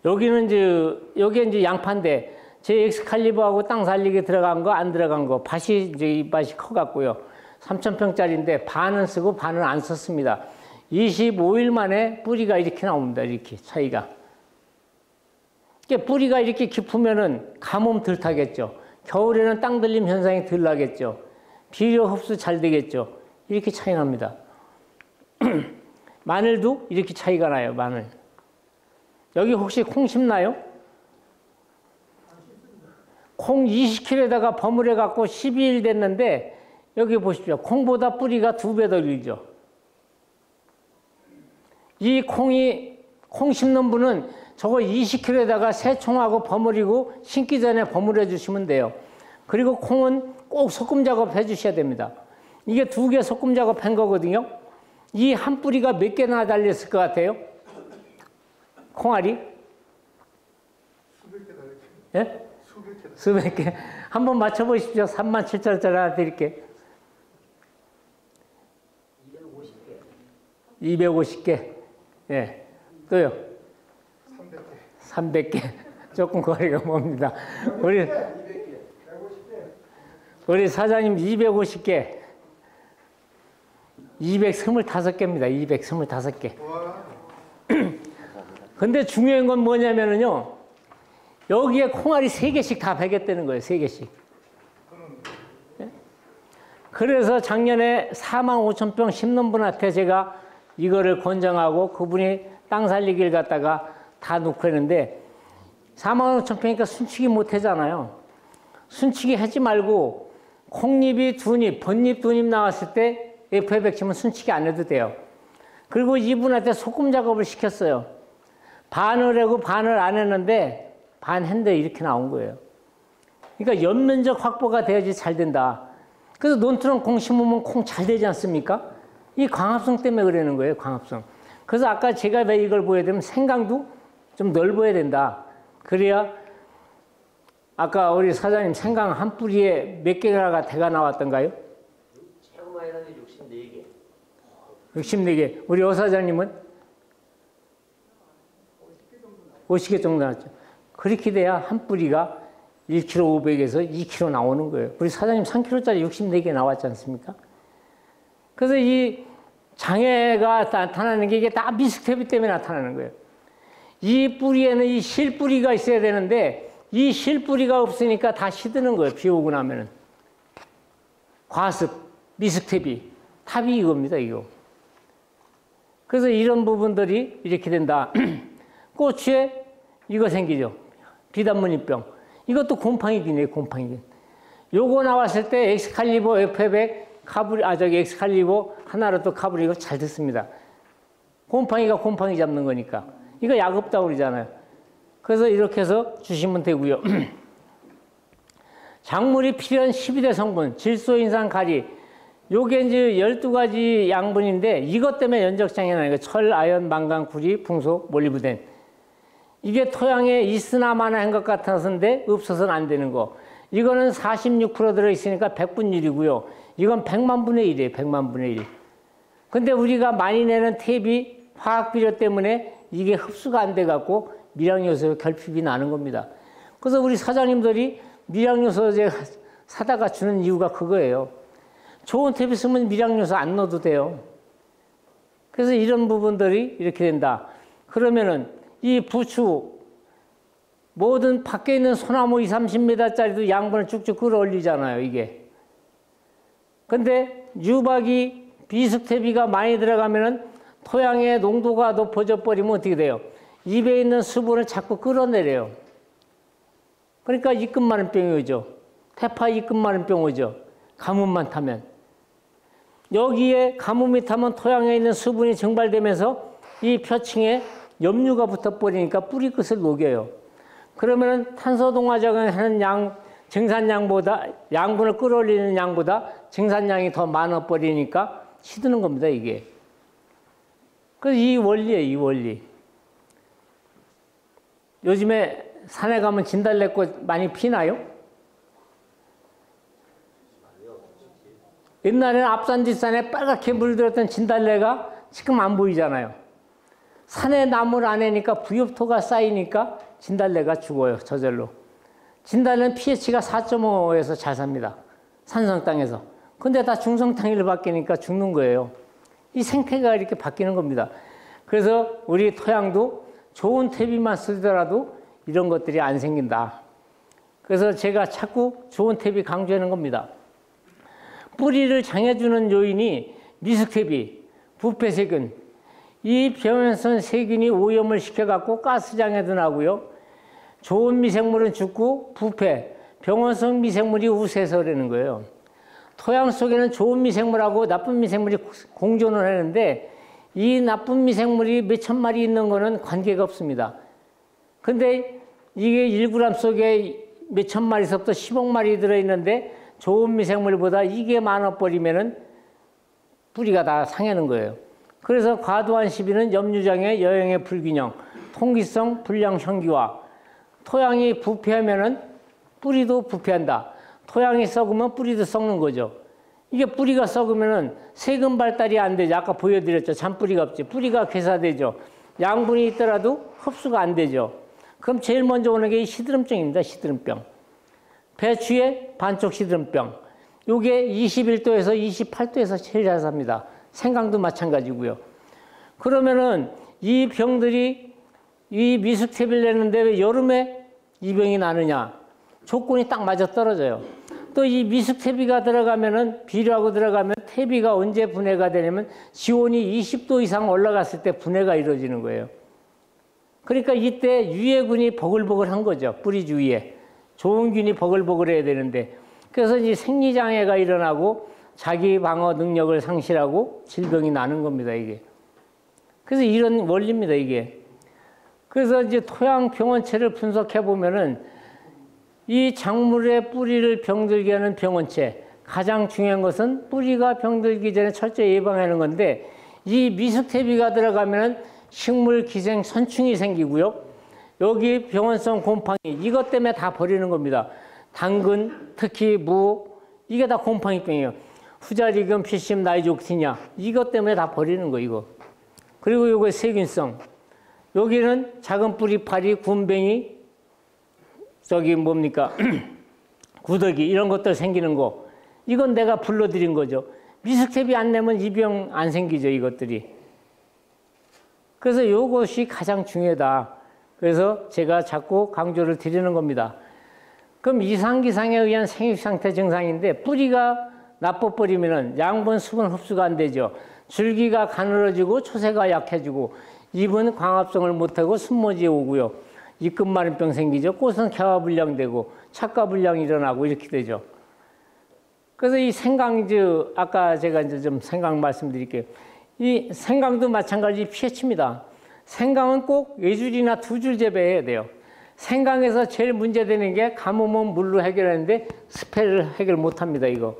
S1: 여기에 이제 양파인데 제 엑스칼리버하고 땅 살리기 들어간 거 안 들어간 거 밭이 이제 이 밭이 커갖고요. 3,000평짜리인데 반은 쓰고 반은 안 썼습니다. 25일 만에 뿌리가 이렇게 나옵니다. 이렇게 차이가. 뿌리가 이렇게 깊으면은 가뭄 덜 타겠죠. 겨울에는 땅 들림 현상이 덜 나겠죠. 비료 흡수 잘 되겠죠. 이렇게 차이 납니다. 마늘도 이렇게 차이가 나요. 마늘. 여기 혹시 콩 심나요? 콩 20kg에다가 버무려 갖고 12일 됐는데 여기 보십시오. 콩보다 뿌리가 2배 더 길죠. 이 콩 심는 분은 저거 20kg에다가 새총하고 버무리고 심기 전에 버무려 주시면 돼요. 그리고 콩은 꼭 소금 작업 해 주셔야 됩니다. 이게 2개 소금 작업 한 거거든요. 이 한 뿌리가 몇 개나 달렸을 것 같아요? 콩알이?
S2: 수백 개 달렸죠.
S1: 예?
S2: 수백 개.
S1: 수백 개. 한번 맞춰보십시오. 37,000원짜리 하나 드릴게. 250개. 예. 또요?
S2: 300개.
S1: 300개. 조금 거리가 멉니다.
S2: 200개. 150개.
S1: 우리 사장님 250개. 225개입니다. 225개.
S2: 와.
S1: 근데 중요한 건 뭐냐면은요. 여기에 콩알이 3개씩 다 베겼다는 거예요. 3개씩. 그래서 작년에 45,000평 심는 분한테 제가 이거를 권장하고 그분이 땅 살리기를 갖다가 다 놓고 했는데 45,000평이니까 순치기 못 하잖아요. 순치기 하지 말고 콩잎이 2잎, 번잎 2잎 나왔을 때 FA100 치면 순치기 안 해도 돼요. 그리고 이분한테 소금 작업을 시켰어요. 반을 하고 반을 안 했는데 반 했는데 이렇게 나온 거예요. 그러니까 연면적 확보가 돼야지 잘 된다. 그래서 논두렁 콩 심으면 콩 잘 되지 않습니까? 이 광합성 때문에 그러는 거예요. 광합성. 그래서 아까 제가 왜 이걸 보여드리면 생강도 좀 넓어야 된다. 그래야 아까 우리 사장님 생강 한 뿌리에 몇 개가 대가 나왔던가요?
S4: 최고 많이 나는 64개.
S1: 64개. 우리 여 사장님은? 50개 정도 나왔죠. 그렇게 돼야 한 뿌리가 1kg 500에서 2kg 나오는 거예요. 우리 사장님 3kg짜리 64개 나왔지 않습니까? 그래서 이 장애가 나타나는 게 이게 다 미스테비 때문에 나타나는 거예요. 이 뿌리에는 이 실뿌리가 있어야 되는데 이 실뿌리가 없으니까 다 시드는 거예요. 비 오고 나면은. 과습, 미스테비, 탑이 이겁니다. 이거. 그래서 이런 부분들이 이렇게 된다. 고추에 이거 생기죠. 비단무늬병. 이것도 곰팡이균이에요. 곰팡이균. 요거 나왔을 때 엑스칼리버 F100 카브리, 엑스칼리버 하나로 또 카브리 이거 잘 듣습니다. 곰팡이가 곰팡이 잡는 거니까. 이거 약 없다고 그러잖아요. 그래서 이렇게 해서 주시면 되고요. 작물이 필요한 12대 성분, 질소, 인산, 가리. 요게 이제 12가지 양분인데 이것 때문에 연적장애 나는 거예요. 철, 아연, 망간, 구리, 풍소, 몰리브덴. 이게 토양에 있으나 마나 한 것 같아서인데 없어서는 안 되는 거. 이거는 46% 들어있으니까 100분의 1이고요. 이건 100만 분의 1이에요. 100만 분의 1. 근데 우리가 많이 내는 탭이 화학비료 때문에 이게 흡수가 안 돼갖고 미량요소 결핍이 나는 겁니다. 그래서 우리 사장님들이 미량요소제 사다가 주는 이유가 그거예요. 좋은 탭 있으면 미량요소 안 넣어도 돼요. 그래서 이런 부분들이 이렇게 된다. 그러면은 이 부추, 모든 밖에 있는 소나무 20, 30m짜리도 양분을 쭉쭉 끌어올리잖아요, 이게. 근데 유박이, 비숙태비가 많이 들어가면은 토양의 농도가 높아져 버리면 어떻게 돼요? 입에 있는 수분을 자꾸 끌어내려요. 그러니까 입금 마른 병이 오죠. 태파 입금 마른 병 오죠. 가뭄만 타면. 여기에 가뭄이 타면 토양에 있는 수분이 증발되면서 이 표층에 염류가 붙어버리니까 뿌리 끝을 녹여요. 그러면 탄소동화작용을 하는 증산량보다, 양분을 끌어올리는 양보다 증산량이 더 많아버리니까 시드는 겁니다, 이게. 그래서 이 원리예요, 이 원리. 요즘에 산에 가면 진달래꽃 많이 피나요? 옛날에는 앞산 뒷산에 빨갛게 물들었던 진달래가 지금 안 보이잖아요. 산에 나물 안에니까 부엽토가 쌓이니까 진달래가 죽어요. 저절로. 진달래는 pH가 4.5에서 잘 삽니다. 산성 땅에서. 근데 다 중성 땅으로 바뀌니까 죽는 거예요. 이 생태계가 이렇게 바뀌는 겁니다. 그래서 우리 토양도 좋은 퇴비만 쓰더라도 이런 것들이 안 생긴다. 그래서 제가 자꾸 좋은 퇴비 강조하는 겁니다. 뿌리를 장해주는 요인이 미숙퇴비, 부패세균. 이 병원성 세균이 오염을 시켜갖고 가스장애도 나고요. 좋은 미생물은 죽고 부패, 병원성 미생물이 우세해서 그러는 거예요. 토양 속에는 좋은 미생물하고 나쁜 미생물이 공존을 하는데 이 나쁜 미생물이 몇천 마리 있는 거는 관계가 없습니다. 근데 이게 1g 속에 몇천 마리서부터 10억 마리 들어있는데 좋은 미생물보다 이게 많아버리면은 뿌리가 다 상하는 거예요. 그래서 과도한 시비는 염류장애, 여행의 불균형, 통기성, 불량 현기화. 토양이 부패하면은 뿌리도 부패한다. 토양이 썩으면 뿌리도 썩는 거죠. 이게 뿌리가 썩으면은 세균 발달이 안 되죠. 아까 보여드렸죠. 잔뿌리가 없지. 뿌리가 괴사되죠. 양분이 있더라도 흡수가 안 되죠. 그럼 제일 먼저 오는 게 시드름병입니다. 시드름병. 배추의 반쪽 시드름병. 요게 21도에서 28도에서 제일 잘 삽니다. 생강도 마찬가지고요. 그러면은 이 병들이 이 미숙태비를 내는데 왜 여름에 이 병이 나느냐? 조건이 딱 맞아 떨어져요. 또 이 미숙태비가 들어가면은 비료하고 들어가면 태비가 언제 분해가 되냐면 지온이 20도 이상 올라갔을 때 분해가 이루어지는 거예요. 그러니까 이때 유해균이 버글버글한 거죠. 뿌리 주위에. 좋은 균이 버글버글해야 되는데 그래서 이제 생리장애가 일어나고 자기 방어 능력을 상실하고 질병이 나는 겁니다, 이게. 그래서 이런 원리입니다, 이게. 그래서 이제 토양 병원체를 분석해 보면은 이 작물의 뿌리를 병들게 하는 병원체, 가장 중요한 것은 뿌리가 병들기 전에 철저히 예방하는 건데 이 미숙태비가 들어가면은 식물 기생 선충이 생기고요. 여기 병원성 곰팡이, 이것 때문에 다 버리는 겁니다. 당근, 특히 무, 이게 다 곰팡이병이에요. 후자리금, 피심, 나이족티냐, 이것 때문에 다 버리는 거, 이거. 그리고 요거 세균성. 여기는 작은 뿌리파리, 군뱅이, 저기 뭡니까? 구더기, 이런 것들 생기는 거. 이건 내가 불러드린 거죠. 미숙태비 안 내면 이 병 안 생기죠, 이것들이. 그래서 이것이 가장 중요하다. 그래서 제가 자꾸 강조를 드리는 겁니다. 그럼 이상기상에 의한 생육상태 증상인데 뿌리가 나빠버리면 양분, 수분 흡수가 안 되죠. 줄기가 가늘어지고 초세가 약해지고 잎은 광합성을 못하고 순모지에 오고요. 잎끝마름병 생기죠. 꽃은 개화불량되고 착과불량이 일어나고 이렇게 되죠. 그래서 이 생강주, 아까 제가 이제 좀 생강 말씀드릴게요. 이 생강도 마찬가지 pH입니다. 생강은 꼭 4줄이나 2줄 재배해야 돼요. 생강에서 제일 문제되는 게 가뭄은 물로 해결하는데 습해를 해결 못합니다, 이거.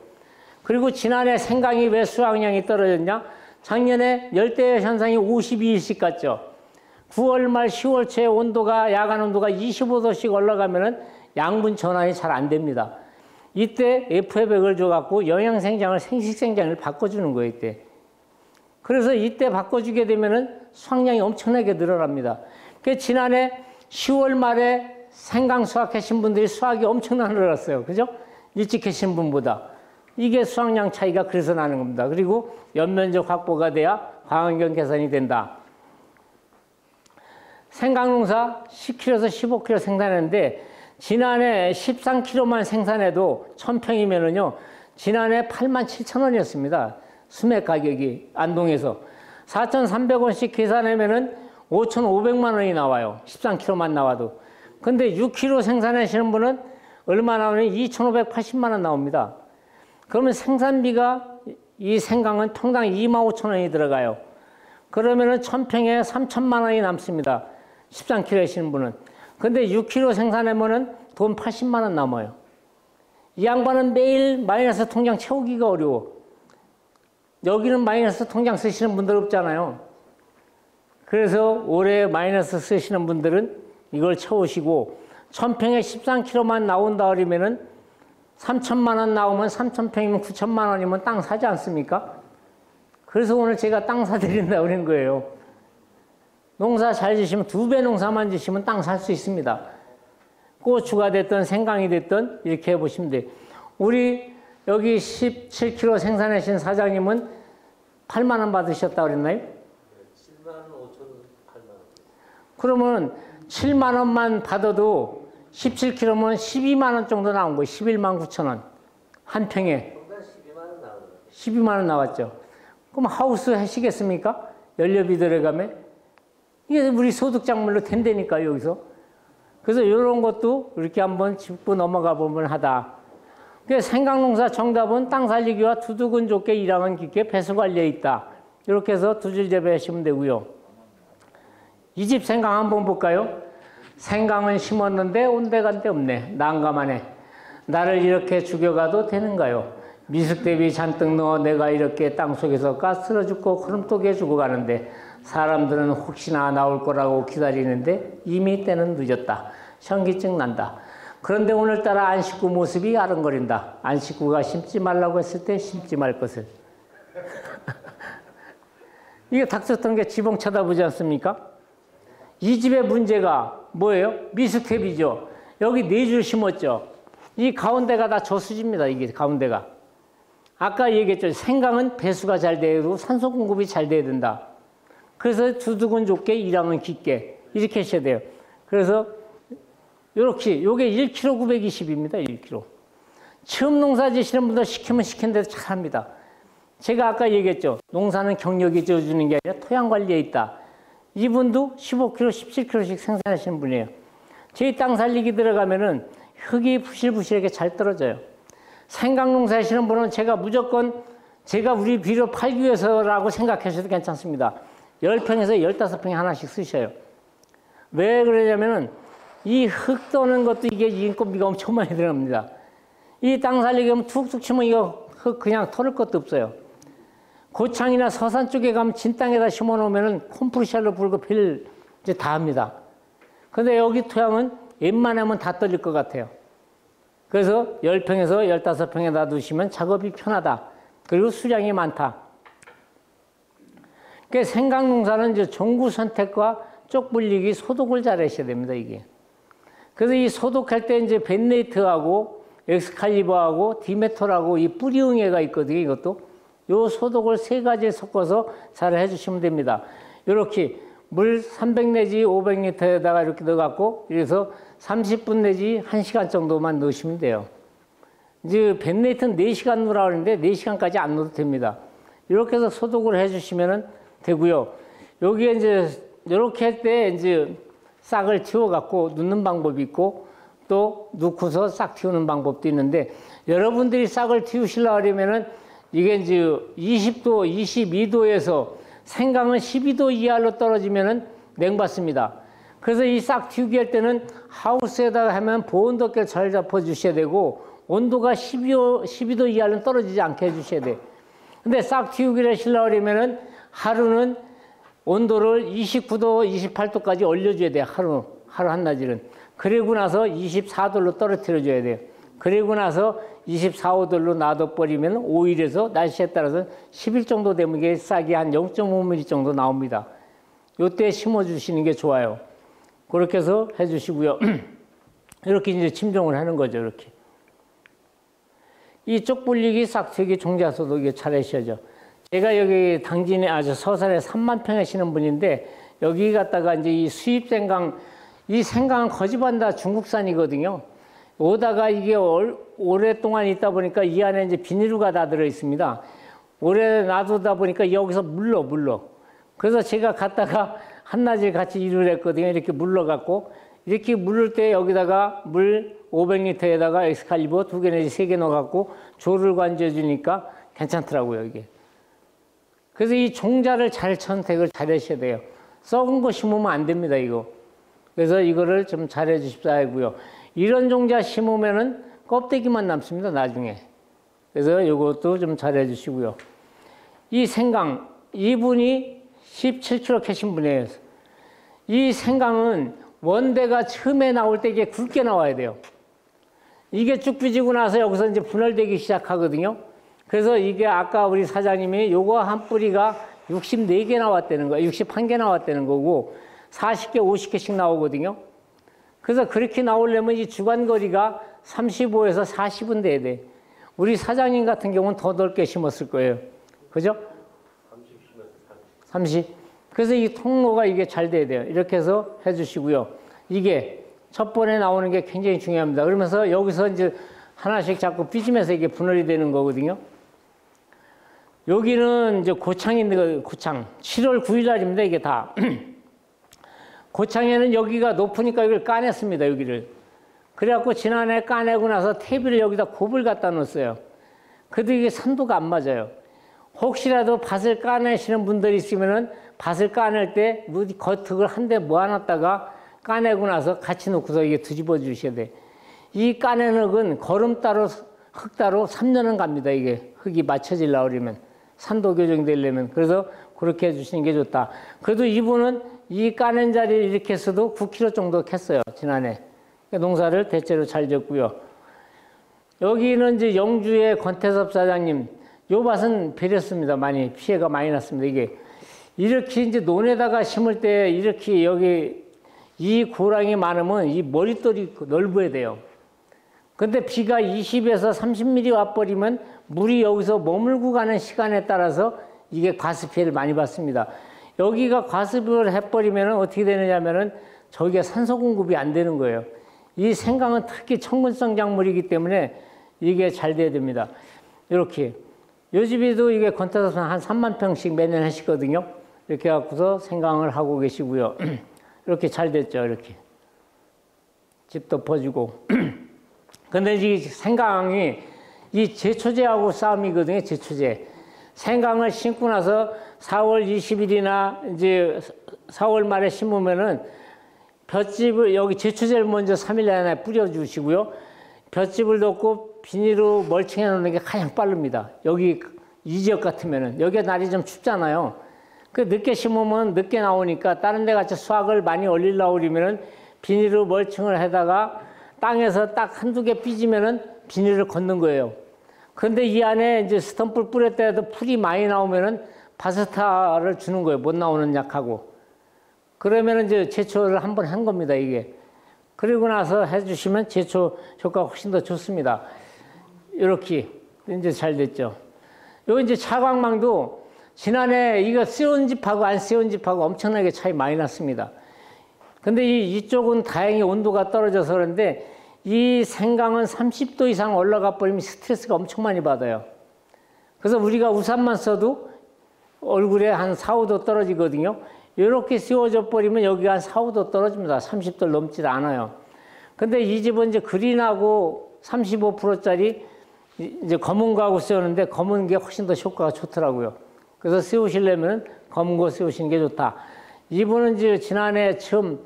S1: 그리고 지난해 생강이 왜 수확량이 떨어졌냐? 작년에 열대 현상이 52일씩 갔죠. 9월 말 10월 초에 온도가, 야간 온도가 25도씩 올라가면은 양분 전환이 잘 안 됩니다. 이때 F100을 줘갖고 영양생장을 생식생장을 바꿔주는 거예요, 이때. 그래서 이때 바꿔주게 되면은 수확량이 엄청나게 늘어납니다. 그 지난해 10월 말에 생강 수확하신 분들이 수확이 엄청나게 늘었어요. 그죠? 일찍 하신 분보다. 이게 수확량 차이가 그래서 나는 겁니다. 그리고 연면적 확보가 돼야 광환경 개선이 된다. 생강농사 10kg에서 15kg 생산했는데 지난해 13kg만 생산해도 1000평이면은요, 지난해 87,000원이었습니다. 수맥 가격이 안동에서 4,300원씩 계산하면은 5,500만 원이 나와요. 13kg만 나와도. 근데 6kg 생산하시는 분은 얼마 나오냐면 2,580만 원 나옵니다. 그러면 생산비가 이 생강은 평당 25,000원이 들어가요. 그러면은 1000평에 3,000만 원이 남습니다. 13kg 하시는 분은. 근데 6kg 생산하면은 돈 80만 원 남아요. 이 양반은 매일 마이너스 통장 채우기가 어려워. 여기는 마이너스 통장 쓰시는 분들 없잖아요. 그래서 올해 마이너스 쓰시는 분들은 이걸 채우시고 1000평에 13kg만 나온다 그러면은 3,000만 원 나오면 3,000평이면 9,000만 원이면 땅 사지 않습니까? 그래서 오늘 제가 땅 사드린다 그런 거예요. 농사 잘 지시면 2배 농사만 지시면 땅 살 수 있습니다. 고추가 됐든 생강이 됐든 이렇게 해보시면 돼요. 우리 여기 17kg 생산하신 사장님은 8만 원 받으셨다 그랬나요?
S4: 7만 5천 8만 원.
S1: 그러면 7만 원만 받아도 17kg면 12만 원 정도 나온 거예요. 11만 9천 원. 한 평에.
S4: 평당 12만 원 나오는
S1: 12만 원 나왔죠. 그럼 하우스 하시겠습니까? 연료비 들어가면? 이게 우리 소득작물로 된다니까, 여기서. 그래서 이런 것도 이렇게 한번 짚고 넘어가 보면 하다. 그래서 생강농사 정답은 땅 살리기와 두둑은 좋게 일항은 깊게 배수 관리에 있다. 이렇게 해서 두 줄 재배하시면 되고요. 이 집 생강 한번 볼까요? 생강은 심었는데 온데간데 없네. 난감하네. 나를 이렇게 죽여가도 되는가요? 미숙대비 잔뜩 넣어 내가 이렇게 땅속에서 가스러 죽고 흐름독에 죽어가는데 사람들은 혹시나 나올 거라고 기다리는데 이미 때는 늦었다. 현기증 난다. 그런데 오늘따라 안 씻고 모습이 아른거린다. 안 씻고가 심지 말라고 했을 때 심지 말 것을. 이게 닥쳤던 게 지붕 쳐다보지 않습니까? 이 집의 문제가 뭐예요? 미숙탭이죠. 여기 4줄 심었죠. 이 가운데가 다 저수지입니다. 이게 가운데가. 아까 얘기했죠. 생강은 배수가 잘 되고 산소 공급이 잘 돼야 된다. 그래서 두둑은 좁게 일하면 깊게 이렇게 하셔야 돼요. 그래서 이렇게 요게 1kg 920입니다. 1kg. 처음 농사 지시는 분들 시키면 시킨 대로 잘합니다. 제가 아까 얘기했죠. 농사는 경력이 지어주는 게 아니라 토양 관리에 있다. 이분도 15kg, 17kg씩 생산하시는 분이에요. 저희 땅 살리기 들어가면은 흙이 부실부실하게 잘 떨어져요. 생강 농사 하시는 분은 제가 무조건 제가 우리 비료 팔기 위해서라고 생각하셔도 괜찮습니다. 10평에서 15평에 하나씩 쓰셔요. 왜 그러냐면은 이 흙 떠는 것도 이게 인건비가 엄청 많이 들어갑니다. 이 땅 살리기 하면 툭툭 치면 이거 흙 그냥 털을 것도 없어요. 고창이나 서산 쪽에 가면 진 땅에다 심어 놓으면은 컴프레셔로 불고 별 이제 다 합니다. 근데 여기 토양은 웬만하면 다 떨릴 것 같아요. 그래서 10평에서 15평에다 두시면 작업이 편하다. 그리고 수량이 많다. 그러니까 생강 농사는 이제 종구 선택과 쪽 불리기 소독을 잘 하셔야 됩니다, 이게. 그래서 이 소독할 때 이제 벤네이트하고 엑스칼리버하고 디메톨하고 이 뿌리응애가 있거든요, 이것도. 요 소독을 3가지 섞어서 잘 해주시면 됩니다. 이렇게 물 300 내지 500리터에다가 이렇게 넣어갖고, 그래서 30분 내지 1시간 정도만 넣으시면 돼요. 이제 벤네이트는 4시간 넣으라고 하는데 4시간까지 안 넣어도 됩니다. 이렇게 해서 소독을 해주시면 되고요. 여기에 이제 이렇게 할 때 이제 싹을 틔워갖고 넣는 방법이 있고, 또 넣고서 싹 틔우는 방법도 있는데, 여러분들이 싹을 틔우시려고 하려면은 이게 이제 20도, 22도에서 생강은 12도 이하로 떨어지면은 냉받습니다. 그래서 이 싹 틔우기 할 때는 하우스에다가 하면 보온 덮개를 잘 잡아 주셔야 되고, 온도가 12도 이하로 떨어지지 않게 해주셔야 돼. 근데 싹 틔우기를 하시려고 하려면은 하루는 온도를 29도, 28도까지 올려줘야 돼요. 하루 한낮에는. 그리고 나서 24도로 떨어뜨려줘야 돼요. 그리고 나서 24, 5도로 놔둬버리면 5일에서 날씨에 따라서 10일 정도 되면 이게 싹이 한 0.5mm 정도 나옵니다. 요때 심어주시는 게 좋아요. 그렇게 해서 해주시고요. 이렇게 이제 침종을 하는 거죠, 이렇게. 이 쪽 불리기, 싹트기, 종자소도 이게 잘 하셔야죠. 제가 여기 당진에 서산에 3만 평 하시는 분인데, 여기 갔다가 이제 이 수입 생강, 이 생강은 거짓말다 중국산이거든요. 오다가 이게 오랫동안 있다 보니까 이 안에 이제 비닐루가 다 들어 있습니다. 오래 놔두다 보니까 여기서 물러. 그래서 제가 갔다가 한낮에 같이 일을 했거든요. 이렇게 물러갖고, 이렇게 물을 때 여기다가 물 500리터에다가 엑스칼리버 2개 내지 3개 넣어갖고 조를 관져주니까 괜찮더라고요, 이게. 그래서 이 종자를 잘 선택을 잘 하셔야 돼요. 썩은 거 심으면 안 됩니다, 이거. 그래서 이거를 좀 잘 해주십사 하고요. 이런 종자 심으면은 껍데기만 남습니다, 나중에. 그래서 이것도 좀 잘 해주시고요. 이 생강, 이분이 17kg 캐신 분이에요. 이 생강은 원대가 처음에 나올 때 이게 굵게 나와야 돼요. 이게 쭉 삐지고 나서 여기서 이제 분할되기 시작하거든요. 그래서 이게 아까 우리 사장님이 요거 한 뿌리가 64개 나왔다는 거예요. 61개 나왔다는 거고 40개, 50개씩 나오거든요. 그래서 그렇게 나오려면 이 주관거리가 35에서 40은 돼야 돼. 우리 사장님 같은 경우는 더 넓게 심었을 거예요. 그죠? 30. 그래서 이 통로가 이게 잘 돼야 돼요. 이렇게 해서 해주시고요. 이게 첫 번에 나오는 게 굉장히 중요합니다. 그러면서 여기서 이제 하나씩 자꾸 삐지면서 이게 분할이 되는 거거든요. 여기는 이제 고창인데, 고창. 7월 9일 날입니다, 이게 다. 고창에는 여기가 높으니까 이걸 까냈습니다, 여기를. 그래갖고 지난해 까내고 나서 퇴비를 여기다 곱을 갖다 놓았어요. 그래도 이게 산도가 안 맞아요. 혹시라도 밭을 까내시는 분들이 있으면은 밭을 까낼 때 겉흙을 한 대 모아놨다가 까내고 나서 같이 놓고서 이게 뒤집어 주셔야 돼. 이 까낸 흙은 거름 따로 흙 따로 3년은 갑니다. 이게 흙이 맞춰지려고 그러면 산도 교정되려면. 그래서 그렇게 해주시는 게 좋다. 그래도 이분은 이 까낸 자리를 이렇게 해서도 9kg 정도 캤어요, 지난해. 농사를 대체로 잘 졌고요. 여기는 이제 영주의 권태섭 사장님, 요 밭은 베렸습니다. 많이 피해가 많이 났습니다. 이게 이렇게 이제 논에다가 심을 때 이렇게 여기 이 고랑이 많으면 이 머릿돌이 넓어야 돼요. 근데 비가 20에서 30mm 와버리면 물이 여기서 머물고 가는 시간에 따라서 이게 과습 피해를 많이 받습니다. 여기가 과습을 해버리면 어떻게 되느냐면은 저기가 산소 공급이 안 되는 거예요. 이 생강은 특히 청근성 작물이기 때문에 이게 잘 돼야 됩니다. 이렇게. 요 집에도 이게 건태사선 한 3만 평씩 매년 하시거든요. 이렇게 갖고서 생강을 하고 계시고요. 이렇게 잘 됐죠. 이렇게. 집도 퍼주고. 근데 이 생강이 이 제초제하고 싸움이거든요. 제초제. 생강을 심고 나서 4월 20일이나 이제 4월 말에 심으면은 볏짚을 여기 제초제를 먼저 3일 안에 뿌려주시고요. 볏짚을 넣고 비닐로 멀칭해 놓는 게 가장 빠릅니다. 여기 이 지역 같으면은 여기가 날이 좀 춥잖아요. 그 늦게 심으면 늦게 나오니까 다른 데 같이 수확을 많이 올리려고 그러면은 비닐로 멀칭을 해다가 땅에서 딱 한두 개 삐지면은 비닐을 걷는 거예요. 그런데 이 안에 이제 스톰풀 뿌릴 때도 풀이 많이 나오면은 바스타를 주는 거예요. 못 나오는 약하고. 그러면은 이제 제초를 한번 한 겁니다, 이게. 그리고 나서 해주시면 제초 효과가 훨씬 더 좋습니다. 이렇게 이제 잘 됐죠. 요 이제 차광망도 지난해 이거 씌운 집하고 안 씌운 집하고 엄청나게 차이 많이 났습니다. 근데 이쪽은 다행히 온도가 떨어져서 그런데 이 생강은 30도 이상 올라가 버리면 스트레스가 엄청 많이 받아요. 그래서 우리가 우산만 써도 얼굴에 한 4, 5도 떨어지거든요. 이렇게 씌워져 버리면 여기가 한 4, 5도 떨어집니다. 30도를 넘지 않아요. 근데 이 집은 이제 그린하고 35%짜리 이제 검은 거하고 씌우는데 검은 게 훨씬 더 효과가 좋더라고요. 그래서 씌우시려면 검은 거 씌우시는 게 좋다. 이분은 이제 지난해 처음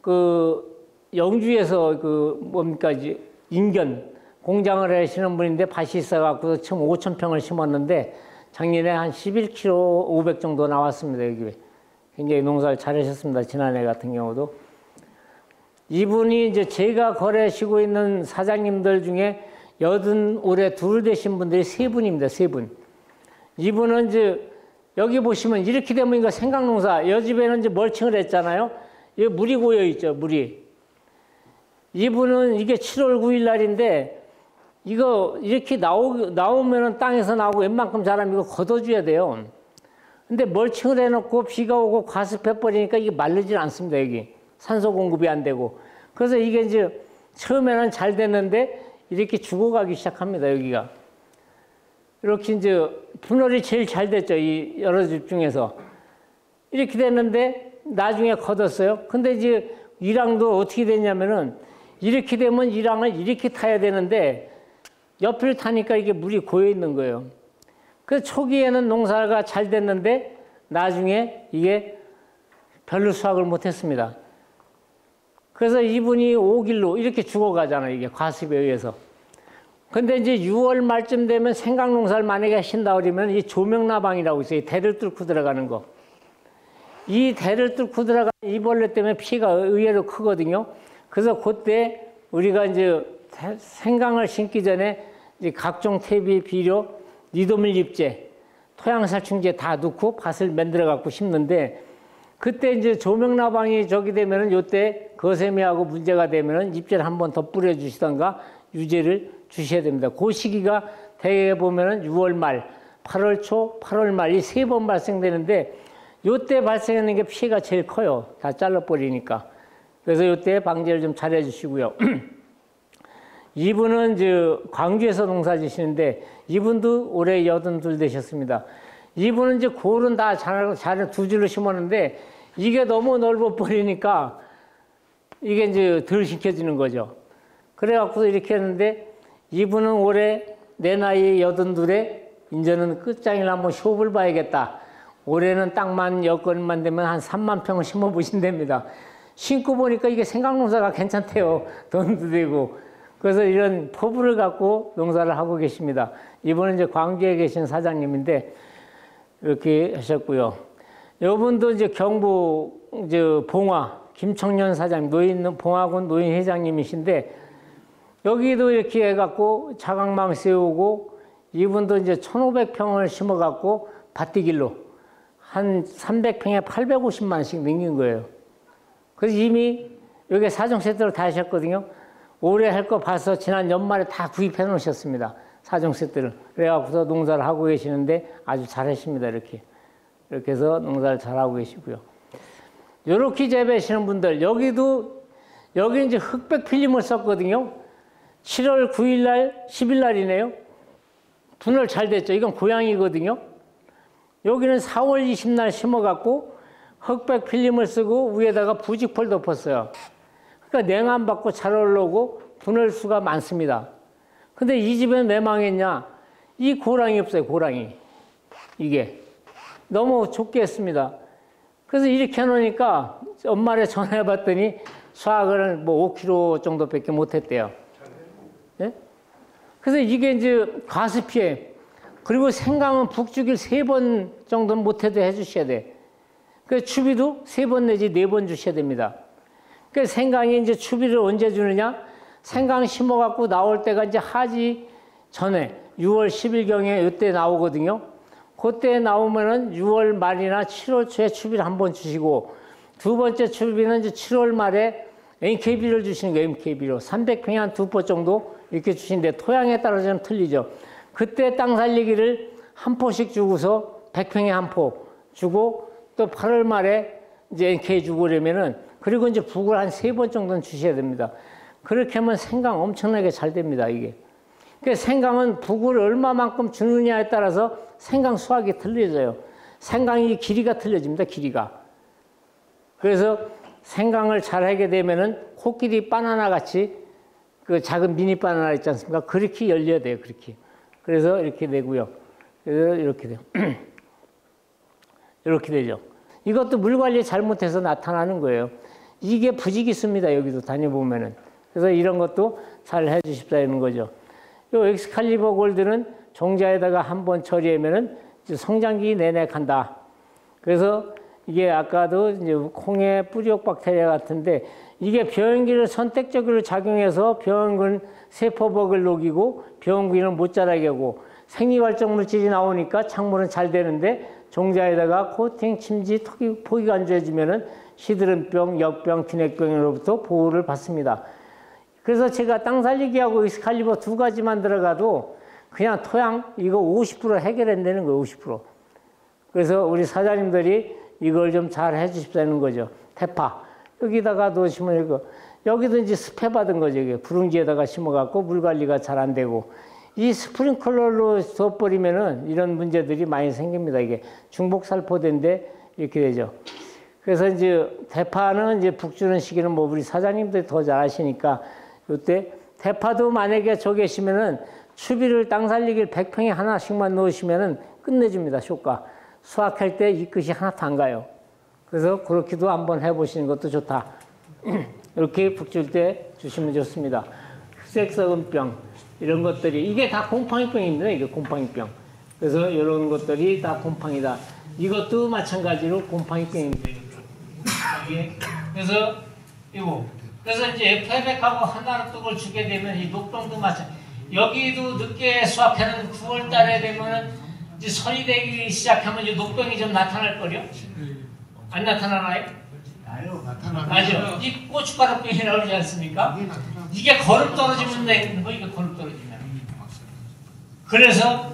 S1: 그 영주에서 그 뭡니까 이제 인견 공장을 하시는 분인데 밭이 있어갖고 처음 5,000평을 심었는데 작년에 한 11kg 500 정도 나왔습니다. 여기 굉장히 농사를 잘하셨습니다. 지난해 같은 경우도 이분이 이제 제가 거래하시고 있는 사장님들 중에 80올에 둘 되신 분들이 3분입니다. 3분. 이분은 이제 여기 보시면 이렇게 되면 이거 생강농사 여 집에는 이제 멀칭을 했잖아요. 여기 물이 고여 있죠. 물이. 이분은 이게 7월 9일 날인데 이거 이렇게 나오면은 땅에서 나오고 웬만큼 자라면 이거 걷어줘야 돼요. 근데 멀칭을 해놓고 비가 오고 과습해버리니까 이게 마르질 않습니다. 여기 산소 공급이 안 되고. 그래서 이게 이제 처음에는 잘 됐는데 이렇게 죽어가기 시작합니다. 여기가. 이렇게 이제 분할이 제일 잘 됐죠. 이 여러 집 중에서. 이렇게 됐는데 나중에 걷었어요. 근데 이제 이랑도 어떻게 됐냐면은 이렇게 되면 이랑을 이렇게 타야 되는데 옆을 타니까 이게 물이 고여 있는 거예요. 그래서 초기에는 농사가 잘 됐는데 나중에 이게 별로 수확을 못했습니다. 그래서 이분이 5길로 이렇게 죽어가잖아요. 이게 과습에 의해서. 근데 이제 6월 말쯤 되면 생강농사를 만약에 하신다 그러면 이 조명나방이라고 있어요. 대를 뚫고 들어가는 거. 이 대를 뚫고 들어가는 이벌레 때문에 피해가 의외로 크거든요. 그래서 그때 우리가 이제 생강을 심기 전에 이제 각종 퇴비, 비료, 니도밀 잎제, 토양살충제 다 넣고 밭을 만들어 갖고 심는데 그때 이제 조명나방이 저기 되면은 요때 거세미하고 문제가 되면은 잎제를 한 번 더 뿌려주시던가 유제를 주셔야 됩니다. 그 시기가 대개 보면은 6월 말, 8월 초, 8월 말 이 3번 발생되는데 요때 발생하는 게 피해가 제일 커요. 다 잘라버리니까. 그래서 요때 방제를 좀 잘해 주시고요. 이분은 이제 광주에서 농사 지시는데 이분도 올해 82 되셨습니다. 이분은 이제 골은 다 잘 두 줄로 심었는데 이게 너무 넓어 버리니까 이게 이제 덜 심겨지는 거죠. 그래갖고 이렇게 했는데 이분은 올해 내 나이 82에 이제는 끝장을 한번 쇼업을 봐야겠다. 올해는 땅만 여건만 되면 한 3만 평을 심어 보신답니다. 심고 보니까 이게 생강농사가 괜찮대요. 돈도 되고. 그래서 이런 포부를 갖고 농사를 하고 계십니다. 이분은 이제 광주에 계신 사장님인데 이렇게 하셨고요. 이분도 이제 경북 이제 봉화 김청년 사장님, 봉화군 노인회장님이신데 여기도 이렇게 해갖고 자강망 세우고 이분도 이제 1,500평을 심어갖고 밭디길로 한 300평에 850만 원씩 넘긴 거예요. 그래서 이미 여기 사정세트를 다 하셨거든요. 올해 할 거 봐서 지난 연말에 다 구입해 놓으셨습니다. 4종 세트를. 그래갖고서 농사를 하고 계시는데 아주 잘하십니다. 이렇게 해서 농사를 잘하고 계시고요. 요렇게 재배하시는 분들, 여기 이제 흑백 필름을 썼거든요. 7월 9일 날, 10일 날이네요. 분할 잘 됐죠. 이건 고양이거든요. 여기는 4월 20날 심어갖고 흑백 필름을 쓰고 위에다가 부직포를 덮었어요. 그러니까 냉암 받고 잘 올라오고 분할 수가 많습니다. 근데 이 집은 왜 망했냐? 이 고랑이 없어요, 고랑이. 이게. 너무 좁게 했습니다. 그래서 이렇게 해놓으니까 엄마를 전화해 봤더니 수확을 뭐 5kg 정도밖에 못 했대요. 네? 그래서 이게 이제 과습피해. 그리고 생강은 북주기를 3번 정도는 못해도 해주셔야 돼. 그 추비도 3번 내지 4번 주셔야 됩니다. 그 생강이 이제 추비를 언제 주느냐? 생강 심어갖고 나올 때가 이제 하지 전에 6월 10일경에 이때 나오거든요. 그때 나오면은 6월 말이나 7월 초에 추비를 한번 주시고, 두 번째 추비는 이제 7월 말에 NKB를 주시는 거예요. NKB로 300평에 한 2포 정도 이렇게 주시는데 토양에 따라서 좀 틀리죠. 그때 땅 살리기를 한 포씩 주고서 100평에 한 포 주고, 또 8월 말에 이제 NK 주고 그러면은, 그리고 이제 북을 한 3번 정도는 주셔야 됩니다. 그렇게 하면 생강 엄청나게 잘 됩니다, 이게. 그러니까 생강은 북을 얼마만큼 주느냐에 따라서 생강 수확이 틀려져요. 생강이 길이가 틀려집니다, 길이가. 그래서 생강을 잘 하게 되면은 코끼리 바나나 같이 그 작은 미니 바나나 있지 않습니까? 그렇게 열려야 돼요, 그렇게. 그래서 이렇게 되고요. 그래서 이렇게 돼요. 이렇게 되죠. 이것도 물 관리 잘못해서 나타나는 거예요. 이게 부직이 있습니다, 여기도 다녀보면은. 그래서 이런 것도 잘 해주십사는 거죠. 요 엑스칼리버 골드는 종자에다가 한번 처리하면은 성장기 내내 간다. 그래서 이게 아까도 이제 콩의 뿌리옥 박테리아 같은데, 이게 병원균을 선택적으로 작용해서 병원균 세포벽을 녹이고 병원균을 못 자라게 하고 생리활적 물질이 나오니까 작물은 잘 되는데, 종자에다가 코팅, 침지, 포기가 안 좋아지면은 시드름병, 역병, 진액병으로부터 보호를 받습니다. 그래서 제가 땅 살리기하고 엑스칼리버 2가지만 들어가도 그냥 토양 이거 50% 해결한다는 거예요, 50%. 그래서 우리 사장님들이 이걸 좀 잘 해주십사는 거죠. 대파. 여기다가 놓으시면 이거, 여기도 이제 습해 받은 거죠. 이게 부릉지에다가 심어갖고 물 관리가 잘 안 되고. 이 스프링클러로 둬버리면은 이런 문제들이 많이 생깁니다. 이게 중복살포대인데 이렇게 되죠. 그래서 이제 대파는 이제 북 주는 시기는 뭐 우리 사장님들이 더 잘 아시니까, 이때 대파도 만약에 저 계시면은 추비를 땅 살리기를 100평에 하나씩만 넣으시면은 끝내줍니다, 효과. 수확할 때 이 끝이 하나도 안 가요. 그래서 그렇게도 한번 해보시는 것도 좋다. 이렇게 북 줄 때 주시면 좋습니다. 흑색서금병, 이런 것들이, 이게 다 곰팡이병입니다, 이게 곰팡이병. 그래서 이런 것들이 다 곰팡이다. 이것도 마찬가지로 곰팡이병입니다. 그래서 이거. 그래서 이제 F100하고 하나로 떡을 주게 되면 이 녹병도 마찬가지. 여기도 늦게 수확하는 9월 달에 되면은 이제 설이 되기 시작하면 이제 녹병이 좀 나타날 거요. 안 나타나나요? 나죠. 이 고춧가루병이라고 그러지 않습니까? 이게 거름 떨어지면 되는 거, 이게 거름 떨어지면. 그래서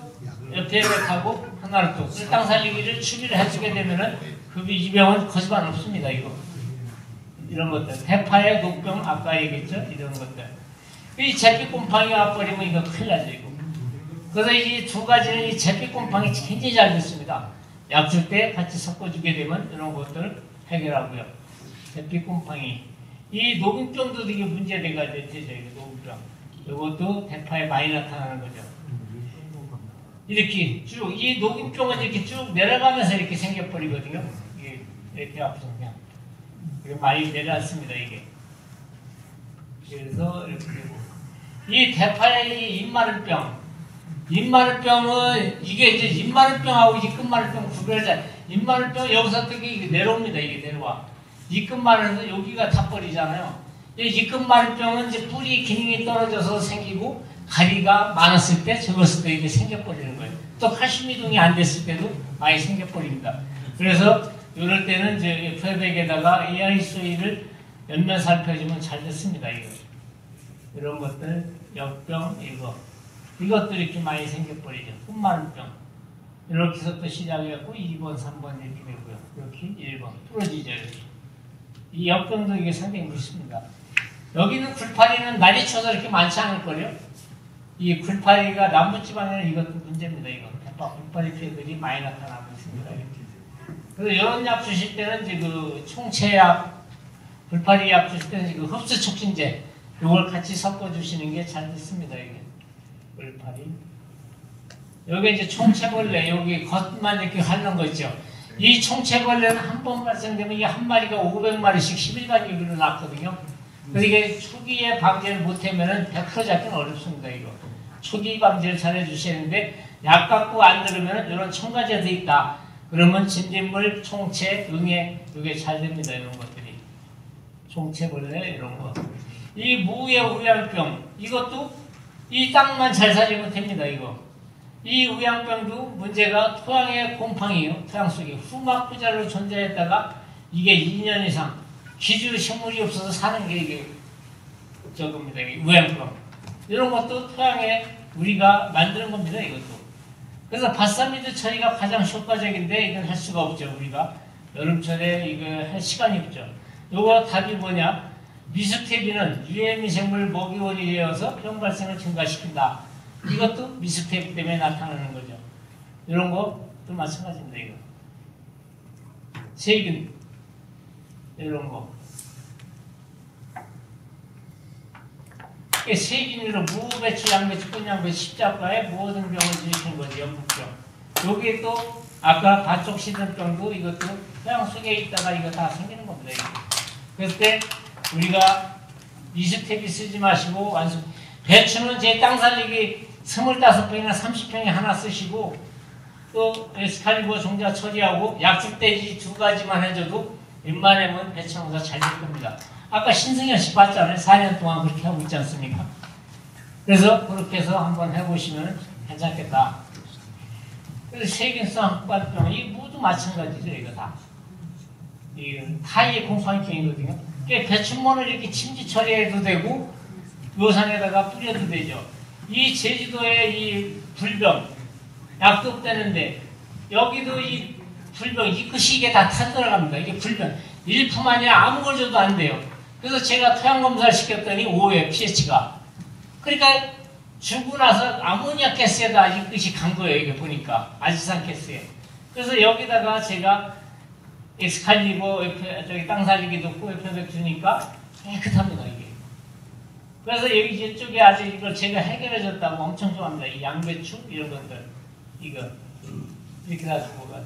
S1: F100하고 하나로 떡, 땅 살리기를 추비를 해주게 되면은 이 병은 거짓말 없습니다, 이거. 이런 것들. 대파의 녹병, 아까 얘기했죠? 이런 것들. 이 잿빛 곰팡이 와버리면 이거 큰일 나죠, 이거. 그래서 이 2가지는 이 잿빛 곰팡이 굉장히 잘 됐습니다. 약 줄 때 같이 섞어주게 되면 이런 것들을 해결하고요. 잿빛 곰팡이. 이 녹균병도 되게 문제가 되죠, 녹균병. 이것도 대파에 많이 나타나는 거죠. 이렇게 쭉, 이 녹균병은 이렇게 쭉 내려가면서 이렇게 생겨버리거든요. 이게 이렇게 앞서 그냥. 많이 내려왔습니다, 이게. 그래서 이렇게 되고. 이 대파의 입마른병. 입마른병은, 이게 이제 입마른병하고 이 끝마른병 구별자. 입마른병 여기서 되게 이게 내려옵니다, 이게 내려와. 이 끝마른은 여기가 다 버리잖아요. 이 끝마른병은 이제 뿌리 기능이 떨어져서 생기고, 가리가 많았을 때, 적었을 때 이게 생겨버리는 거예요. 또 칼슘 이동이 안 됐을 때도 많이 생겨버립니다. 그래서 이럴 때는 이제 F100에다가 AI 소위를 옆면 살펴주면 잘 됐습니다, 이거. 이런 것들, 역병, 이것도 이렇게 많이 생겨버리죠. 흑마늘병. 이렇게 해서 또 시작해갖고 2번, 3번 이렇게 되고요. 이렇게 1번. 부러지죠, 이렇게. 이 역병도 이게 상당히 무섭습니다. 여기는 굴파리는 날이 추워서 이렇게 많지 않을걸요? 이 굴파리가 남부지방에는 이것도 문제입니다, 이거. 대파 굴파리 피해들이 많이 나타나고 있습니다, 이렇게. 그래서 이런 약 주실 때는 이제 그 총체약, 굴파리 약 주실 때는 그 흡수 촉진제, 이걸 같이 섞어주시는 게 잘 됐습니다, 이게. 굴파리. 여기 이제 총체벌레, 여기 겉만 이렇게 하는 거 있죠. 이 총체벌레는 한 번 발생되면 이게 한 마리가 500마리씩 10일간 유기를 낳거든요. 그래서 이게 초기에 방제를 못하면 100% 잡기는 어렵습니다, 이거. 초기 방제를 잘 해주셔야 하는데, 약 갖고 안 들으면 이런 첨가제도 있다. 그러면 진딧물, 총체, 응애, 이게 잘 됩니다, 이런 것들이. 총체벌레, 이런 거. 이 무의 우양병, 이것도 이 땅만 잘 살리면 됩니다, 이거. 이 우양병도 문제가 토양의 곰팡이에요. 토양 속에 후막부자로 존재했다가 이게 2년 이상 기주 식물이 없어서 사는 게 이게 저겁니다. 이게 우양병. 이런 것도 토양에 우리가 만드는 겁니다. 이것도. 그래서 바사미드 처리가 가장 효과적인데 이건 할 수가 없죠. 우리가 여름철에 이거 할 시간이 없죠. 요거 답이 뭐냐? 미스테비는 유해미생물 먹이원이 되어서 병 발생을 증가시킨다. 이것도 미스테비 때문에 나타나는 거죠. 이런 것도 마찬가지입니다. 이거. 세균. 이런 거. 세균으로 무, 배추, 양배추, 꽃양배추, 십자가에 모든 병을 일으키는 거죠. 연부병. 여기에 또 아까 가쪽 시든병도 이것도 토양 속에 있다가 이거 다 생기는 겁니다. 이거. 그럴 때 우리가 미스테비 쓰지 마시고 완수. 배추는 제 땅 살리기 25평이나 30평에 하나 쓰시고 또 에스칼리버 종자 처리하고 약죽돼지 2가지만 해줘도 웬만하면 배추 농사 잘 될 겁니다. 아까 신승현 씨 봤잖아요. 4년 동안 그렇게 하고 있지 않습니까? 그래서 그렇게 해서 한번 해보시면 괜찮겠다. 그래서 세균성 흑반병, 이 무도 마찬가지죠. 이거 다. 이 타이의 곰팡이병이거든요. 배추몬을 이렇게 침지 처리해도 되고 묘산에다가 뿌려도 되죠. 이 제주도의 이 불병, 약도 없다는데 여기도 이 불병, 이것이 이게 다 타들어갑니다. 이게 불병. 일품 아니라 아무 걸 줘도 안 돼요. 그래서 제가 토양검사를 시켰더니 5회 pH가. 그러니까 주고 나서 아모니아 가스에다 이것이 간 거예요. 이게 보니까. 아지산 가스에. 그래서 여기다가 제가 엑스칼리버, 저기 땅 살리기 넣고 F100 주니까 깨끗합니다. 이게. 그래서 여기 이쪽에 아주 이걸 제가 해결해줬다고 엄청 좋아합니다. 이 양배추 이런 것들 이거 이렇게 다 주고 가죠.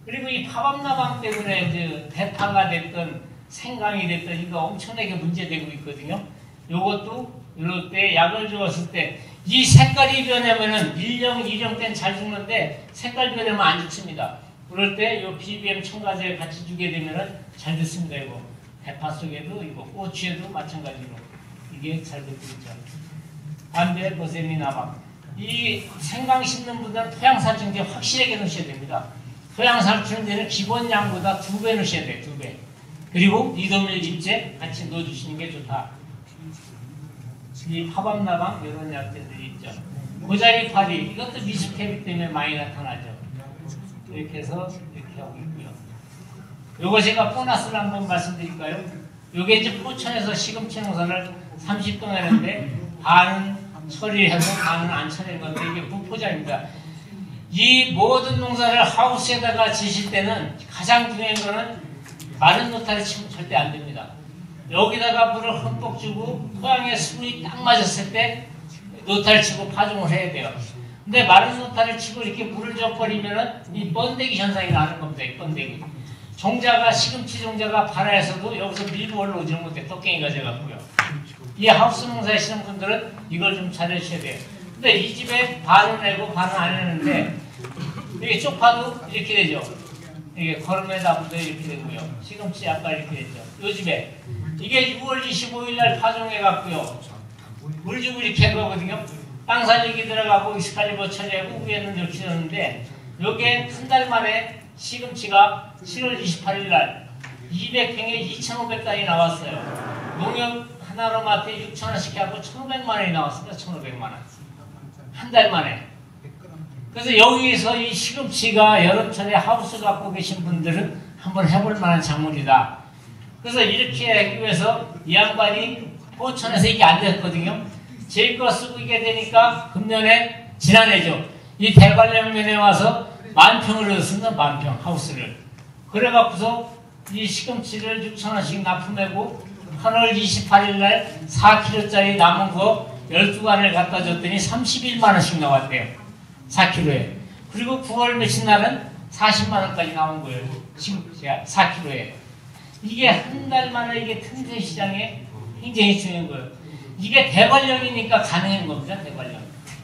S1: 그리고 이 파밤나방 때문에 이제 대파가 됐든 생강이 됐든 이거 엄청나게 문제되고 있거든요. 요것도 이럴 때 약을 주었을 때 이 색깔이 변하면은 1령, 2령 때는 잘 죽는데 색깔 변하면 안 좋습니다. 그럴 때 요 BBM 첨가제 같이 주게 되면은 잘 됐습니다. 이거 대파 속에도 이거 고추에도 마찬가지로 이게 잘 되고 있죠. 반대 버세미나방. 이 생강 심는 분들은 토양살충제 확실하게 넣으셔야 됩니다. 토양살충제는 기본 양보다 2배 넣으셔야 돼요. 2배. 그리고 니도밀 잎제 같이 넣어주시는 게 좋다. 이 파밤나방 이런 약재들이 있죠. 고자리파리 이것도 미스테비 때문에 많이 나타나죠. 이렇게 해서 이렇게 하고 있고요. 요거 제가 보너스를 한번 말씀드릴까요? 요게 이제 포천에서 시금치 농사를 30동 하는데 반은 처리해서 반은 안 처리한 건데 이게 부포자입니다. 이 모든 농사를 하우스에다가 지실 때는 가장 중요한 거는 마른 노타리 치면 절대 안 됩니다. 여기다가 물을 흠뻑 주고 토양에 수분이 딱 맞았을 때 노타리 치고 파종을 해야 돼요. 근데 마른 노타리 치고 이렇게 물을 줘버리면은 이 번데기 현상이 나는 겁니다. 이 번데기. 종자가 시금치 종자가 발화해서도 여기서 밀고 올라오지 못해. 토깽이가 돼갖고요. 이 하우스 농사 하시는 분들은 이걸 좀 잘해주셔야 돼요. 근데 이 집에 반은 내고 반은 안 했는데 이게 쪽파도 이렇게 되죠. 이게 거름에다부터 이렇게 되고요. 시금치 아까 이렇게 됐죠. 요 집에 이게 6월 25일 날 파종해갖고요. 물주고 이렇게 한 거거든요. 땅 살리기 들어가고 익스칼리버 처리하고 위에는 이렇게 되는데 요게 한 달 만에 시금치가 7월 28일 날 200평에 2,500단이 나왔어요. 농협 하나로마트에 6,000원씩 해갖고 1,500만 원이 나왔습니다. 1,500만 원. 한 달 만에. 그래서 여기서 이 시금치가 여름철에 하우스 갖고 계신 분들은 한번 해볼 만한 작물이다. 그래서 이렇게 하기 위해서 이 양반이 포천에서 이게 안 됐거든요. 제 거 쓰고 이게 되니까 금년에, 지난해죠. 이 대관령면에 와서 10,000평을 얻었습니다. 10,000평 하우스를. 그래갖고서 이 시금치를 6,000원씩 납품하고 8월 28일 날 4kg짜리 남은 거 12관을 갖다 줬더니 31만 원씩 나왔대요. 4kg에. 그리고 9월 며칠 날은 40만 원까지 나온 거예요. 시금치가 4kg에. 이게 한 달 만에 이게 틈새 시장에 굉장히 중요한 거예요. 이게 대관령이니까 가능한 겁니다. 대관령.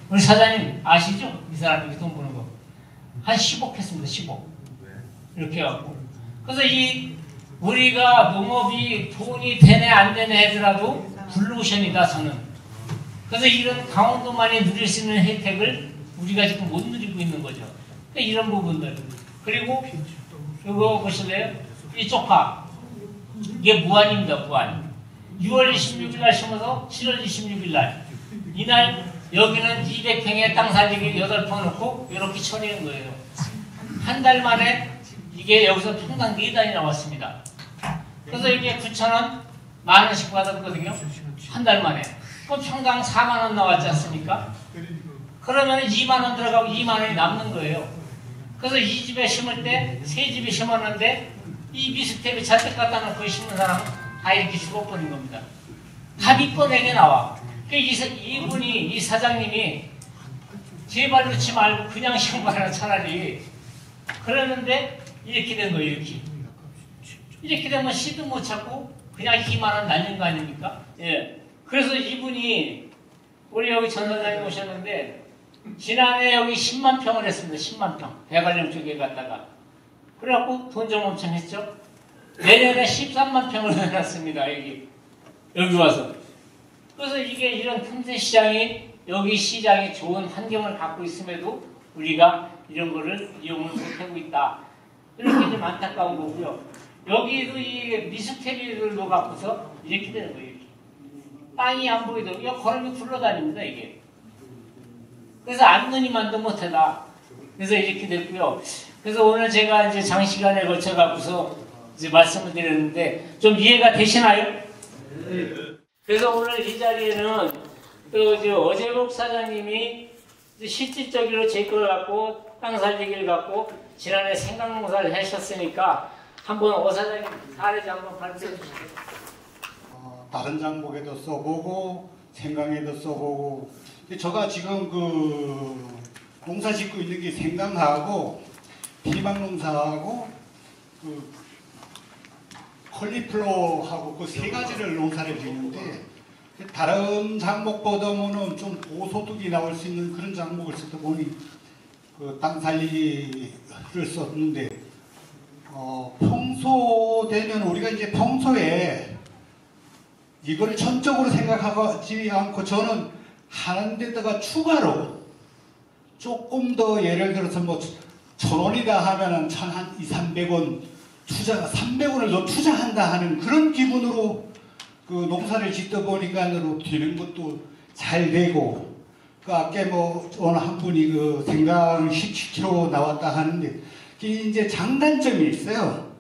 S1: 우리 사장님 아시죠? 이 사람 이렇게 돈 버는 거. 한 10억 했습니다. 10억. 이렇게 해갖고. 그래서 이 우리가 농업이 돈이 되네 안 되네 하더라도 블루오션이다 저는. 그래서 이런 강원도만이 누릴 수 있는 혜택을 우리가 지금 못 누리고 있는 거죠. 그러니까 이런 부분들. 그리고 이거 보실래요? 이 쪽파. 이게 무안입니다. 무안. 6월 26일 날 심어서 7월 26일 날. 이날 여기는 200평에 땅 살리기 8평 넣고 이렇게 쳐내는 거예요. 한 달 만에 이게 여기서 평당 4단이 나왔습니다. 그래서 이게 9,000원, 10,000원씩 받았거든요. 한 달 만에. 그럼 평당 4만 원 나왔지 않습니까? 그러면 2만 원 들어가고 2만 원이 남는 거예요. 그래서 이 집에 심을 때 세 집에 심었는데 이 미스텝에 잔뜩 갖다 놓고 심는 사람은 다 이렇게 죽어버린 겁니다. 답이 뻔하게 나와. 이분이, 이 사장님이 제발 넣지 말고 그냥 심어라 차라리. 그러는데 이렇게 된 거예요. 이렇게 되면 씨도 못 찾고 그냥 2만 원 날린 거 아닙니까? 예. 그래서 이분이 우리 여기 전 사장님 오셨는데 지난해 여기 10만 평을 했습니다. 10만 평. 대관령 쪽에 갔다가. 그래갖고 돈 좀 엄청 했죠. 내년에 13만 평을 해놨습니다. 여기 와서. 그래서 이게 이런 틈새 시장이 여기 시장에 좋은 환경을 갖고 있음에도 우리가 이런 거를 이용을 못하고 있다. 이렇게 좀 안타까운 거고요. 여기도 이 미스테리들도 갖고서 이렇게 되는 거예요. 땅이 안 보이도록 이거 걸음이 굴러다닙니다. 이게. 그래서 안느니만도 못하다. 그래서 이렇게 됐고요. 그래서 오늘 제가 이제 장시간에 걸쳐 갖고서 이제 말씀을 드렸는데 좀 이해가 되시나요? 네. 그래서 오늘 이 자리에는 또 이제 어제복 사장님이 실질적으로 제 걸 갖고 땅 살리기를 갖고 지난해 생강농사를 하셨으니까 한번 오 사장님 사례지 한번 발표해 주시죠.
S2: 다른 장목에도 써보고 생강에도 써보고 제가 지금 그 농사 짓고 있는 게 생강하고 피망 농사하고 그 컬리플로하고 그 세 가지를 농사를 짓는데 다른 장목보다는 좀 고소득이 나올 수 있는 그런 장목을 쓰다 보니 그 땅 살리기를 썼는데 평소 되면 우리가 이제 평소에 이거를 전적으로 생각하지 않고 저는 하는 데다가 추가로 조금 더 예를 들어서 뭐 1,000원이다 하면은 한 200~300원 투자가 300원을 더 투자한다 하는 그런 기분으로 그 농사를 짓다 보니까 되는 것도 잘 되고 그 아까 뭐 어느 한 분이 그 생강 17kg 나왔다 하는데 이제 장단점이 있어요.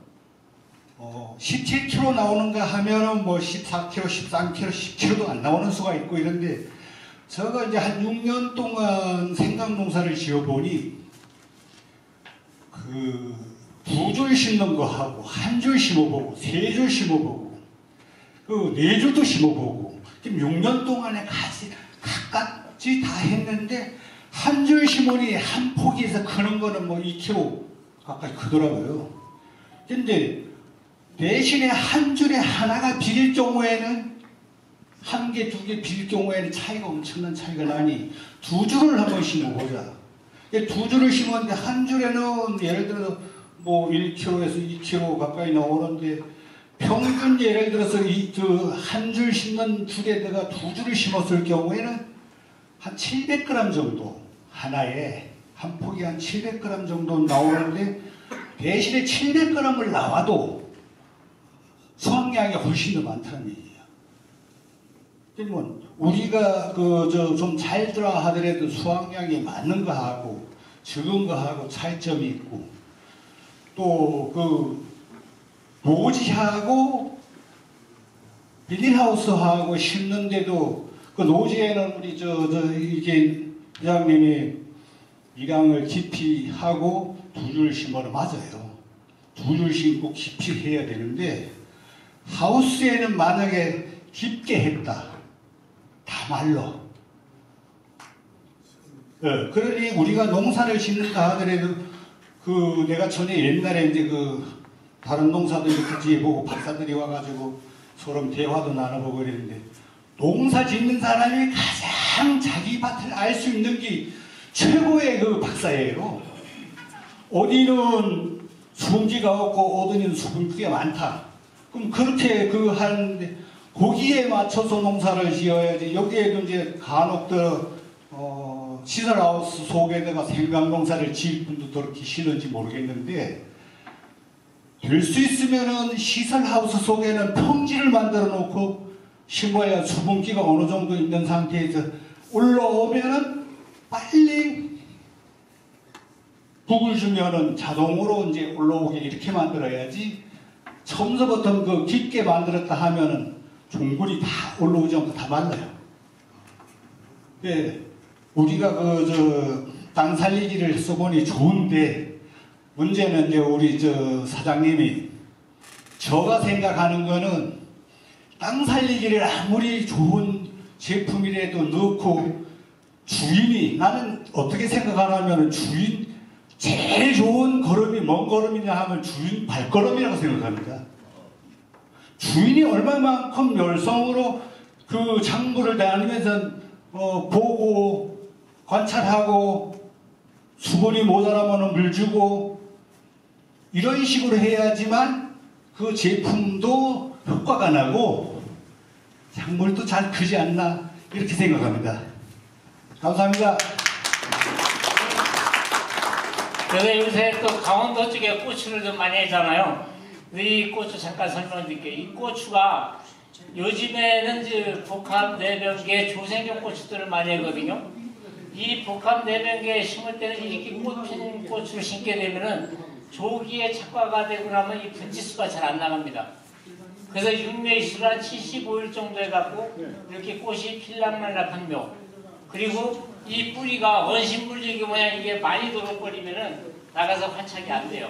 S2: 17kg 나오는가 하면은 뭐 14kg, 13kg, 10kg도 안 나오는 수가 있고 이런데 제가 이제 한 6년 동안 생강 농사를 지어보니 그 2줄 심는 거 하고 한 줄 심어보고 3줄 심어보고 그 4줄도 심어보고 지금 6년 동안에 각각지 다 했는데 한 줄 심으니 한 포기에서 크는 거는 뭐 2kg 가까이 크더라고요. 근데 대신에 한 줄에 하나가 비릴 경우에는 한 개, 2개 비릴 경우에는 차이가 엄청난 차이가 나니 2줄을 한번 심어보자. 2줄을 심었는데 한 줄에는 예를 들어서 뭐 1kg에서 2kg 가까이 나오는데 평균 예를 들어서 한 줄 심는 줄에다가 2줄을 심었을 경우에는 한 700g 정도 하나에 한 폭이 한 700g 정도 나오는데 대신에 700g을 나와도 수확량이 훨씬 더 많다는 얘기예요. 그러면 우리가 좀 잘 들어 하더라도 수확량이 많은 거하고 적은 거하고 차이점이 있고 또 그 노지하고 비닐하우스하고 심는데도 그 노지에는 우리 이게 회장님이 이랑을 깊이 하고 두 줄 심어라. 맞아요. 두 줄 심고 깊이 해야 되는데 하우스에는 만약에 깊게 했다. 다 말로. 그러니 우리가 농사를 짓는다 하더라도 내가 전에 옛날에 이제 다른 농사도 이렇게 지어보고 박사들이 와가지고 서로 대화도 나눠보고 그랬는데 농사 짓는 사람이 가장 자기 밭을 알 수 있는 게 최고의 박사예요. 어디는 수분기가 없고 어디는 수분기가 많다. 그럼 그렇게 하는데 거기에 맞춰서 농사를 지어야지. 여기에도 이제 간혹 시설하우스 속에다가 생강농사를 지을 분도 그렇게 싫은지 모르겠는데 될 수 있으면은 시설하우스 속에는 평지를 만들어 놓고 심어야 수분기가 어느 정도 있는 상태에서 올라오면은 빨리 북을 주면은 자동으로 이제 올라오게 이렇게 만들어야지. 처음부터 깊게 만들었다 하면은 종굴이 다 올라오지 않고 다 말라요. 예, 우리가 땅 살리기를 써보니 좋은데 문제는 이제 우리 사장님이 제가 생각하는 거는 땅 살리기를 아무리 좋은 제품이라도 넣고 주인이 나는 어떻게 생각하냐면 주인 제일 좋은 걸음이 뭔 걸음이냐 하면 주인 발걸음이라고 생각합니다. 주인이 얼마만큼 열성으로 작물을 다니면서 보고 관찰하고 수분이 모자라면 물 주고 이런 식으로 해야지만 그 제품도 효과가 나고 작물도 잘 크지 않나 이렇게 생각합니다. 감사합니다.
S1: 그래서 요새 또 강원도 쪽에 고추를 좀 많이 하잖아요. 이 고추 잠깐 설명드릴게요. 이 고추가 요즘에는 이제 복합 내병계 조생종 고추들을 많이 하거든요. 이 복합 내병계 심을 때는 이렇게 꽃핀 고추를 심게 되면은 조기에 착과가 되고 나면 이 분치수가 잘 안 나갑니다. 그래서 육묘일수를 한 75일 정도 해갖고 이렇게 꽃이 필랑말랑한 묘. 그리고 이 뿌리가 원심불리기 모양 이게 많이 도록거리면은 나가서 환착이 안 돼요.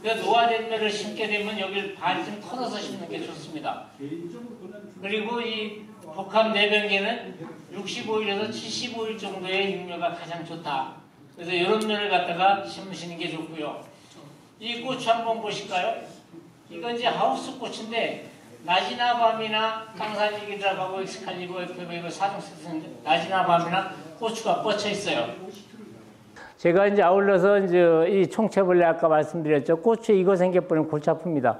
S1: 그래서 노화된 묘를 심게 되면 여기를 반쯤 털어서 심는 게 좋습니다. 그리고 이 복합 내병계는 65일에서 75일 정도의 육묘가 가장 좋다. 그래서 이런 묘를 갖다가 심으시는 게 좋고요. 이 고추 한번 보실까요? 이건 이제 하우스 고추인데 낮이나 밤이나 땅살리기 들어가고 엑스칼리버 FB 사종 쓰는데 낮이나 밤이나 고추가 뻗쳐 있어요. 제가 이제 아울러서 이제 이 총채벌레 아까 말씀드렸죠. 고추에 이거 생겨버리면 골치 아픕니다.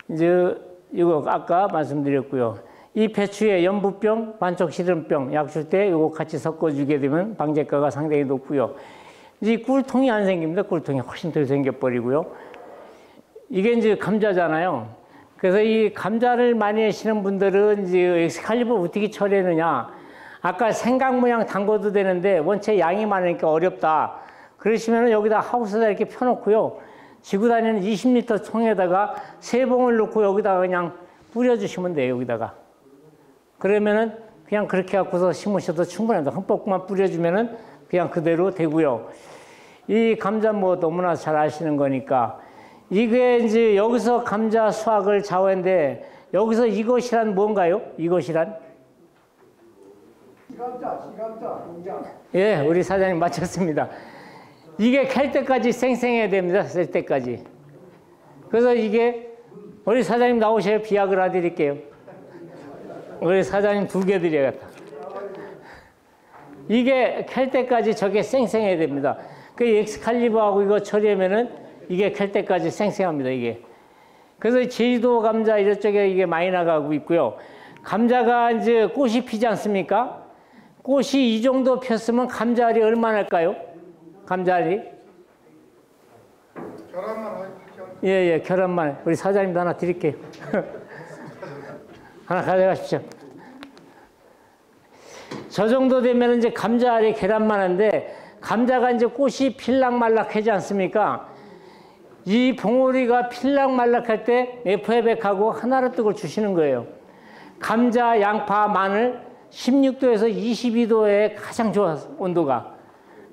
S1: 이제 이거 아까 말씀드렸고요. 이 배추에 연부병, 반쪽시름병 약 줄 때 이거 같이 섞어주게 되면 방제가가 상당히 높고요. 이제 꿀통이 안 생깁니다. 꿀통이 훨씬 덜 생겨버리고요. 이게 이제 감자잖아요. 그래서 이 감자를 많이 하시는 분들은 이제 엑스칼리버 어떻게 처리하느냐. 아까 생강 모양 담궈도 되는데 원체 양이 많으니까 어렵다. 그러시면 여기다 하우스에다 이렇게 펴놓고요. 지고 다니는 20리터 통에다가 3봉을 넣고 여기다가 그냥 뿌려주시면 돼요. 여기다가. 그러면은 그냥 그렇게 갖고서 심으셔도 충분합니다. 흠뻑만 뿌려주면은 그냥 그대로 되고요. 이 감자 뭐 너무나 잘 아시는 거니까. 이게 이제 여기서 감자 수확을 좌우했는데 여기서 이것이란 뭔가요? 이것이란? 예, 우리 사장님 맞췄습니다. 이게 캘 때까지 쌩쌩해야 됩니다. 쓸 때까지. 그래서 이게 우리 사장님 나오셔야 비아그라 드릴게요. 우리 사장님 2개 드려야겠다. 이게 캘 때까지 저게 쌩쌩해야 됩니다. 그 엑스칼리버하고 이거 처리하면은 이게 캘 때까지 쌩쌩합니다. 이게. 그래서 제주도 감자 이쪽에 이게 많이 나가고 있고요. 감자가 이제 꽃이 피지 않습니까? 꽃이 이 정도 폈으면 감자알이 얼마나 할까요? 감자알이?
S5: 계란만
S1: 예, 계란만. 우리 사장님도 하나 드릴게요. 하나 가져가십시오. 저 정도 되면 이제 감자 알이 계란만한데, 감자가 이제 꽃이 필락말락하지 않습니까? 이 봉오리가 필락말락할 때 FF하고 하나로떡을 주시는 거예요. 감자, 양파, 마늘 16도에서 22도에 가장 좋아, 온도가.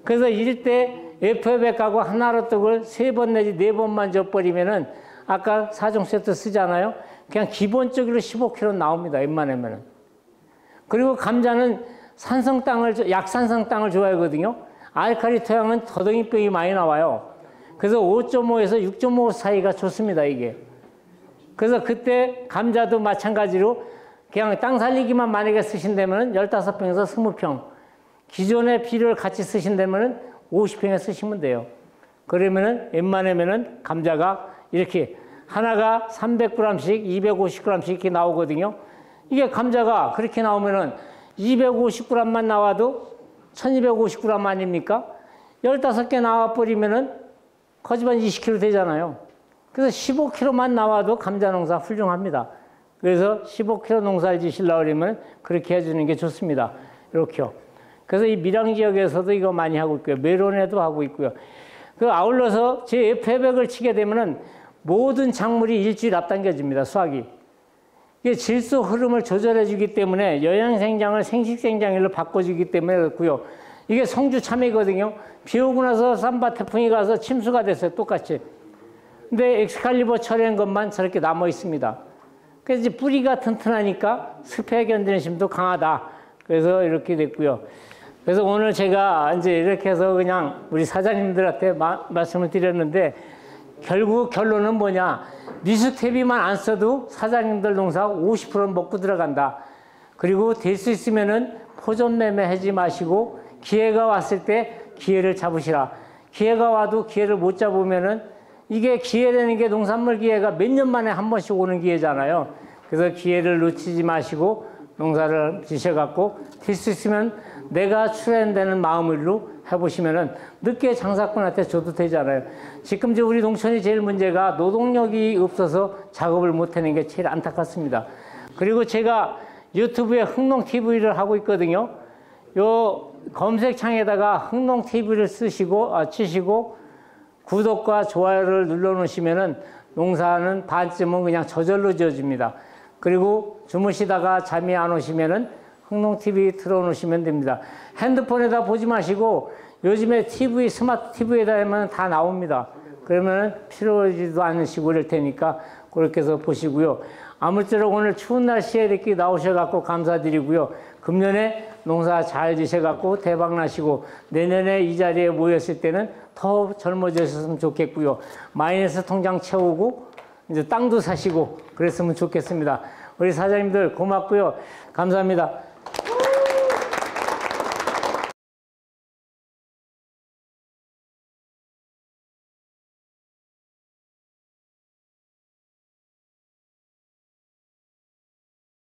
S1: 그래서 이럴 때 FF하고 하나로떡을 3번 내지 4번만 줘버리면은 아까 4종 세트 쓰잖아요. 그냥 기본적으로 15kg 나옵니다. 웬만하면은. 그리고 감자는 산성 땅을, 약산성 땅을 좋아하거든요. 알칼리 토양은 더덩이병이 많이 나와요. 그래서 5.5에서 6.5 사이가 좋습니다, 이게. 그래서 그때 감자도 마찬가지로 그냥 땅 살리기만 만약에 쓰신다면 15평에서 20평. 기존의 비료를 같이 쓰신다면 50평에 쓰시면 돼요. 그러면은 웬만하면은 감자가 이렇게 하나가 300g씩, 250g씩 이렇게 나오거든요. 이게 감자가 그렇게 나오면은 250g만 나와도 1250g 아닙니까? 15개 나와버리면은 거지만 20kg 되잖아요. 그래서 15kg만 나와도 감자 농사 훌륭합니다. 그래서 15kg 농사를 지시려고 그러면 그렇게 해주는 게 좋습니다. 이렇게요. 그래서 이 밀양 지역에서도 이거 많이 하고 있고요. 메론에도 하고 있고요. 그 아울러서 제 FF을 치게 되면은 모든 작물이 일주일 앞당겨집니다. 수확이. 이게 질소 흐름을 조절해 주기 때문에 영양생장을 생식생장일로 바꿔주기 때문에 그렇고요. 이게 성주 참외거든요. 비 오고 나서 삼바 태풍이 가서 침수가 됐어요. 똑같이. 근데 엑스칼리버 처리한 것만 저렇게 남아 있습니다. 그래서 이제 뿌리가 튼튼하니까 습해 견디는 힘도 강하다. 그래서 이렇게 됐고요. 그래서 오늘 제가 이제 이렇게 해서 그냥 우리 사장님들한테 말씀을 드렸는데, 결국 결론은 뭐냐. 미스테비만 안 써도 사장님들 농사 50%는 먹고 들어간다. 그리고 될 수 있으면은 포전 매매하지 마시고 기회가 왔을 때 기회를 잡으시라. 기회가 와도 기회를 못 잡으면은, 이게 기회라는 게 농산물 기회가 몇 년 만에 한 번씩 오는 기회잖아요. 그래서 기회를 놓치지 마시고 농사를 지셔갖고 될 수 있으면 내가 출연되는 마음으로 해보시면은 늦게 장사꾼한테 줘도 되잖아요. 지금 이제 우리 농촌이 제일 문제가 노동력이 없어서 작업을 못하는 게 제일 안타깝습니다. 그리고 제가 유튜브에 흥농TV를 하고 있거든요. 요 검색창에다가 흥농TV를 치시고 구독과 좋아요를 눌러놓으시면은 농사는 반쯤은 그냥 저절로 지어집니다. 그리고 주무시다가 잠이 안 오시면은 흥농TV 틀어놓으시면 됩니다. 핸드폰에다 보지 마시고 요즘에 TV, 스마트 TV에다 하면 다 나옵니다. 그러면 필요하지도 않으시고 이럴 테니까 그렇게 해서 보시고요. 아무쪼록 오늘 추운 날씨에 이렇게 나오셔갖고 감사드리고요. 금년에 농사 잘 지셔갖고 대박 나시고 내년에 이 자리에 모였을 때는 더 젊어지셨으면 좋겠고요. 마이너스 통장 채우고 이제 땅도 사시고 그랬으면 좋겠습니다. 우리 사장님들 고맙고요. 감사합니다.